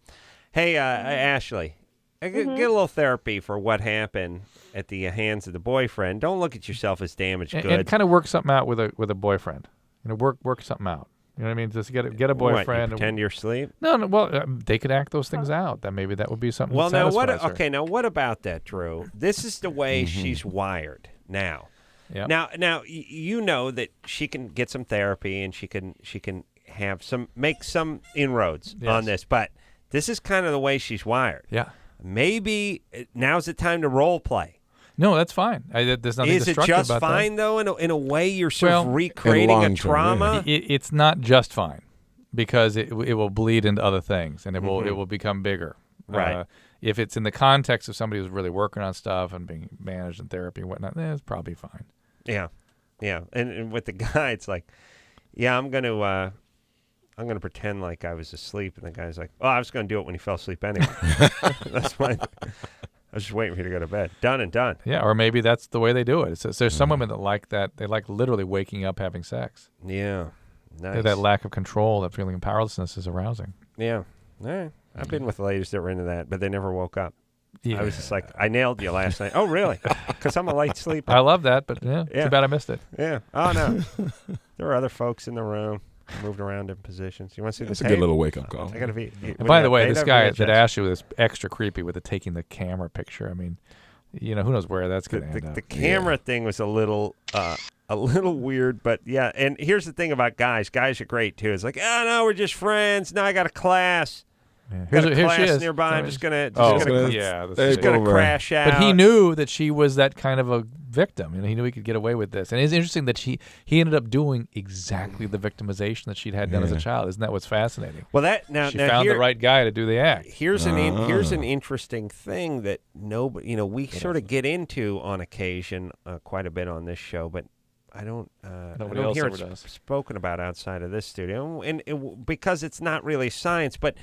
Speaker 1: Hey, Ashley, get a little therapy for what happened at the hands of the boyfriend. Don't look at yourself as damaged goods.
Speaker 5: And kind of work something out with a boyfriend. Work something out. You know what I mean? Just get a boyfriend.
Speaker 1: What, you pretend you're asleep?
Speaker 5: No. Well, they could act those things out. That would be something.
Speaker 1: Well,
Speaker 5: now
Speaker 1: what? Okay, now what about that, Drew? This is the way she's wired now.
Speaker 5: Yeah.
Speaker 1: Now you know that she can get some therapy and she can make some inroads on this, but. This is kind of the way she's wired.
Speaker 5: Yeah.
Speaker 1: maybe now's the time to role play.
Speaker 5: No, that's fine. There's nothing
Speaker 1: Is it
Speaker 5: destructive
Speaker 1: just
Speaker 5: about
Speaker 1: fine,
Speaker 5: that.
Speaker 1: though, in a way you're sort of
Speaker 5: Well,
Speaker 1: recreating a trauma?
Speaker 5: It's not just fine because it will bleed into other things and it will become bigger.
Speaker 1: Right.
Speaker 5: If it's in the context of somebody who's really working on stuff and being managed in therapy and whatnot, it's probably fine.
Speaker 1: Yeah. And with the guy, it's like, yeah, I'm gonna pretend like I was asleep, and the guy's like, oh, I was gonna do it when he fell asleep anyway. That's fine. I was just waiting for you to go to bed. Done and done.
Speaker 5: Yeah, or maybe that's the way they do it. There's some women that like that. They like literally waking up having sex.
Speaker 1: Yeah. Nice.
Speaker 5: That lack of control, that feeling of powerlessness is arousing.
Speaker 1: Yeah. All right. I've been with ladies that were into that, but they never woke up.
Speaker 5: Yeah.
Speaker 1: I was just like, I nailed you last night. Oh, really? Because I'm a light sleeper.
Speaker 5: I love that, but too bad I missed it.
Speaker 1: Yeah. Oh, no. There were other folks in the room. Moved around in positions. You want to see this?
Speaker 4: That's a good little wake-up call.
Speaker 1: I gotta be.
Speaker 5: And by the way, this guy that asked you was extra creepy with the taking the camera picture. I mean, who knows where that's going to end up.
Speaker 1: The camera thing was a little weird, but yeah. And here's the thing about guys. Guys are great too. It's like, oh no, we're just friends. Now I got a class.
Speaker 5: Yeah.
Speaker 1: Got a
Speaker 5: Here
Speaker 1: class
Speaker 5: she is.
Speaker 1: nearby. I'm just gonna crash out.
Speaker 5: But he knew that she was that kind of a victim. He knew he could get away with this. And it's interesting that he ended up doing exactly the victimization that she'd had done as a child. Isn't that what's fascinating?
Speaker 1: Well,
Speaker 5: she found the right guy to do the act.
Speaker 1: Here's an interesting thing that nobody, we sort of get into on occasion, quite a bit on this show, but I don't hear it spoken about outside of this studio, and because it's not really science, but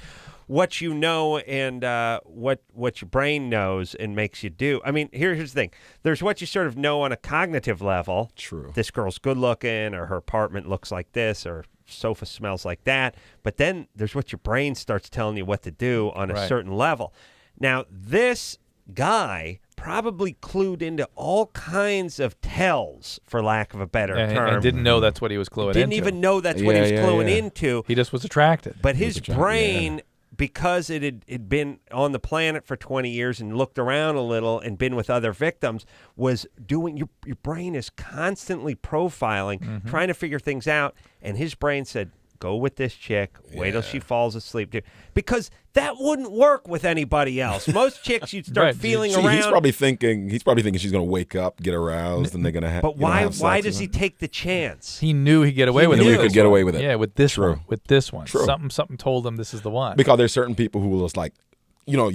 Speaker 1: what you know and what your brain knows and makes you do. I mean, here's the thing: there's what you sort of know on a cognitive level.
Speaker 4: True.
Speaker 1: This girl's good looking, or her apartment looks like this, or sofa smells like that. But then there's what your brain starts telling you what to do on a certain level. Now, this guy probably clued into all kinds of tells, for lack of a better term.
Speaker 5: And didn't know that's what he was cluing into.
Speaker 1: Didn't even know that's what he was cluing into.
Speaker 5: He just was attracted.
Speaker 1: But his brain, because it had been on the planet for 20 years and looked around a little and been with other victims, was doing, your brain is constantly profiling, trying to figure things out. And his brain said, go with this chick, wait till she falls asleep. Because that wouldn't work with anybody else. Most chicks, you'd start feeling around.
Speaker 4: He's probably thinking she's going to wake up, get aroused, and they're going to have.
Speaker 1: But why does he take the chance?
Speaker 5: He knew he'd get away with it.
Speaker 4: He knew he could get away with it.
Speaker 5: Yeah, with this one. With this one.
Speaker 4: True.
Speaker 5: Something told him this is the one.
Speaker 4: Because there's certain people who will just like,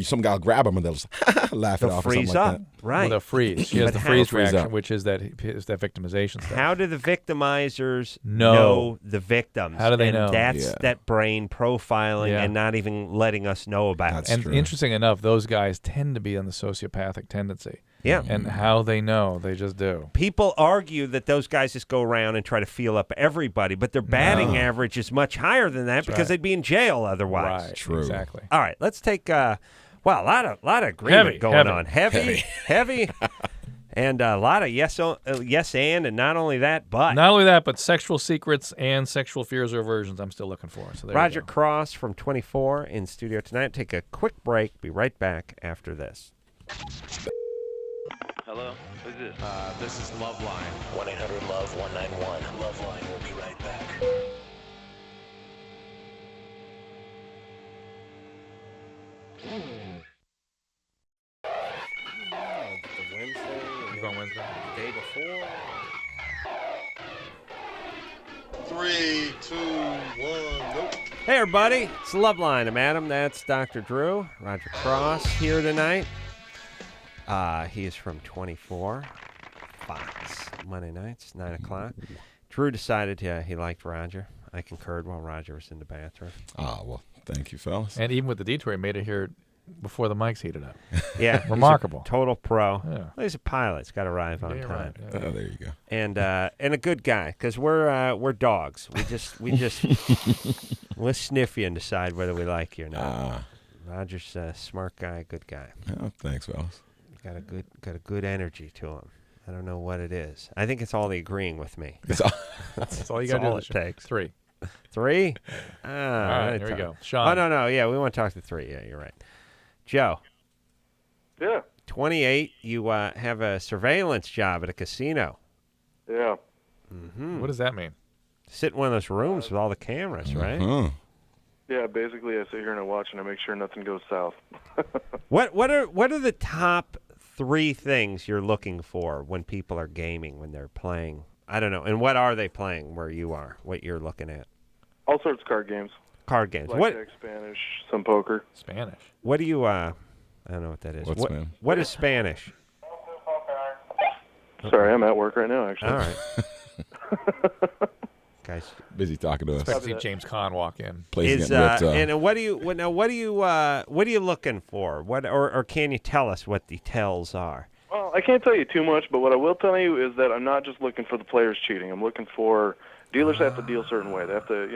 Speaker 4: some guy will grab them and they'll just laugh it off or something like that.
Speaker 1: Right.
Speaker 5: Well, they'll freeze. She has the freeze reaction, which is that victimization stuff.
Speaker 1: How do the victimizers know the victims?
Speaker 5: How do they know?
Speaker 1: That's that brain profiling and not even letting us know about it.
Speaker 5: And interesting enough, those guys tend to be on the sociopathic tendency.
Speaker 1: Yeah.
Speaker 5: And how they know, they just do.
Speaker 1: People argue that those guys just go around and try to feel up everybody, but their batting average is much higher than that because they'd be in jail otherwise.
Speaker 5: Right.
Speaker 4: True.
Speaker 5: Exactly.
Speaker 1: All right, let's take a lot of agreement going on. Heavy. And a lot of yes and not only that, but
Speaker 5: sexual secrets and sexual fears or aversions I'm still looking for. So there
Speaker 1: Roger Cross from 24 in studio tonight. Take a quick break. Be right back after this.
Speaker 18: Hello? Who's this?
Speaker 3: This is LoveLine. 1-800-LOVE-191. LoveLine will be right back.
Speaker 1: You're
Speaker 5: going Wednesday?
Speaker 1: The day before?
Speaker 7: 3, 2, 1, go.
Speaker 1: Hey, everybody. It's LoveLine. I'm Adam. That's Dr. Drew. Roger Cross here tonight. He is from 24. Fox. Monday nights, 9 o'clock. Drew decided he liked Roger. I concurred while Roger was in the bathroom.
Speaker 4: Well, thank you, fellas.
Speaker 5: And even with the detour, he made it here before the mics heated up.
Speaker 1: Yeah.
Speaker 5: Remarkable.
Speaker 1: Total pro.
Speaker 5: Yeah.
Speaker 1: Well, he's a pilot. He's got to arrive on time.
Speaker 5: Right. Yeah.
Speaker 4: There you go.
Speaker 1: And a good guy, because we're dogs. We'll sniff you and decide whether we like you or not. Roger's a smart guy, good guy.
Speaker 4: Oh, thanks, fellas.
Speaker 1: Got a good energy to him. I don't know what it is. I think it's all the agreeing with me.
Speaker 5: That's all you got to do.
Speaker 1: It takes.
Speaker 5: 3.
Speaker 1: 3?
Speaker 5: All right, here we go. Sean.
Speaker 1: Oh, no. Yeah, we want to talk to 3. Yeah, you're right. Joe.
Speaker 14: Yeah.
Speaker 1: 28. You have a surveillance job at a casino.
Speaker 14: Yeah.
Speaker 1: Mm-hmm.
Speaker 5: What does that mean?
Speaker 1: Sit in one of those rooms with all the cameras, right?
Speaker 12: Yeah, basically I sit here and I watch and I make sure nothing goes south.
Speaker 1: What are the top 3 things you're looking for when people are gaming, when they're playing? I don't know. And what are they playing where you are? What you're looking at?
Speaker 12: All sorts of card games.
Speaker 1: Card games.
Speaker 12: Blackjack, Spanish, some poker.
Speaker 5: Spanish.
Speaker 1: What do you? I don't know what that is.
Speaker 4: What's Spanish?
Speaker 1: What is Spanish?
Speaker 12: Sorry, I'm at work right now. Actually.
Speaker 1: All right. Guys,
Speaker 4: busy talking to us.
Speaker 5: Expect to see James Caan walk in.
Speaker 1: And what do you? What are you looking for? What or can you tell us what the tells are?
Speaker 12: Well, I can't tell you too much, but what I will tell you is that I'm not just looking for the players cheating. I'm looking for dealers have to deal a certain way. They have to,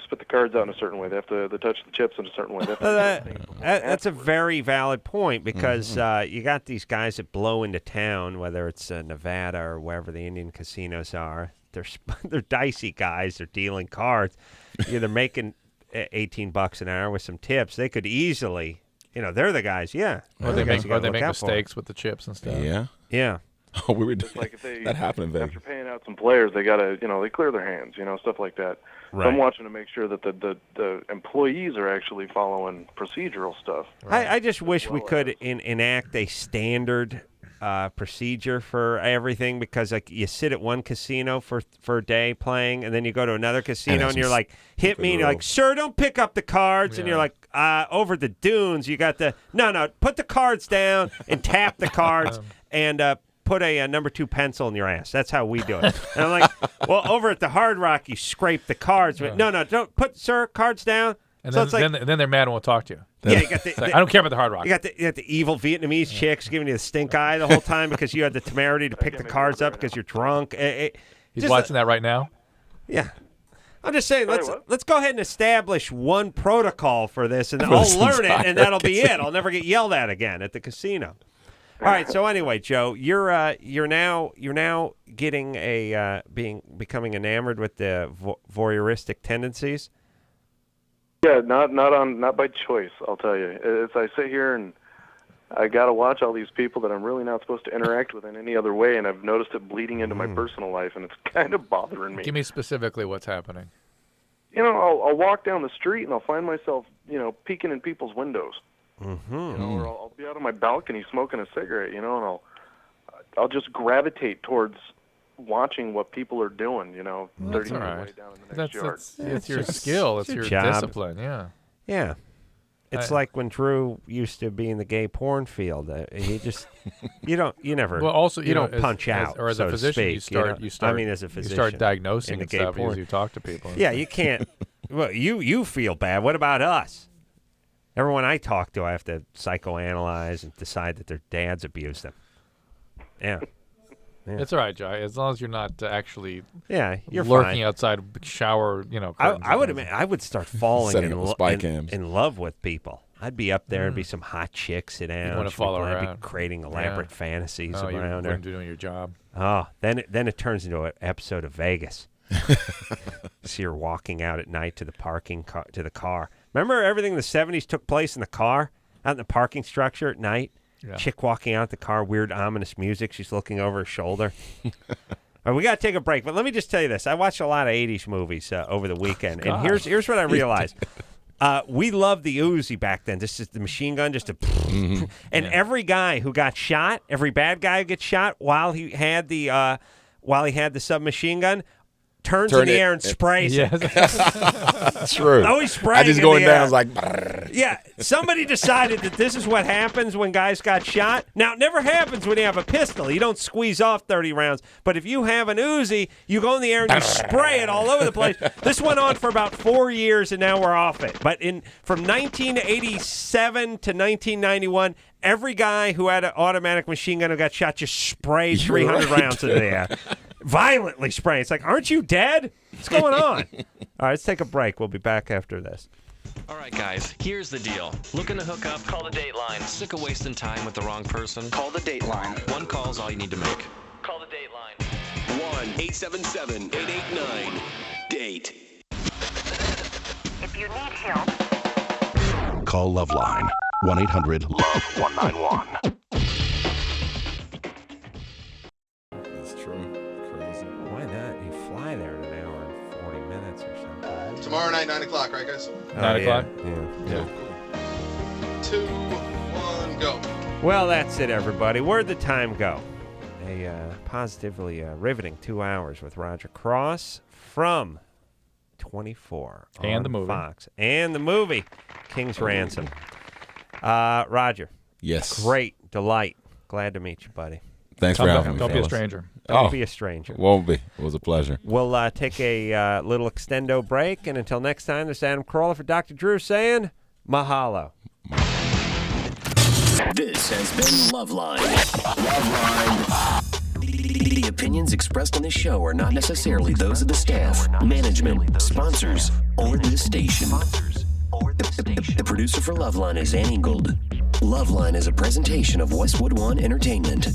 Speaker 12: spit the cards out in a certain way. They have to touch the chips in a certain way.
Speaker 1: That's a very valid point because you got these guys that blow into town, whether it's Nevada or wherever the Indian casinos are. They're dicey guys. They're dealing cards. They're making $18 an hour with some tips. They could easily. They're the guys, yeah.
Speaker 5: Or they make mistakes with the chips and stuff.
Speaker 4: Yeah.
Speaker 1: Yeah.
Speaker 4: Oh, we were
Speaker 12: just like if they,
Speaker 4: that happened in Vegas.
Speaker 12: After paying out some players, they gotta, they clear their hands, stuff like that.
Speaker 1: Right.
Speaker 12: So I'm watching to make sure that the employees are actually following procedural stuff.
Speaker 1: Right. I just wish we could enact a standard procedure for everything because like you sit at one casino for a day playing and then you go to another casino and you're like, hit me, and you're like, sir, don't pick up the cards, and you're like, over the dunes you got no, put the cards down and tap the cards and put a number 2 pencil in your ass. That's how we do it. And I'm like, well, over at the Hard Rock you scrape the cards, but no, don't put cards down.
Speaker 5: And
Speaker 1: so
Speaker 5: then they're mad and won't talk to you.
Speaker 1: Yeah, you got
Speaker 5: I don't care about the Hard Rock.
Speaker 1: You got the evil Vietnamese chicks giving you the stink eye the whole time because you had the temerity to pick the cards up because you're drunk.
Speaker 5: He's watching that right now?
Speaker 1: Yeah. I'm just saying, let's go ahead and establish one protocol for this, and I'll learn it, and that'll be it. I'll never get yelled at again at the casino. All right. So anyway, Joe, you're now getting becoming enamored with the voyeuristic tendencies.
Speaker 12: Yeah, not by choice. I'll tell you. As I sit here and I got to watch all these people that I'm really not supposed to interact with in any other way, and I've noticed it bleeding into my personal life, and it's kind of bothering me.
Speaker 5: Give me specifically what's happening.
Speaker 12: I'll walk down the street and I'll find myself, peeking in people's windows.
Speaker 1: Mm-hmm.
Speaker 12: Or I'll be out on my balcony smoking a cigarette, and I'll just gravitate towards watching what people are doing, 30 minutes away down in the next yard.
Speaker 5: It's your skill. It's your discipline. Yeah.
Speaker 1: Yeah. It's like when Drew used to be in the gay porn field. He just, you never,
Speaker 5: well, also,
Speaker 1: you don't punch out,
Speaker 5: or as
Speaker 1: so
Speaker 5: a physician,
Speaker 1: to speak,
Speaker 5: you start.
Speaker 1: I mean, as a physician,
Speaker 5: you start diagnosing
Speaker 1: and
Speaker 5: stuff
Speaker 1: porn.
Speaker 5: as you talk to people.
Speaker 1: Yeah, you can't. Well, you feel bad. What about us? Everyone I talk to, I have to psychoanalyze and decide that their dads abused them. Yeah. Yeah.
Speaker 5: It's all right, Joe. As long as you're not actually
Speaker 1: you're
Speaker 5: lurking
Speaker 1: fine.
Speaker 5: outside shower,
Speaker 1: I would start falling
Speaker 4: in
Speaker 1: love with people. I'd be up there and be some hot chick sit down.
Speaker 5: You want to follow her
Speaker 1: I'd
Speaker 5: out.
Speaker 1: be creating elaborate fantasies around her.
Speaker 5: You're doing your job.
Speaker 1: Oh, then it turns into an episode of Vegas. See her walking out at night to the to the car. Remember everything in the 70s took place in the car, out in the parking structure at night? Yeah. Chick walking out the car, weird ominous music. She's looking over her shoulder. All right, we got to take a break, but let me just tell you this. I watched a lot of 80s movies over the weekend, and here's what I realized. We loved the Uzi back then. This is the machine gun, and every guy who got shot, every bad guy who gets shot while he had the submachine gun, turns in the air and sprays it.
Speaker 4: True.
Speaker 1: Always spraying.
Speaker 4: I just
Speaker 1: in
Speaker 4: going
Speaker 1: the
Speaker 4: down.
Speaker 1: air.
Speaker 4: I was like, brrr.
Speaker 1: Yeah. Somebody decided that this is what happens when guys got shot. Now, it never happens when you have a pistol. You don't squeeze off 30 rounds. But if you have an Uzi, you go in the air and you spray it all over the place. This went on for about 4 years, and now we're off it. But from 1987 to 1991, every guy who had an automatic machine gun who got shot just sprayed 300 rounds into the air. Violently spraying. It's like, aren't you dead? What's going on? All right, let's take a break. We'll be back after this.
Speaker 18: All right, guys, here's the deal. Looking to hook up? Call the Dateline. Sick of wasting time with the wrong person? Call the Dateline. One call's all you need to make. Call the Dateline.
Speaker 3: 1-877-889-DATE.
Speaker 11: If you need help,
Speaker 3: Call LoveLine. 1-800-LOVE-191.
Speaker 4: That's true. Crazy.
Speaker 1: Why not? You fly there in an hour and 40 minutes. answer something.
Speaker 7: Tomorrow night, 9 o'clock, right, guys?
Speaker 5: 9 o'clock?
Speaker 1: Yeah.
Speaker 7: 2, 1, go.
Speaker 1: Well, that's it, everybody. Where'd the time go? A positively riveting 2 hours with Roger Cross from 24
Speaker 5: and
Speaker 1: on
Speaker 5: the movie.
Speaker 1: Fox. And the movie, King's Ransom. Roger.
Speaker 4: Yes.
Speaker 1: Great delight. Glad to meet you, buddy.
Speaker 4: Thanks for having me.
Speaker 5: Don't be a
Speaker 4: fellas.
Speaker 5: stranger.
Speaker 1: Don't be a stranger.
Speaker 4: Won't be. It was a pleasure.
Speaker 1: We'll take a little extendo break, and until next time, this is Adam Carolla for Dr. Drew saying mahalo.
Speaker 3: This has been LoveLine. LoveLine. The opinions expressed on this show are not necessarily those of the staff, management, sponsors, or this station. The producer for LoveLine is Ann Ingold. LoveLine is a presentation of Westwood One Entertainment.